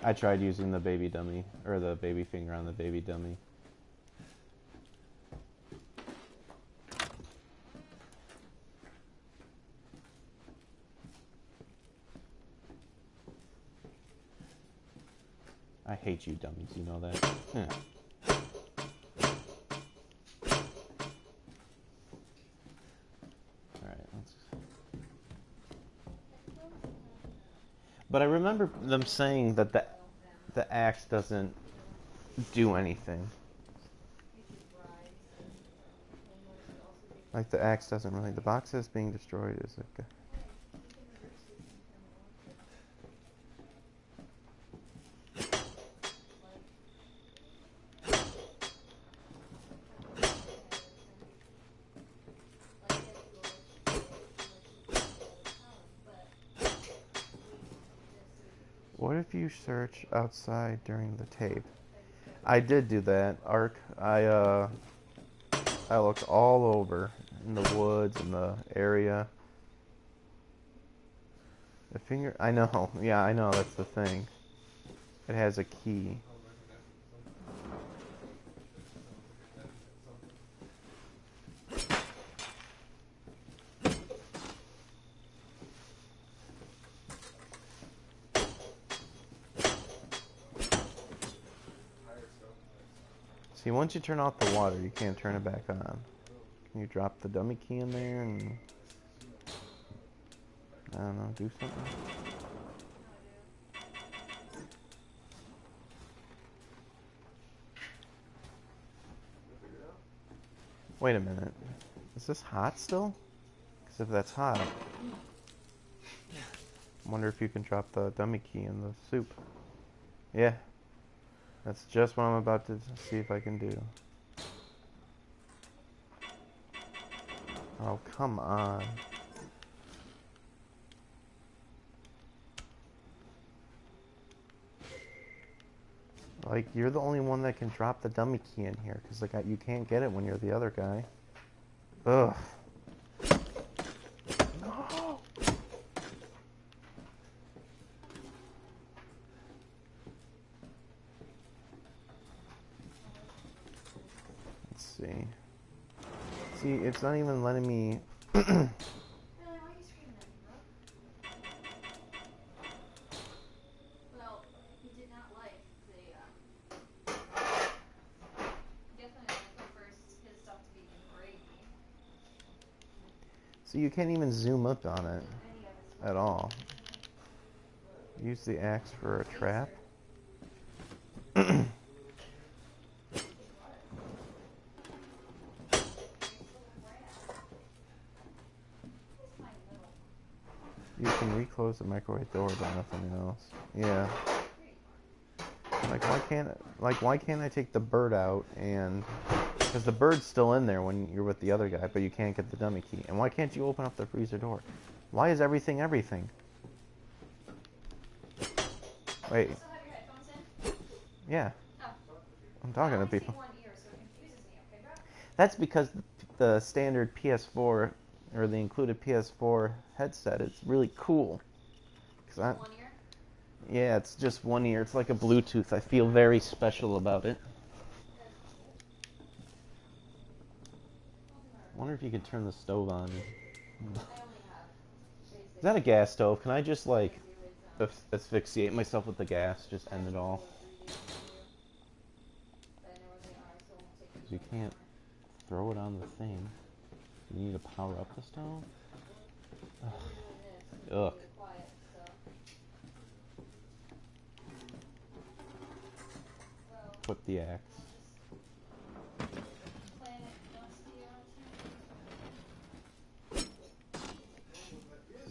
I tried using the baby dummy, or the baby finger on the baby dummy. I hate you dummies, you know that? Alright, let's... But I remember them saying that the axe doesn't do anything. Like the axe doesn't really... The box is being destroyed is like... if you search outside during the tape? I did do that, Ark. I looked all over in the woods, in the area. The finger... I know. Yeah, I know. That's the thing. It has a key. See, once you turn off the water, you can't turn it back on. Can you drop the dummy key in there and... I don't know, do something? Wait a minute. Is this hot still? Because if that's hot... I wonder if you can drop the dummy key in the soup. Yeah. That's just what I'm about to see if I can do. Oh, come on. Like, you're the only one that can drop the dummy key in here, because like, you can't get it when you're the other guy. Ugh. No! Let's see. See, it's not even letting me... Really? Why are you screaming at me, bro? Well, he did not like the, definitely prefers his stuff to be in gravy. So you can't even zoom up on it Any of his at all. Use the axe for a trap. You can reclose the microwave door, but nothing else. Yeah. Why can't I take the bird out and... Because the bird's still in there when you're with the other guy, but you can't get the dummy key. And why can't you open up the freezer door? Why is everything everything? Wait. You still have your headphones in? Yeah. Oh. I'm talking to I only see people. one ear, so it confuses me, okay, bro? That's because the standard PS4, or the included PS4 headset, is really cool. 'Cause One ear? yeah, it's just one ear. It's like a Bluetooth. I feel very special about it. I wonder if you can turn the stove on. I only have Is that a gas stove? Can I just, like, asphyxiate myself with the gas? Just end it all? You can't throw it on the thing. You need to power up the stove? Ugh. Ugh. Put the axe.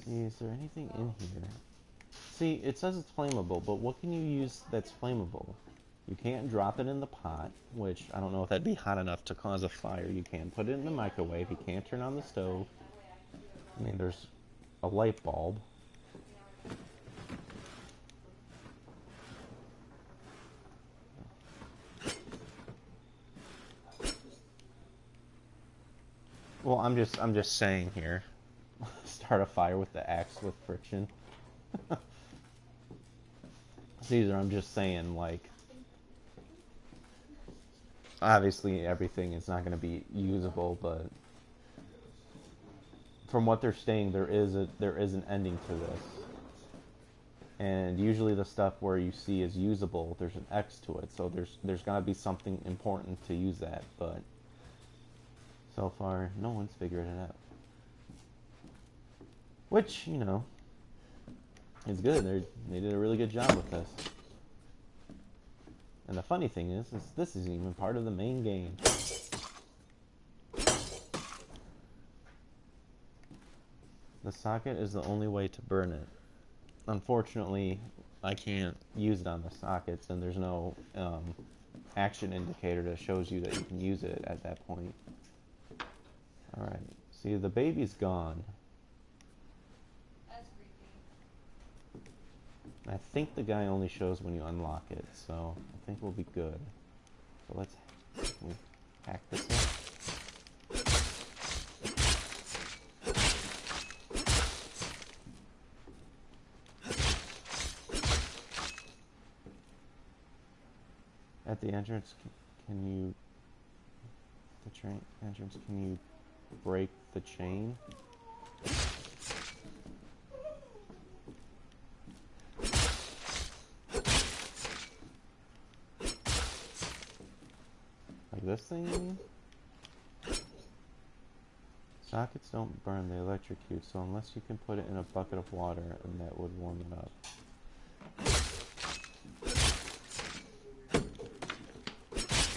See, is there anything in here? See, it says it's flammable, but what can you use that's flammable? You can't drop it in the pot, which I don't know if that'd be hot enough to cause a fire. You can't put it in the microwave. You can't turn on the stove. I mean, there's a light bulb. Well, I'm just saying here. Start a fire with the axe with friction. Caesar, I'm just saying, like, obviously everything is not going to be usable, but from what they're saying, there is an ending to this. And usually the stuff where you see is usable, there's an X to it, so there's got to be something important to use that, but so far no one's figured it out. Which, you know, is good. They did a really good job with this. And the funny thing is this isn't even part of the main game. The socket is the only way to burn it. Unfortunately, I can't use it on the sockets, and there's no action indicator that shows you that you can use it at that point. Alright, see, the baby's gone. That's creepy. I think the guy only shows when you unlock it, so I think we'll be good. So let's can we hack this up. At the entrance, can you... The train entrance, can you break the chain? Like this thing, you mean? Sockets don't burn, they electrocute, so unless you can put it in a bucket of water, and that would warm it up.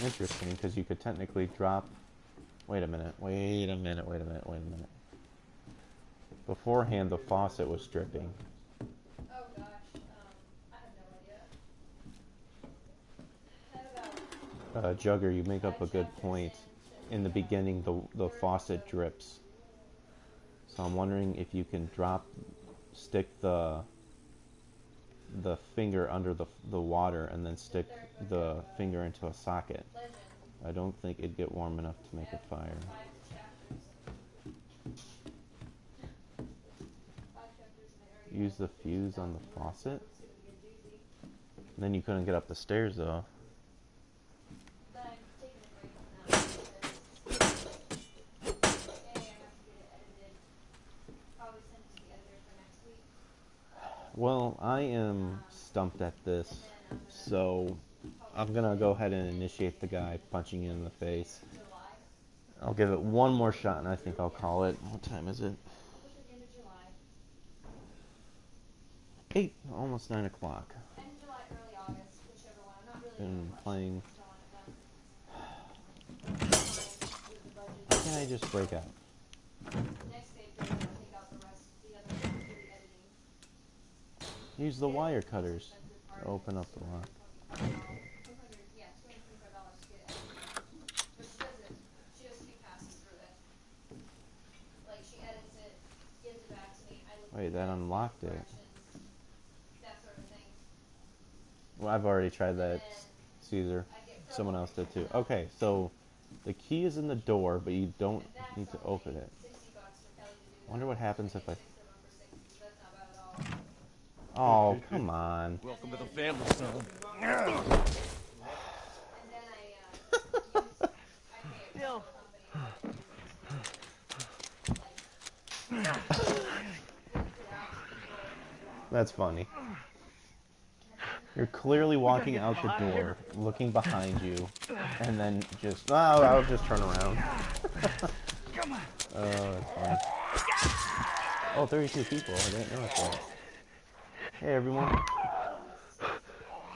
Interesting, because you could technically drop... Wait a minute. Beforehand, the faucet was dripping. Oh gosh, I have no idea. Had about Jugger, you make up a good point. In the beginning, the faucet drips. So I'm wondering if you can stick the finger under the water and then stick the finger into a socket. I don't think it'd get warm enough to make a fire. 5 chapters and I already Use the fuse on the faucet? Then you couldn't get up the stairs though. But I'm taking a break from that because A, I have to get it edited. Probably send it to the editor for next week. Well, I am stumped at this, so I'm gonna go ahead and initiate the guy punching you in the face. July. I'll give it one more shot and I think I'll call it. What time is it? Push at the end of July. 8, almost 9 o'clock. End of July, early August, whichever one. I'm not really Been doing much. playing. Still want it done. With the budget. Why can't I just break out? Next day, I'll take out the rest, the other one for the editing. Use the wire cutters to open up the lock. Yeah, $225 to get it edited. But she does it. She does 2 passes through it. Like she edits it, gives it back to me. I look Wait, at that it, unlocked it. corrections, that sort of thing. Well, I've already tried that, And then Caesar. I get Someone else did too. promo. Okay, so the key is in the door, but you don't And that's need to only open it. $60 for Kelly to do. Wonder what happens if I... 6 of them for 60, so that's not bad at all. Oh, come on. Welcome to the family, son. And then I pay a Bill. That's funny. You're clearly walking out the door, looking behind you, and then just... Oh, I'll just turn around. Oh, that's funny. Oh, 32 people. I didn't notice that. Hey, everyone.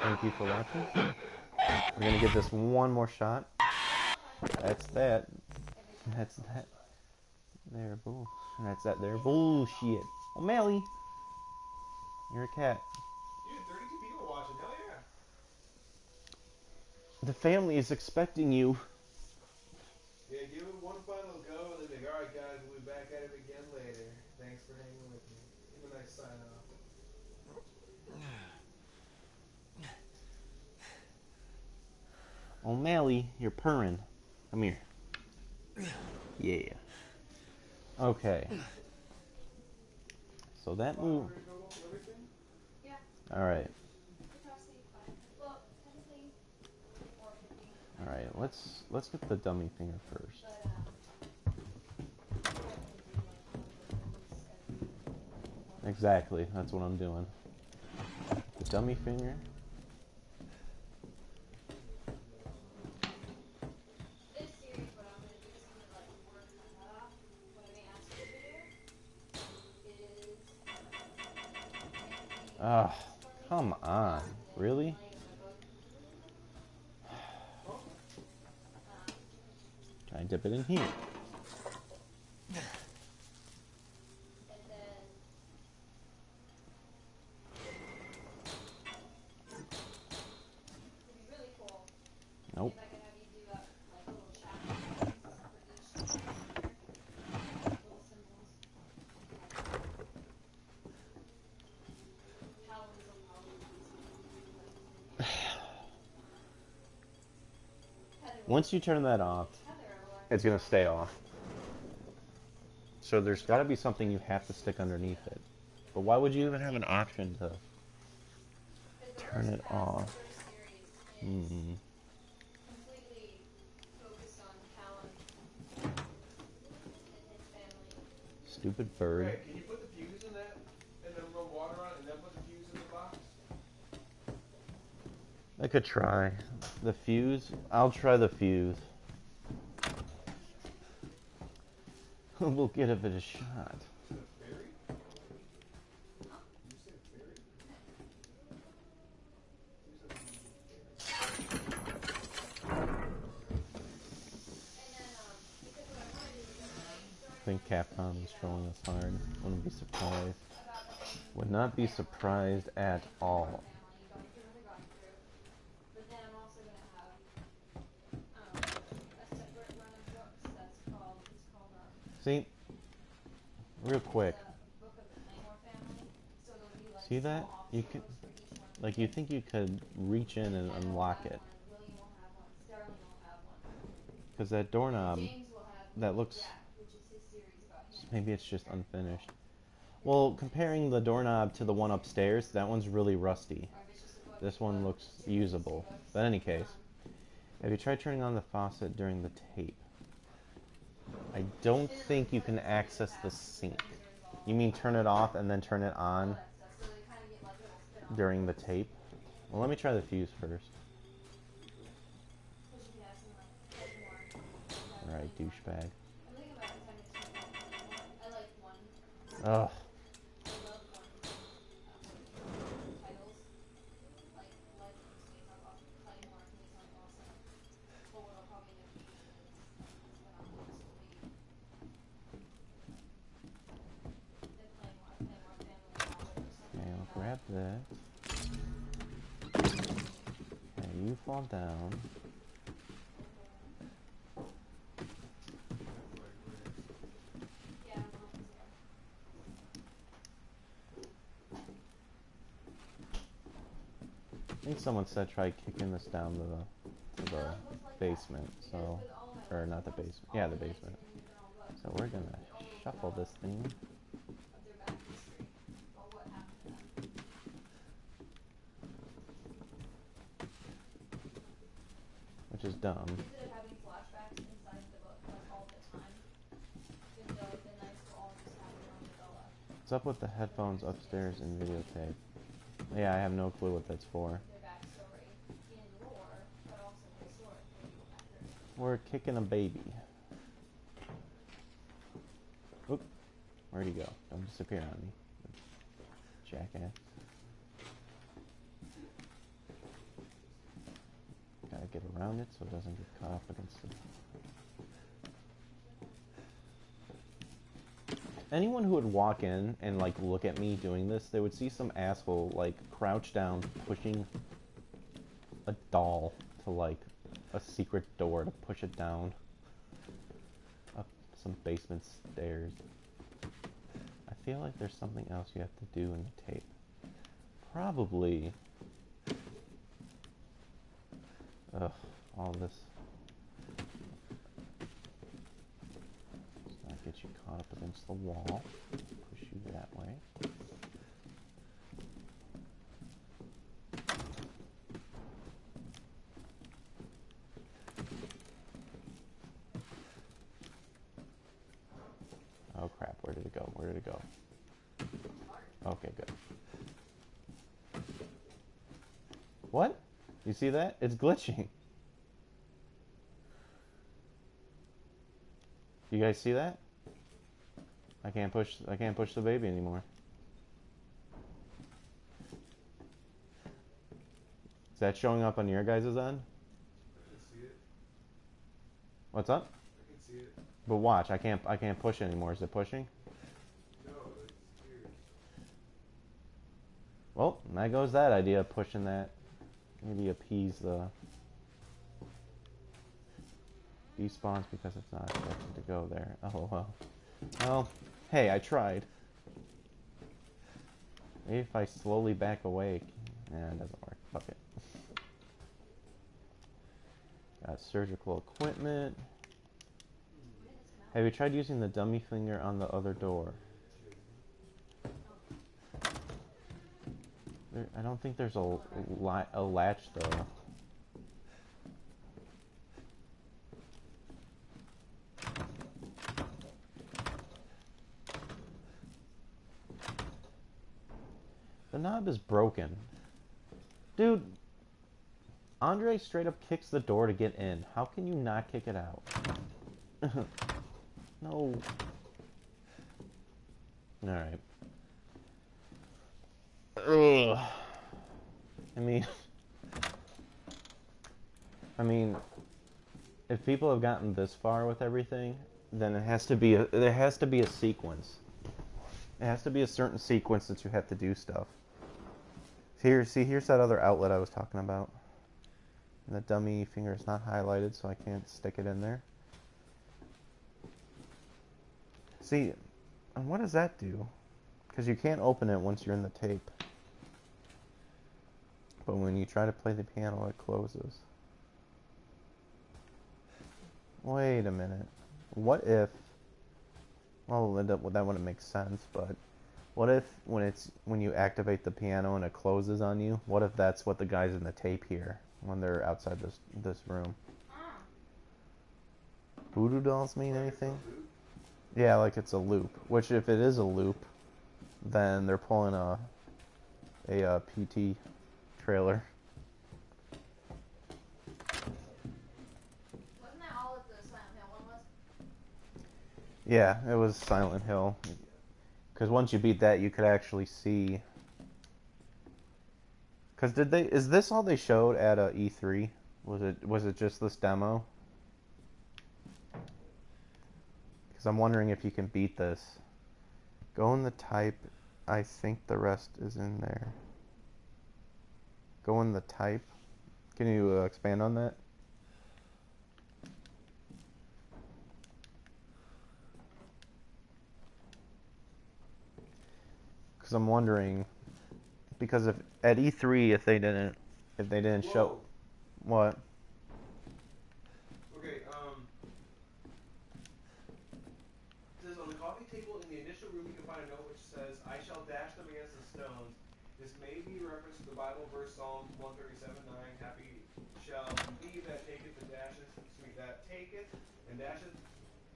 Thank you for watching. We're going to give this one more shot. That's that. That's that. There, bull. That's that there. Bullshit. O'Malley. You're a cat. Dude, 32 people watching. Hell yeah. The family is expecting you. Yeah, give it one final go, and then be like, alright guys, we'll be back at it again later. Thanks for hanging with me. Give a nice sign off. O'Malley, you're purring. Come here. Yeah. Okay. So that move. Yeah, Alright. capacity 5. Well, technically 450. Alright, let's get the dummy finger first. Exactly, that's what I'm doing. The dummy finger. This series, what I'm going to do is I'm going to like work my butt off. What I may ask you to do is Ah, come on. Really? Can I dip it in here? and then it'd be really cool Nope. if I could have you do up like little chapters for each character, little symbols. Halloween's will probably Once you turn that off, it's gonna stay off. So there's got to be something you have to stick underneath it. But why would you even have an option to turn it off? Completely focused on Callan and his family. Stupid bird. Greg, can you put the fuse in that, and then run water on it, and then put the fuse in the box? I could try. The fuse? I'll try the fuse. We'll give it a shot. I think Capcom is trolling us hard. Wouldn't be surprised. Would not be surprised at all. But then I'm also going to have a separate run of books that's called, See? Real quick. Book of the Claymore family. So it'll be like See that? You can, like, you think you could reach in and unlock it. William will have one, Sterling will have one. Because that doorknob, James will have that looks, which is his series about him. maybe it's just unfinished. Well, comparing the doorknob to the one upstairs, that one's really rusty. This one looks usable. But in any case, have you tried turning on the faucet during the tape? I don't think you can access the sink. You mean turn it off and then turn it on during the tape? Well, let me try the fuse first. Alright, douchebag. Ugh. Okay, I'll grab that. Okay, you fall down. I think someone said try kicking this down to the basement, so, or not the basement, yeah, the basement. So we're gonna shuffle this thing. Which is dumb. What's up with the headphones upstairs in videotape? Yeah, I have no clue what that's for. We're kicking a baby. Oop. Where'd he go? Don't disappear on me. Jackass. Gotta get around it so it doesn't get caught up against it. Anyone who would walk in and like look at me doing this, they would see some asshole like crouch down pushing a doll to like a secret door to push it down up some basement stairs. I feel like there's something else you have to do in the tape. Probably. Ugh, all this. Let's not get you caught up against the wall. Push you that way. Oh crap, where did it go? Where did it go? Okay, good. What? You see that? It's glitching. You guys see that? I can't push the baby anymore. Is that showing up on your guys' end? I can see it. What's up? I can see it. But watch, I can't push anymore. Is it pushing? No, it's weird. Well, there goes that idea of pushing that. Maybe appease the despawns because it's not expected to go there. Oh well. Well, hey, I tried. Maybe if I slowly back away. Nah, it doesn't work. Fuck it. Got surgical equipment. Have you tried using the dummy finger on the other door? I don't think there's a latch though. The knob is broken. Dude, Andre straight up kicks the door to get in. How can you not kick it out? No. Alright. Ugh. I mean, if people have gotten this far with everything, then there has to be a sequence. It has to be a certain sequence that you have to do stuff. Here's that other outlet I was talking about. And the dummy finger is not highlighted, so I can't stick it in there. See, and what does that do? Because you can't open it once you're in the tape. But when you try to play the piano, it closes. Wait a minute. What if... Well, that wouldn't make sense, but... What if when you activate the piano and it closes on you, what if that's what the guys in the tape hear when they're outside this room? Voodoo dolls mean anything? Yeah, like it's a loop. Which if it is a loop, then they're pulling a PT trailer. Wasn't that all that the Silent Hill one was? Yeah, it was Silent Hill. Because once you beat that, you could actually see. Because is this all they showed at E3? Was it just this demo? Because I'm wondering if you can beat this. Go in the type. I think the rest is in there. Go in the type. Can you expand on that? Because I'm wondering, because if at E3 if they didn't show what? Okay, it says on the coffee table in the initial room you can find a note which says, "I shall dash them against the stones." This may be a reference to the Bible verse Psalm 137:9. Happy shall he that taketh and dasheth, that taketh and dasheth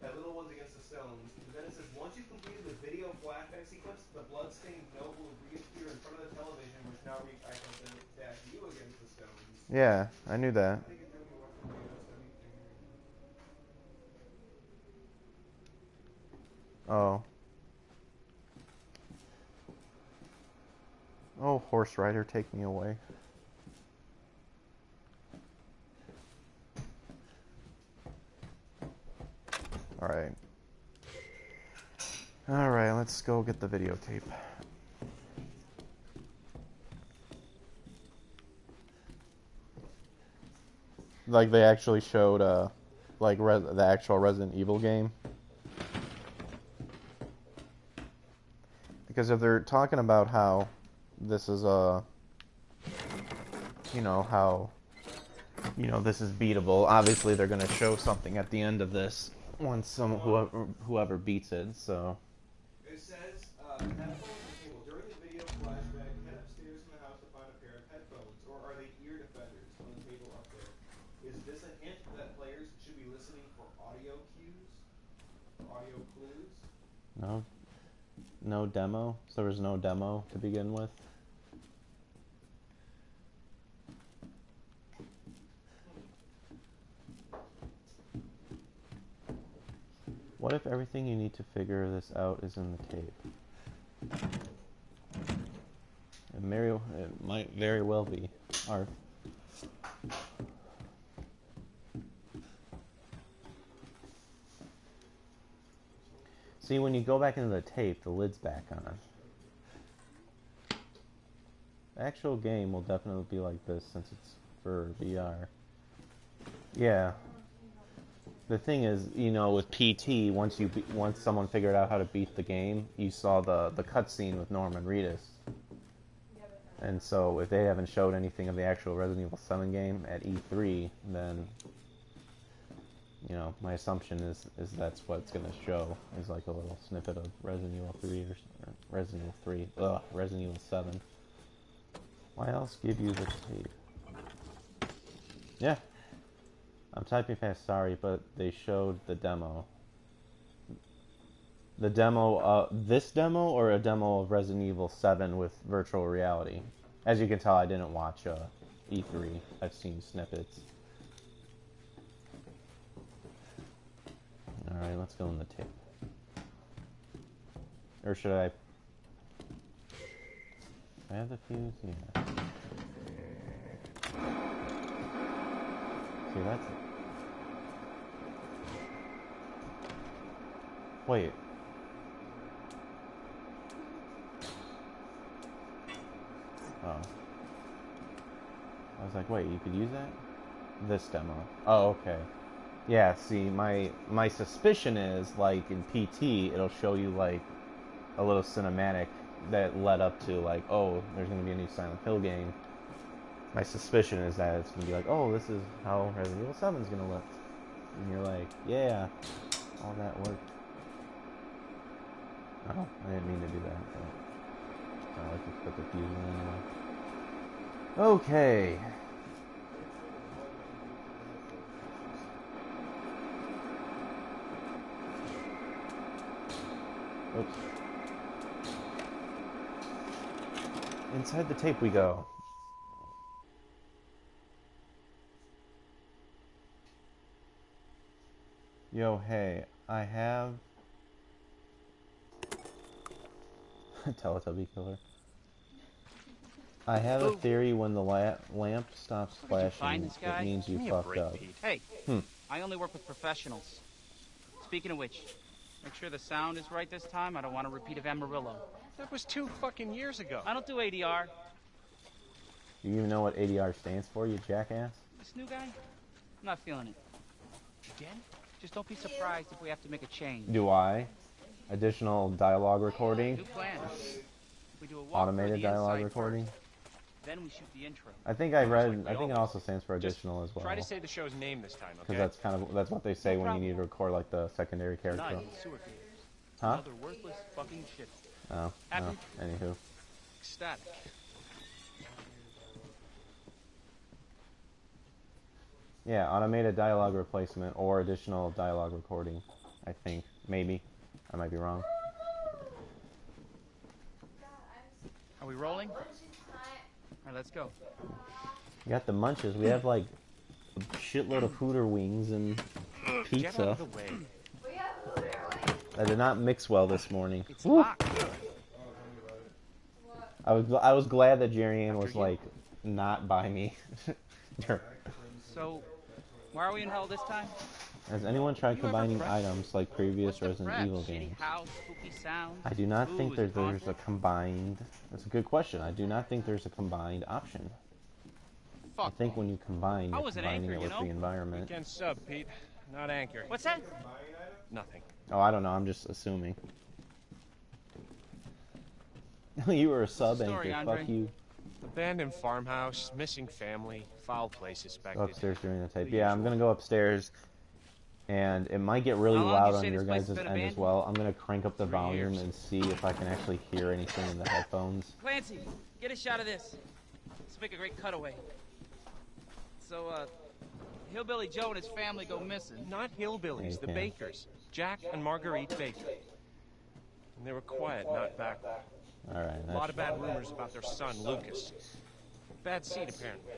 that little ones against the stones. But then it says, once you've completed the video flashback sequence, the bloodstained note will reappear in front of the television, which now reads, "I shall then dash you against the stones." Yeah, I knew that. I think it's gonna be one from Oh. Oh, horse rider, take me away. Alright. Alright, let's go get the videotape. Like they actually showed, like the actual Resident Evil game. Because if they're talking about how this is this is beatable, obviously they're gonna show something at the end of this once whoever beats it. So. It says, headphones on the table. During the video flashback, head upstairs in the house to find a pair of headphones, or are they ear defenders on the table up there? Is this a hint that players should be listening for audio cues, or audio clues? No demo? So there was no demo to begin with? What if everything you need to figure this out is in the tape? It might very well be. Arf. See, when you go back into the tape, the lid's back on. The actual game will definitely be like this since it's for VR. Yeah. The thing is, with PT, once someone figured out how to beat the game, you saw the cutscene with Norman Reedus. And so if they haven't showed anything of the actual Resident Evil 7 game at E3, then you know, my assumption is that's what it's gonna show, is like a little snippet of Resident Evil 3 or Resident Evil 3, Resident Evil 7. Why else give you the tape? Yeah. I'm typing fast, sorry, but they showed the demo. The demo, this demo or a demo of Resident Evil 7 with virtual reality? As you can tell, I didn't watch E3. I've seen snippets. Alright, let's go in the tape. Or should I... I have the fuse? Yeah. See, that's it. Wait. Oh. I was like, wait, you could use that? This demo. Oh, okay. Yeah, see, my suspicion is, like, in PT, it'll show you, like, a little cinematic that led up to, like, oh, there's going to be a new Silent Hill game. My suspicion is that it's going to be like, oh, this is how Resident Evil 7 is going to look. And you're like, yeah, all that work. Oh, I didn't mean to do that, but I like to put the fuse in anyway. Okay. Oops. Inside the tape we go. Yo, hey, I have... Teletubby killer. I have a theory when the lamp stops flashing, it means you fucked up. Hey, I only work with professionals. Speaking of which, make sure the sound is right this time. I don't want a repeat of Amarillo. That was 2 fucking years ago. I don't do ADR. You even know what ADR stands for, you jackass? This new guy? I'm not feeling it. Again? Just don't be surprised if we have to make a change. Do I? Additional dialogue recording? New plan. We do a walk Automated through the dialogue inside recording? first. Then we shoot the intro. I think I read, I think it also stands for additional as well. Try to say the show's name this time, okay? Because that's what they say when you need to record like the secondary character. Nine sewer cleaners. Huh? Another worthless fucking shit. Oh, Happy? no. Anywho. Ecstatic. Yeah, automated dialogue replacement or additional dialogue recording, I think. Maybe. I might be wrong. Are we rolling? Alright, let's go. We got the munches. We have like a shitload of Hooter wings and Get out pizza. of the way. I did not mix well this morning. It's Woo! locked. I was glad that Jerry Ann was like not by me. So, why are we in hell this time? Has anyone tried You ever combining prep? items like previous What's the Resident prep? Evil Shitty games? house, spooky sounds, I do not think booze, there's a conflict? combined... That's a good question. I do not think there's a combined option. I Fuck. think when you combine, I you're was an combining anchor, it you with know? the environment. Weekend sub, Pete. Not anchor. What's that? Nothing. Oh, I don't know. I'm just assuming. You were a sub the story, anchor. Andre? Fuck you. Abandoned farmhouse, missing family, foul play suspected. Go upstairs during the tape. The Yeah, I'm usual. gonna go upstairs, and it might get really How long loud did you on say your this place guys' has end been as abandoned? well. I'm gonna crank up the 3 volume years. and see if I can actually hear anything in the headphones. Clancy, get a shot of this. Let's make a great cutaway. So, Hillbilly Joe and his family go missing. Not hillbillies, the Okay. Bakers. Jack and Marguerite Baker. And they were quiet, not backward. All right. A lot of bad rumors about their son, Lucas. Bad seed, apparently.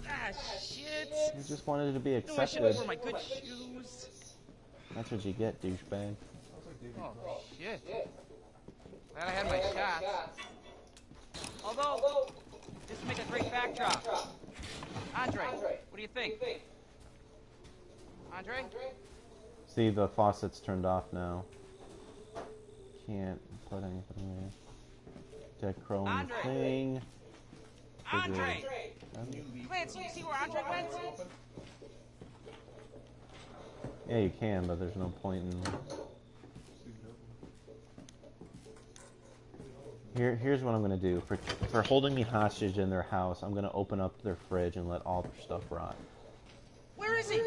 Ah, shit. You just wanted to be No, I should have accepted. worn my good shoes. That's what you get, douchebag. Oh, shit. Glad I had my shots. Although, this would make a great backdrop. Andre, what do you think? Andre? See, the faucet's turned off now. Can't put anything there. Dechrome Andre! thing. Andre! Refrigerator. Clancy, you see where Andre went? Yeah, you can, but there's no point in... Here's what I'm gonna do. For holding me hostage in their house, I'm gonna open up their fridge and let all their stuff rot. Where is he?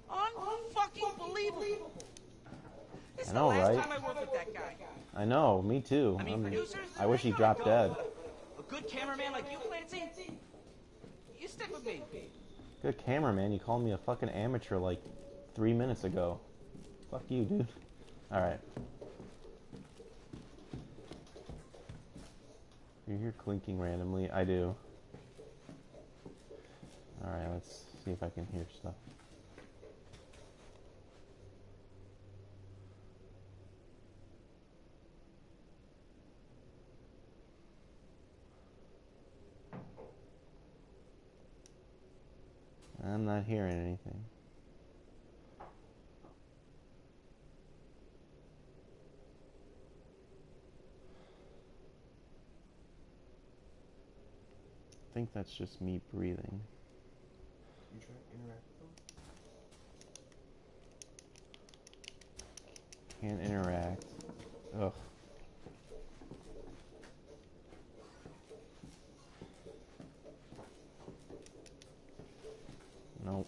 Unfucking believable. This is I know, the last right? time I worked with that guy. I know, me too. I mean, producers, I wish they he come dropped and go, dead. but a good cameraman like you, Clancy, you stick with me. Good cameraman, you called me a fucking amateur like 3 minutes ago. Fuck you, dude. Alright. You hear clinking randomly? I do. Alright, let's see if I can hear stuff. I'm not hearing anything. I think that's just me breathing. You try to interact with them? Can't interact. Ugh. Nope.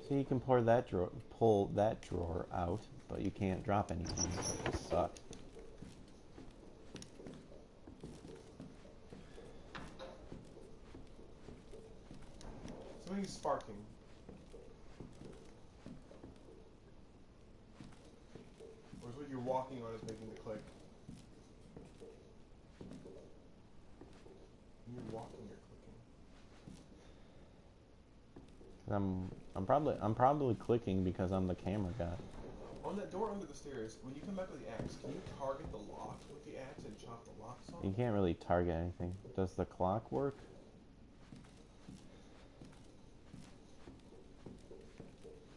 So you can pull that drawer out, but you can't drop anything. It sucks. Something's sparking. Or is what you're walking on is making the click? When you're walking, you're clicking. I'm probably clicking because I'm the camera guy. On that door under the stairs, when you come back with the axe, can you target the lock with the axe and chop the locks off? You can't really target anything. Does the clock work?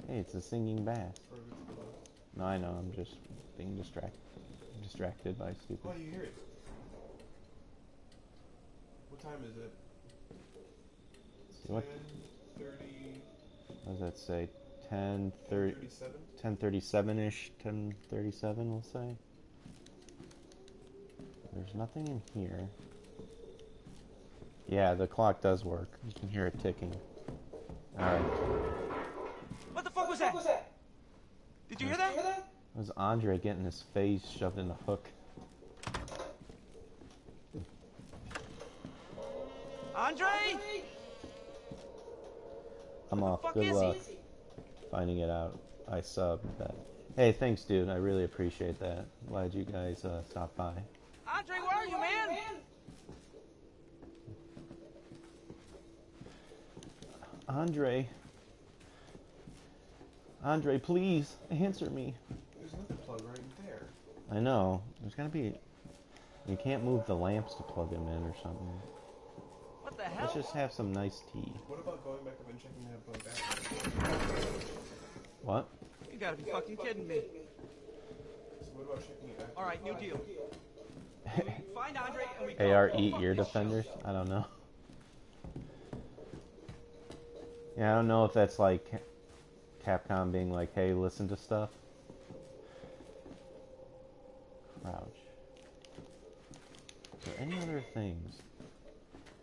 Hey, it's a singing bass. No, I know. I'm just being distracted by stupid. Oh, you hear it. What time is it? See, what 10:30. does that say? 10:30. 10:37. 10:37-ish. 10:37, we'll say. There's nothing in here. Yeah, the clock does work. You can hear it ticking. Alright. What the fuck was that? Did you hear that? It was Andre getting his face shoved in a hook. Andre? I'm off. Fuck Good is luck he? finding it out. I subbed that. Hey, thanks, dude. I really appreciate that. Glad you guys stopped by. Andre, where are you, man? Andre, please answer me. There's another plug right there. I know. There's gotta be. You can't move the lamps to plug them in or something. What the hell? Let's just have some nice tea. What about going back up and checking that plug back? What? You gotta be fucking kidding me. So what about checking it back? All right, new deal. We find Andre and we go. AR Oh, eat fuck ear this defenders? show. I don't know. Yeah, I don't know if that's like Capcom being like, hey, listen to stuff. Crouch. Are there any other things?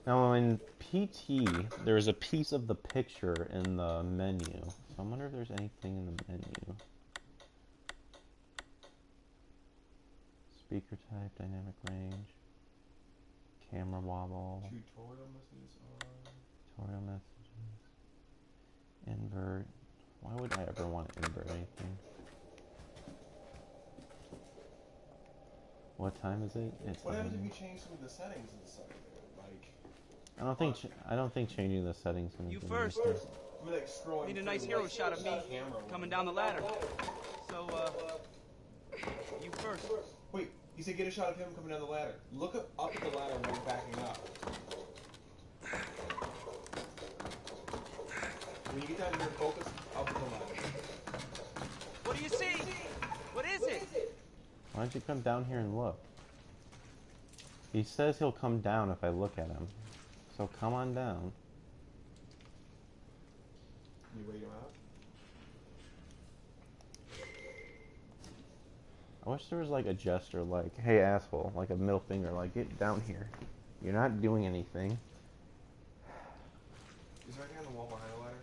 Now, in PT, there is a piece of the picture in the menu. So I wonder if there's anything in the menu. Speaker type, dynamic range, camera wobble, Tutorial messages on. tutorial messages, invert. Why would I ever want to invert anything? What time is it? It's What happens if 11. you change some of the settings and stuff there? Like, I don't think changing the settings. You gonna do first. anything. I mean, like scrolling. Need a nice through, hero like, shot of me camera coming when- down the ladder. So, you first. Wait, you said get a shot of him coming down the ladder. Look up at the ladder when you're backing up. When you get down here, focus up at the ladder. What do you see? What is it? Why don't you come down here and look? He says he'll come down if I look at him. So come on down. You wait him out. I wish there was like a gesture like, hey asshole, like a middle finger, like get down here. You're not doing anything. Is there anything on the wall behind the ladder?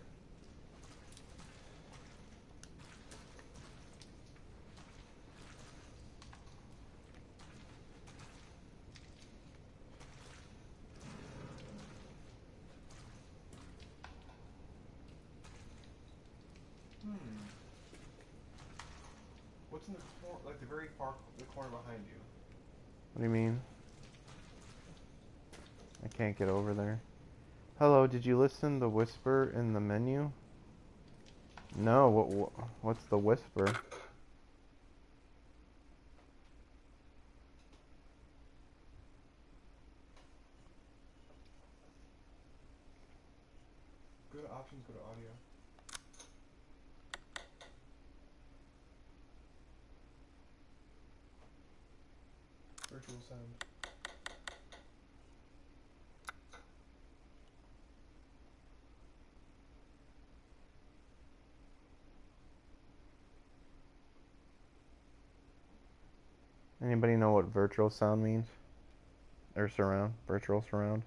What's in the corner, like the very far the corner behind you? What do you mean? I can't get over there. Hello, did you listen to the whisper in the menu? No, what's the whisper? Go to options, go to audio. Virtual sound. Anybody know what virtual sound means? Or surround? Virtual surround?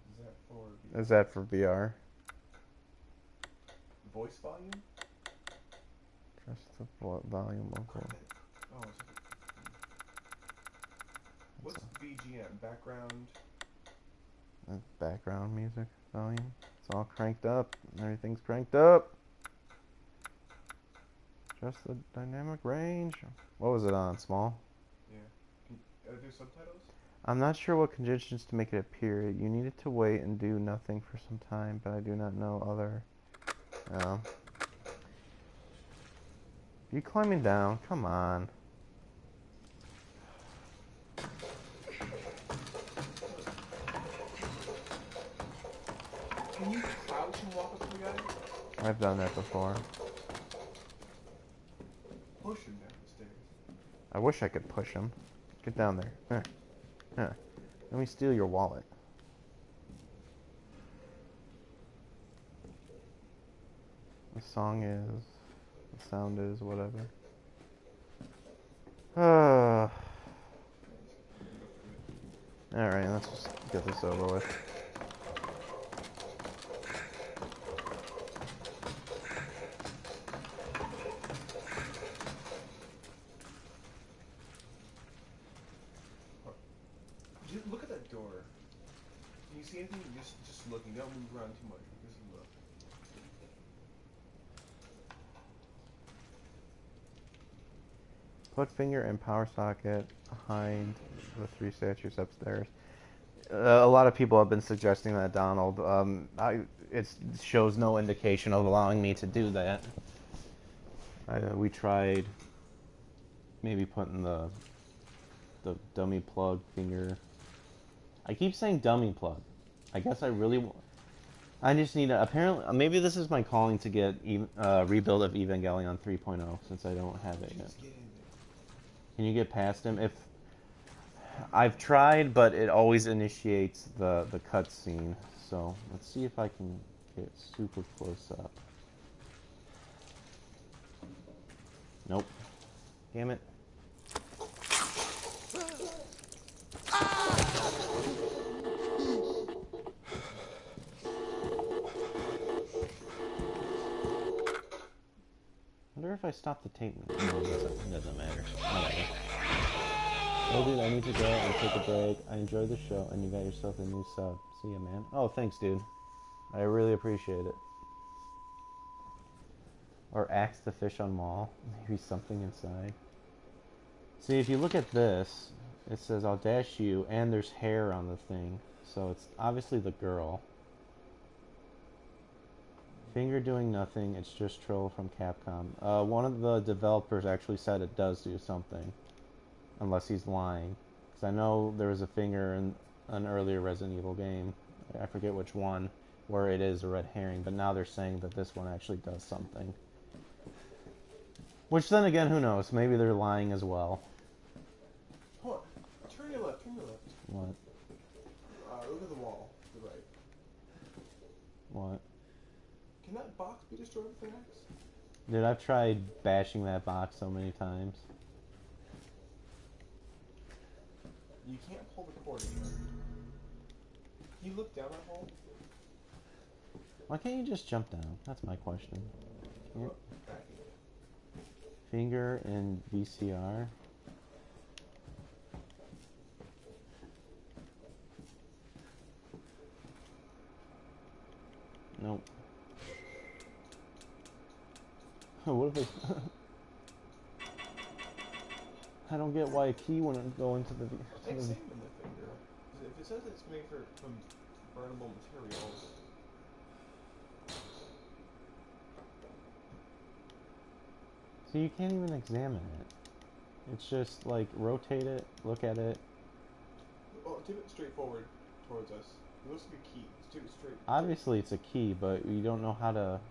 Is that for the Is that for VR? voice volume? Just the volume local. Oh, it's what's BGM? Background? Background music volume. It's all cranked up. Everything's cranked up. Just the dynamic range. What was it on? Small? Yeah. Are there subtitles? I'm not sure what conditions to make it appear. You needed to wait and do nothing for some time, but I do not know other. Oh. You climbing down? Come on. Can you crouch and walk up to the guy? I've done that before. Push him down the stairs. I wish I could push him. Get down there. Let me steal your wallet. The song is, the sound is, whatever. Alright, let's just get this over with. Look at that door. Can you see anything? Just looking. Don't move around too much. Just look. Put finger and power socket behind the 3 statues upstairs. A lot of people have been suggesting that, Donald. It shows no indication of allowing me to do that. We tried maybe putting the dummy plug finger. I keep saying dummy plug. I guess I really. I just need to. Apparently, maybe this is my calling to get rebuild of Evangelion 3.0 since I don't have it yet. Can you get past him? If I've tried, but it always initiates the cutscene. So let's see if I can get super close up. Nope. Damn it. I wonder if I stop the tape. No, it doesn't matter. Whatever. Oh, dude, I need to go and take a break. I enjoyed the show, and you got yourself a new sub. See ya, man. Oh, thanks, dude. I really appreciate it. Or axe the fish on wall. Maybe something inside. See, if you look at this, it says, I'll dash you, and there's hair on the thing. So it's obviously the girl. Finger doing nothing, it's just troll from Capcom. One of the developers actually said it does do something. Unless he's lying. Because I know there was a finger in an earlier Resident Evil game. I forget which one, where it is a red herring. But now they're saying that this one actually does something. Which then again, who knows? Maybe they're lying as well. Hold on. Turn your left. Turn your left. What? Look at the wall. To the right. What? Can that box be destroyed with an axe? Dude, I've tried bashing that box so many times. You can't pull the cord anywhere. Can you look down that hole? Why can't you just jump down? That's my question. Look, back. Finger in VCR. Nope. What if it... I don't get why a key wouldn't go into the... Take sand in the finger. If it says it's made from burnable materials... So you can't even examine it. It's just like rotate it, look at it. Oh, tip it straight forward towards us. It looks like a key. Tip it straight. Obviously it's a key, but you don't know how to...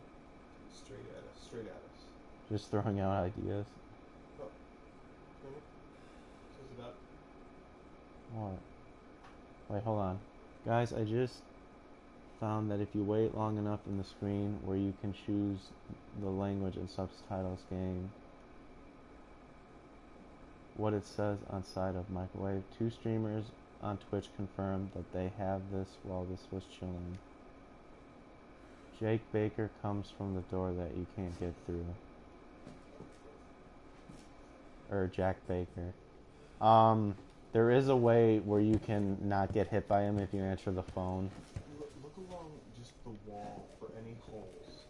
Straight at us. Straight at us. Just throwing out ideas. Oh. Says it up. What? Wait, hold on. Guys, I just found that if you wait long enough in the screen where you can choose the language and subtitles game, what it says on side of microwave, 2 streamers on Twitch confirmed that they have this while this was chilling. Jake Baker comes from the door that you can't get through. Or Jack Baker. There is a way where you can not get hit by him if you answer the phone. Look along just the wall for any holes.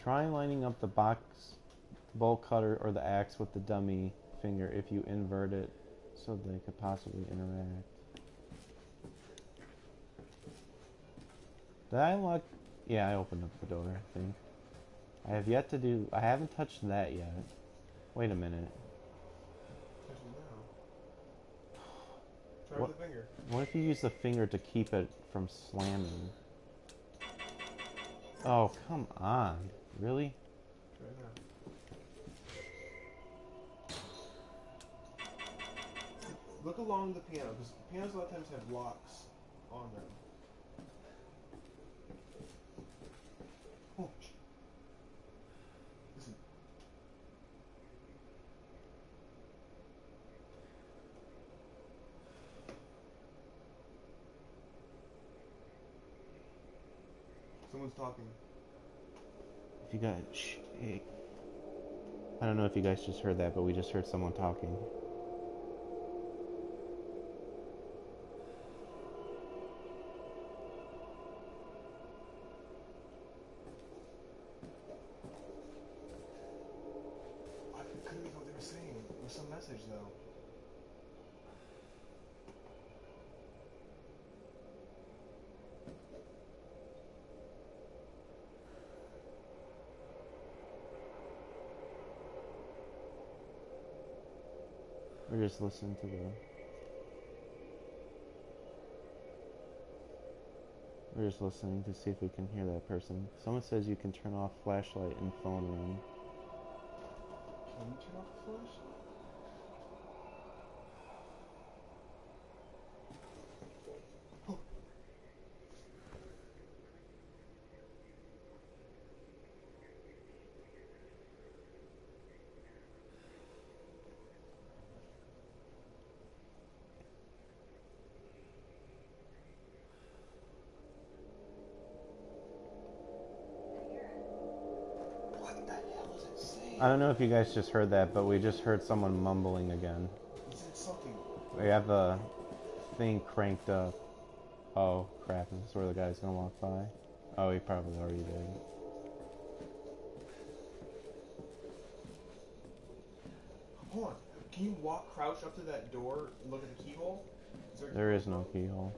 Try lining up the bolt cutter or the axe with the dummy finger if you invert it so they could possibly interact. Did I unlock? Yeah, I opened up the door, I think. I have yet to do... I haven't touched that yet. Wait a minute. Touch it now. Try What? with the finger. What if you use the finger to keep it from slamming? Oh, come on. Really? Try it now. Look along the piano, because pianos a lot of times have locks on them. Oh, listen. Someone's talking. If you guys... Hey. I don't know if you guys just heard that, but we just heard someone talking. I couldn't read what they were saying. It was some message, though. We're just listening to the... We're just listening to see if we can hear that person. Someone says you can turn off flashlight in phone room. Can you turn off the flashlight? Oh. What the hell is it saying? I don't know if you guys just heard that, but we just heard someone mumbling again. He said something. We have the thing cranked up. Oh, crap. Is this where the guy's gonna walk by? Oh, he probably already did. Hold on. Can you walk, crouch up to that door, and look at the keyhole? There is no keyhole.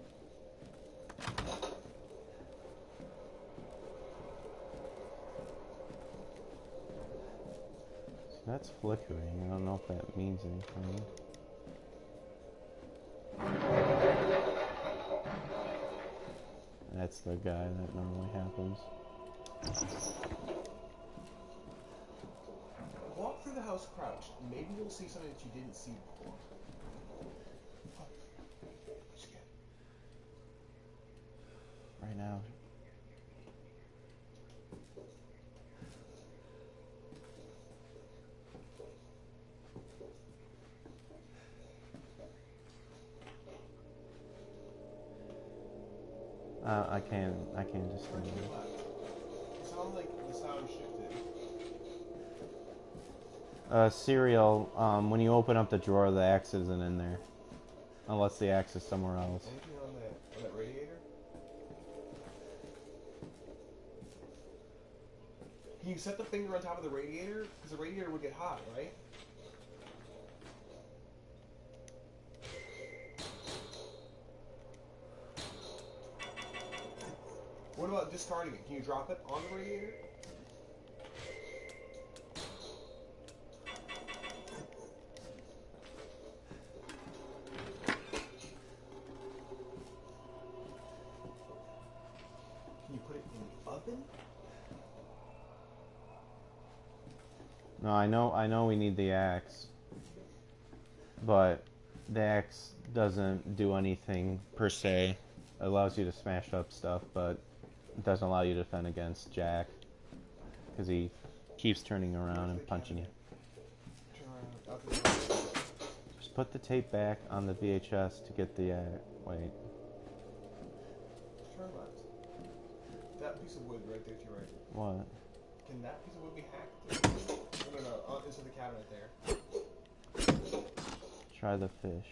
So that's flickering. I don't know if that means anything. That's the guy that normally happens. Walk through the house crouched. Maybe you'll see something that you didn't see before. Right right now. I can't just Turn to the left. It sounds like the sound shifted. Cereal, when you open up the drawer, the axe isn't in there. Unless the axe is somewhere else. Anything on that radiator? Can you set the finger on top of the radiator? Because the radiator would get hot, right? What about discarding it? Can you drop it on the radiator? Can you put it in the oven? No, I know we need the axe. But the axe doesn't do anything per se. It allows you to smash up stuff, but it doesn't allow you to defend against Jack. Because he keeps turning around and punching you. Turn around, out the door. Just put the tape back on the VHS to get the, wait. Turn left. That piece of wood right there to your right. What? Can that piece of wood be hacked? No, into the cabinet there. Try the fish.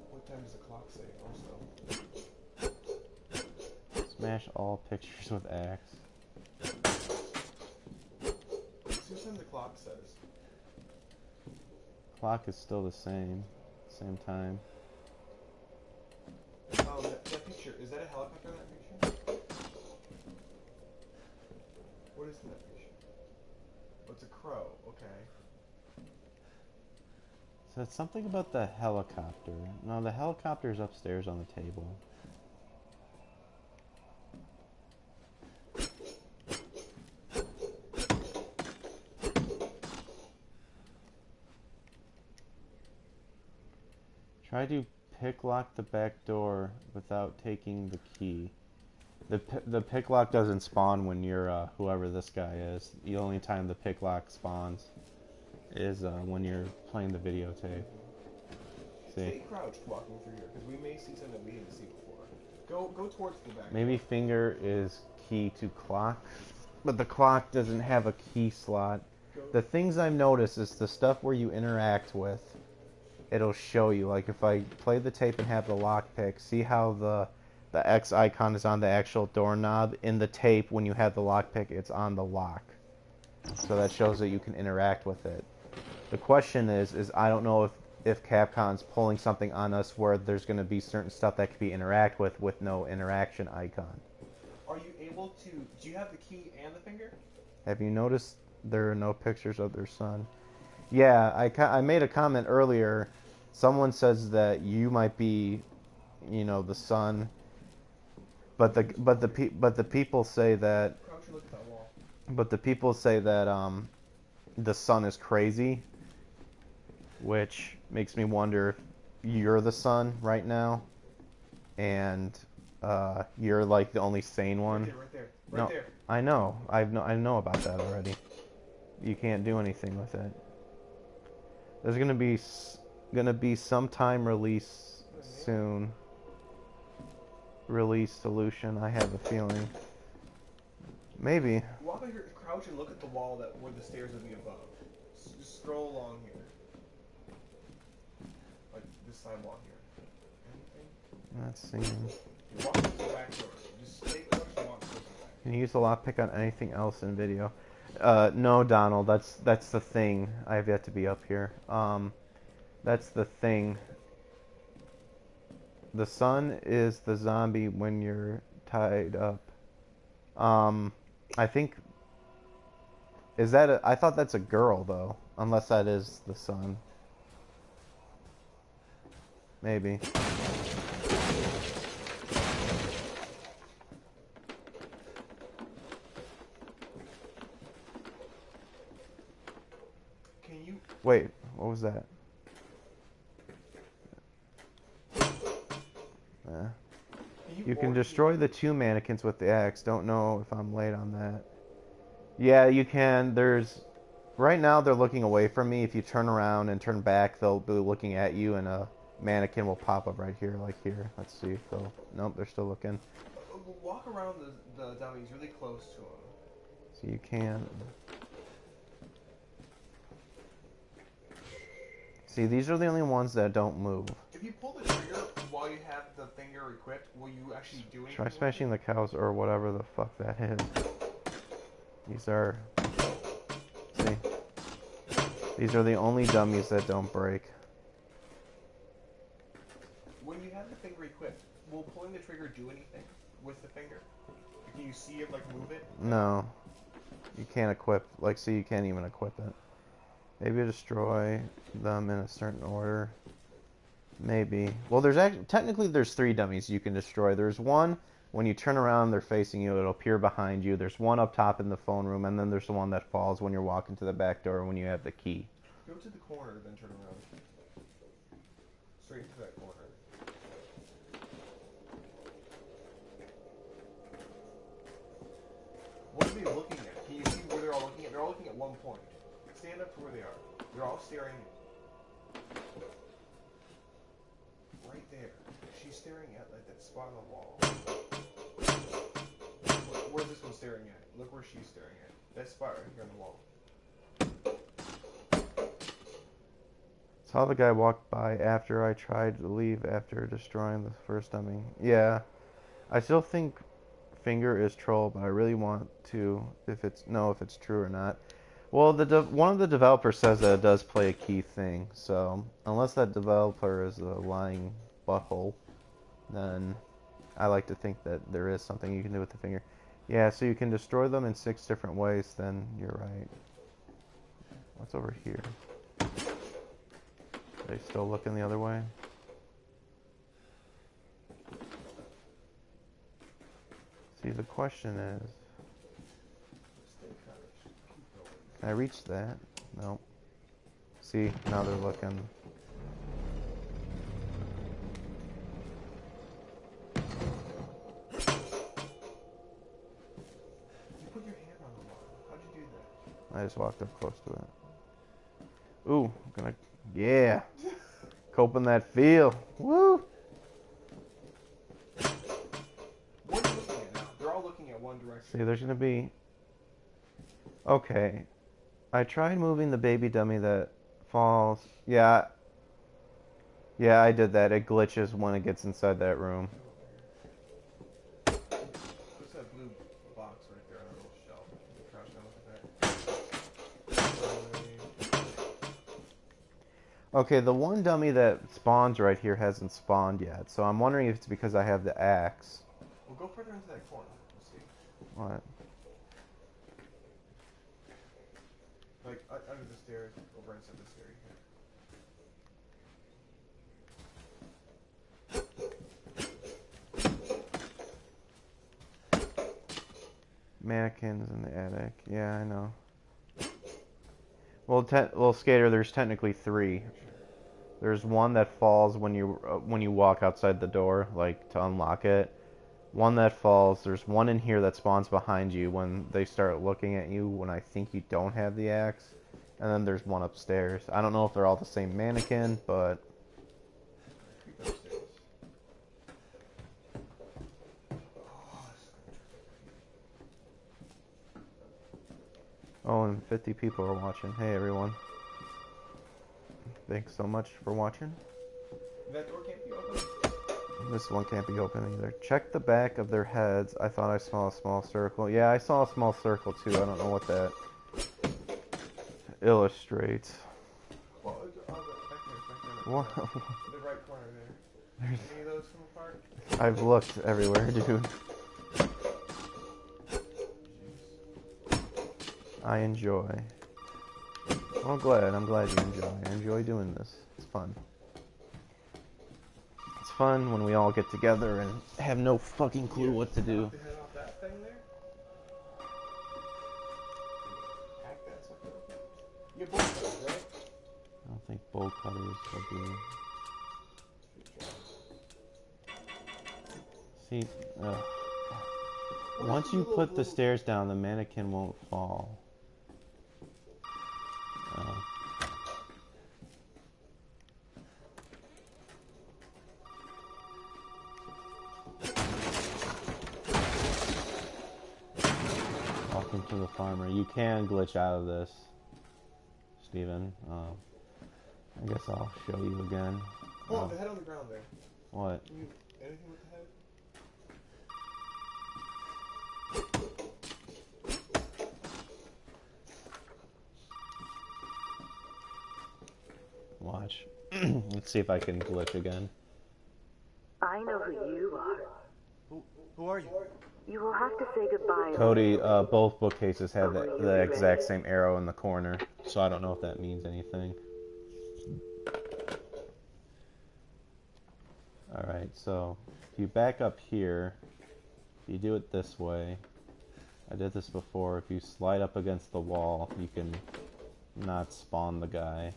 What time does the clock say also? Smash all pictures with axe. See what time the clock says. Clock is still the same. Same time. That picture, is that a helicopter in that picture? What is in that picture? Oh, it's a crow, okay. So it's something about the helicopter. No, the helicopter's upstairs on the table. Try to pick lock the back door without taking the key. The pick lock doesn't spawn when you're whoever this guy is. The only time the pick lock spawns is when you're playing the videotape. See? Stay crouched walking through here, because we may see something that we didn't see before. Go towards the back. Maybe finger is key to clock, but the clock doesn't have a key slot. The things I've noticed is the stuff where you interact with, it'll show you. Like if I play the tape and have the lockpick, see how the X icon is on the actual doorknob. In the tape, when you have the lockpick, it's on the lock. So that shows that you can interact with it. The question is I don't know if Capcom's pulling something on us where there's going to be certain stuff that can be interact with no interaction icon. Are you able to... Do you have the key and the finger? Have you noticed there are no pictures of their son? Yeah, I made a comment earlier. Someone says that you might be, you know, the son, but the people say that. Crouch and look at that wall. But the people say that the son is crazy, which makes me wonder if you're the son right now, and you're like the only sane one. Right there, right there. I know. I know about that already. You can't do anything with it. There's gonna be sometime release soon. Release solution. I have a feeling. Maybe. Walk over here, crouch and look at the wall where the stairs would be above. Just scroll along here. Like this sidewalk here. Anything? Not seeing. You walk to the back door. Just stay crouched and walk towards the back. Can you use the lockpick on anything else in video? No, Donald. That's the thing. I have yet to be up here. That's the thing. The sun is the zombie when you're tied up. I think... Is that I thought that's a girl, though. Unless that is the sun. Maybe. Can you... Wait, what was that? You can destroy the 2 mannequins with the axe. Don't know if I'm late on that. Yeah, you can. There's... Right now, they're looking away from me. If you turn around and turn back, they'll be looking at you, and a mannequin will pop up right here, like here. Let's see if they'll... Nope, they're still looking. Walk around the dummies really close to them. So you can... See, these are the only ones that don't move. If you pull the trigger while you have the finger equipped, will you actually do anything? Try smashing the cows or whatever the fuck that is. These are... See? These are the only dummies that don't break. When you have the finger equipped, will pulling the trigger do anything with the finger? Can you see it, like, move it? No. You can't equip... Like, see, you can't even equip it. Maybe destroy them in a certain order. Maybe. Well, there's actually... Technically, there's 3 dummies you can destroy. There's one... When you turn around, they're facing you. It'll appear behind you. There's one up top in the phone room, and then there's the one that falls when you're walking to the back door when you have the key. Go to the corner, then turn around. Straight to that corner. What are they looking at? Can you see where they're all looking at? They're all looking at one point. Stand up to where they are. They're all staring right there. She's staring at like that spot on the wall. Where's this one staring at? Look where she's staring at. That spot right here on the wall. Saw the guy walk by after I tried to leave after destroying the first dummy. Yeah. I still think Finger is troll, but I really want to know if it's true or not. Well, one of the developers says that it does play a key thing, so unless that developer is a lying butthole, then I like to think that there is something you can do with the finger. Yeah, so you can destroy them in 6 different ways, then you're right. What's over here? Are they still looking the other way? See, the question is... Can I reach that? No. See, now they're looking. You put your hand on the wall. How'd you do that? I just walked up close to it. Ooh, I'm gonna... Yeah! Coping that feel. Woo! What are you looking at now? They're all looking at one direction. See, there's gonna be... Okay. I tried moving the baby dummy that falls. Yeah. Yeah, I did that. It glitches when it gets inside that room. There's that blue box right there on a little shelf. Crouch down, look at that. Okay, the one dummy that spawns right here hasn't spawned yet, so I'm wondering if it's because I have the axe. We'll go further into that corner. Let's see. What? Like, under the stairs, over inside the stairs here. Mannequins in the attic. Yeah, I know. Well, Skater, there's technically 3. There's one that falls when you walk outside the door, like to unlock it. One that falls. There's one in here that spawns behind you when they start looking at you when I think you don't have the axe. And then there's one upstairs. I don't know if they're all the same mannequin, but... Oh, and 50 people are watching. Hey, everyone. Thanks so much for watching. That door can't be open? This one can't be open either. Check the back of their heads. I thought I saw a small circle. Yeah, I saw a small circle too. I don't know what that illustrates. Well, back there. What? The right corner there. Any of those from apart? I've looked everywhere, dude. I enjoy. Oh, I'm glad you enjoy. I enjoy doing this. It's fun. It's fun when we all get together and have no fucking clue what to do. To head off that thing there? Hack that sucker. You have bolt cutters, right? I don't think bolt cutters will do. See, once you put the stairs down, the mannequin won't fall. Oh. Welcome to the farmer. You can glitch out of this, Steven. I guess I'll show you again. Oh, the head on the ground there. What? Can you, anything with the head? Watch. Let's see if I can glitch again. I know who you are. Who are you? You will have to say goodbye. Cody, both bookcases have the exact same arrow in the corner, so I don't know if that means anything. Alright, so if you back up here, if you do it this way, I did this before, if you slide up against the wall, you can not spawn the guy.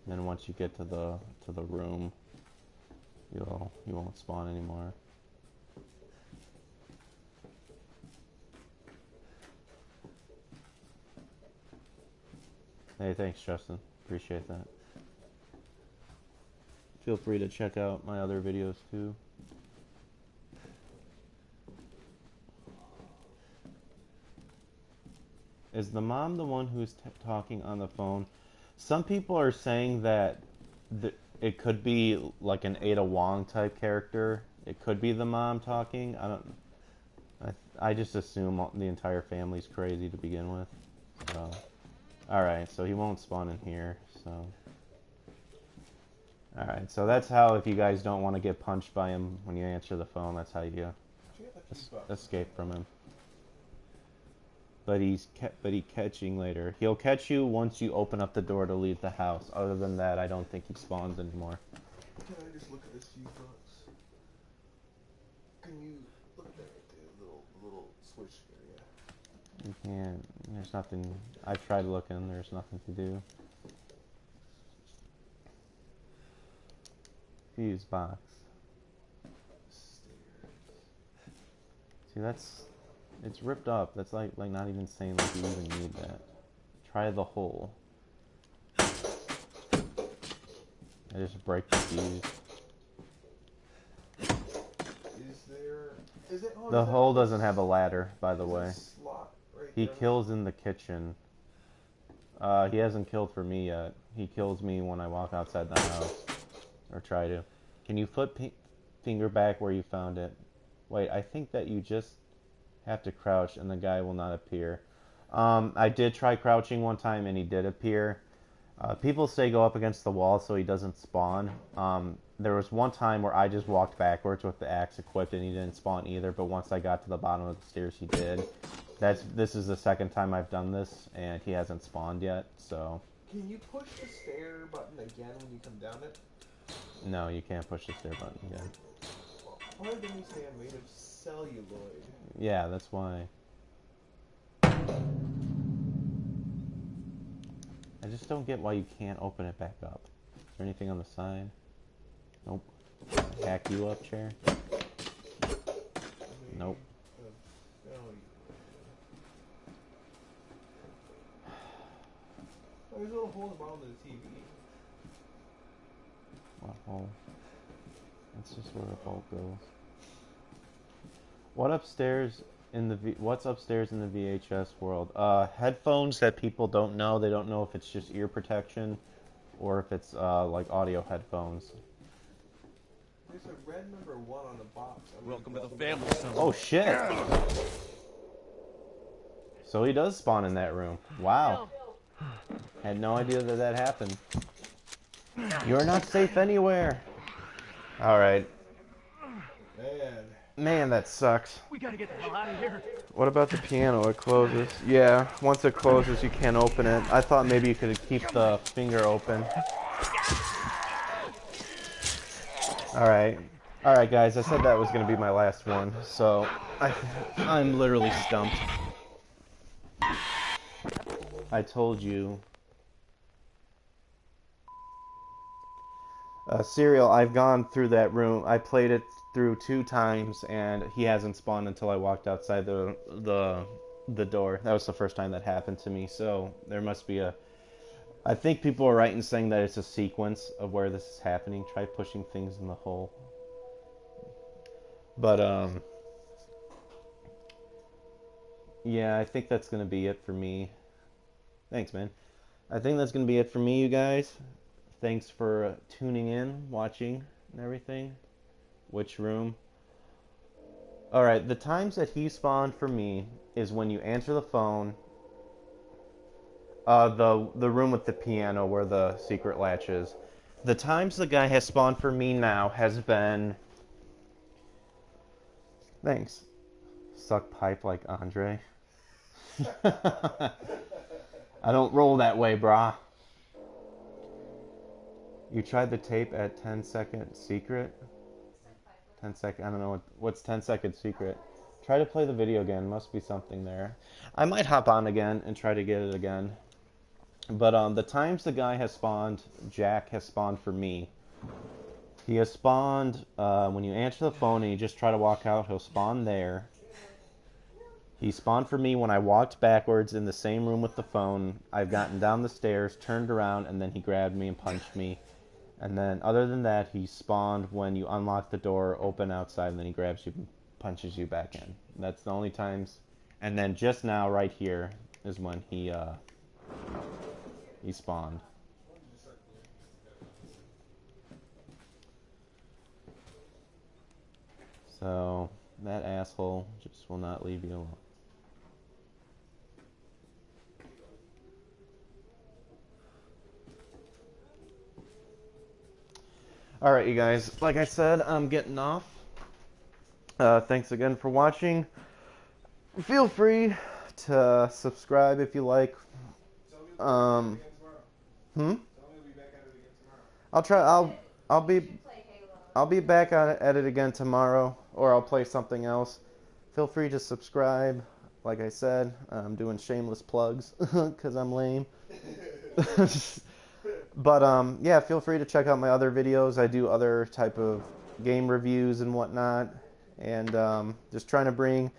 Then once you get to the room, you won't spawn anymore. Hey, thanks, Justin. Appreciate that. Feel free to check out my other videos too. Is the mom the one who's talking on the phone? Some people are saying that it could be like an Ada Wong type character. It could be the mom talking. I just assume the entire family's crazy to begin with. So, alright, so he won't spawn in here. So, alright, so that's how, if you guys don't want to get punched by him when you answer the phone, that's how you escape from him. But he's catching later. He'll catch you once you open up the door to leave the house. Other than that, I don't think he spawns anymore. Can I just look at this few bucks? Can you look at that right there, little switch area? You can't. There's nothing. I tried looking. There's nothing to do. Fuse box. Stairs. See, it's ripped up. That's like not even saying like you even need that. Try the hole. I just break the fuse. The hole doesn't have a ladder, by the way. He kills in the kitchen. He hasn't killed for me yet. He kills me when I walk outside the house. Or try to. Can you flip finger back where you found it? Wait, I think that you just have to crouch and the guy will not appear. I did try crouching one time and he did appear. People say go up against the wall so he doesn't spawn. There was one time where I just walked backwards with the axe equipped and he didn't spawn either, but once I got to the bottom of the stairs he did. This is the second time I've done this and he hasn't spawned yet, so. Can you push the stair button again when you come down it? No, you can't push the stair button again. Why didn't you say I'm made of celluloid? Yeah, that's why. I just don't get why you can't open it back up. Is there anything on the side? Nope. Hack you up, chair? Nope. There's a little hole in the bottom of the TV. What hole? That's just where the bolt goes. What's upstairs in the VHS world? Headphones that people don't know. They don't know if it's just ear protection or if it's like audio headphones. There's a red number 1 on the box. Welcome to the family, son. Oh shit! So he does spawn in that room. Wow. Had no idea that happened. You're not safe anywhere. Alright. Man, that sucks. We gotta get the hell out of here. What about the piano? It closes. Yeah, once it closes, you can't open it. I thought maybe you could keep the finger open. Alright. Alright, guys, I said that was going to be my last one, so I'm literally stumped. I told you. Serial, I've gone through that room. I played it through 2 times, and he hasn't spawned until I walked outside the door. That was the first time that happened to me, so there must be a... I think people are right in saying that it's a sequence of where this is happening. Try pushing things in the hole. But, yeah, I think that's going to be it for me. Thanks, man. I think that's going to be it for me, you guys. Thanks for tuning in, watching, and everything. Which room? Alright, the times that he spawned for me is when you answer the phone. The room with the piano where the secret latch is. The times the guy has spawned for me now has been... Thanks. Suck pipe like Andre. I don't roll that way, brah. You tried the tape at 10-second secret? 10 second, I don't know, what's 10-second secret? Try to play the video again, must be something there. I might hop on again and try to get it again. But the times the guy has spawned, Jack has spawned for me. He has spawned, when you answer the phone and you just try to walk out, he'll spawn there. He spawned for me when I walked backwards in the same room with the phone. I've gotten down the stairs, turned around, and then he grabbed me and punched me. And then, other than that, he spawned when you unlock the door, open outside, and then he grabs you and punches you back in. That's the only times. And then just now, right here, is when he spawned. So, that asshole just will not leave you alone. Alright, you guys, like I said, I'm getting off. Thanks again for watching. Feel free to subscribe if you like. I'll be back at it again tomorrow, or I'll play something else. Feel free to subscribe. Like I said, I'm doing shameless plugs because I'm lame. But yeah, feel free to check out my other videos. I do other type of game reviews and whatnot, and just trying to bring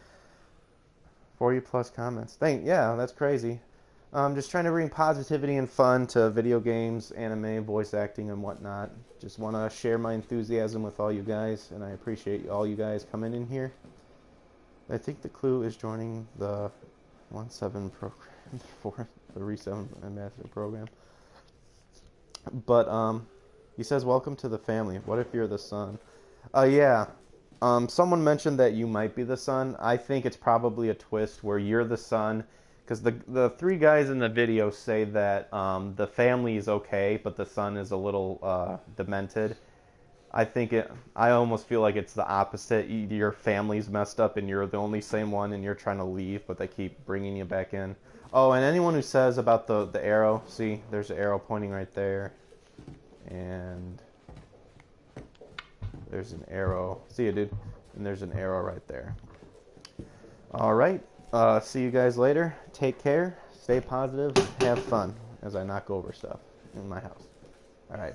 40 plus comments. Yeah, that's crazy. Just trying to bring positivity and fun to video games, anime, voice acting, and whatnot. Just want to share my enthusiasm with all you guys, and I appreciate all you guys coming in here. I think the clue is joining the 1-7 program for the Re7 Ambassador program. But he says, "Welcome to the family. What if you're the son?" Yeah. Someone mentioned that you might be the son. I think it's probably a twist where you're the son, because the 3 guys in the video say that the family is okay, but the son is a little demented. I almost feel like it's the opposite. Your family's messed up and you're the only sane one and you're trying to leave, but they keep bringing you back in. Oh, and anyone who says about the arrow, see, there's an arrow pointing right there. And there's an arrow. See it, dude? And there's an arrow right there. Alright, see you guys later. Take care, stay positive, have fun as I knock over stuff in my house. Alright.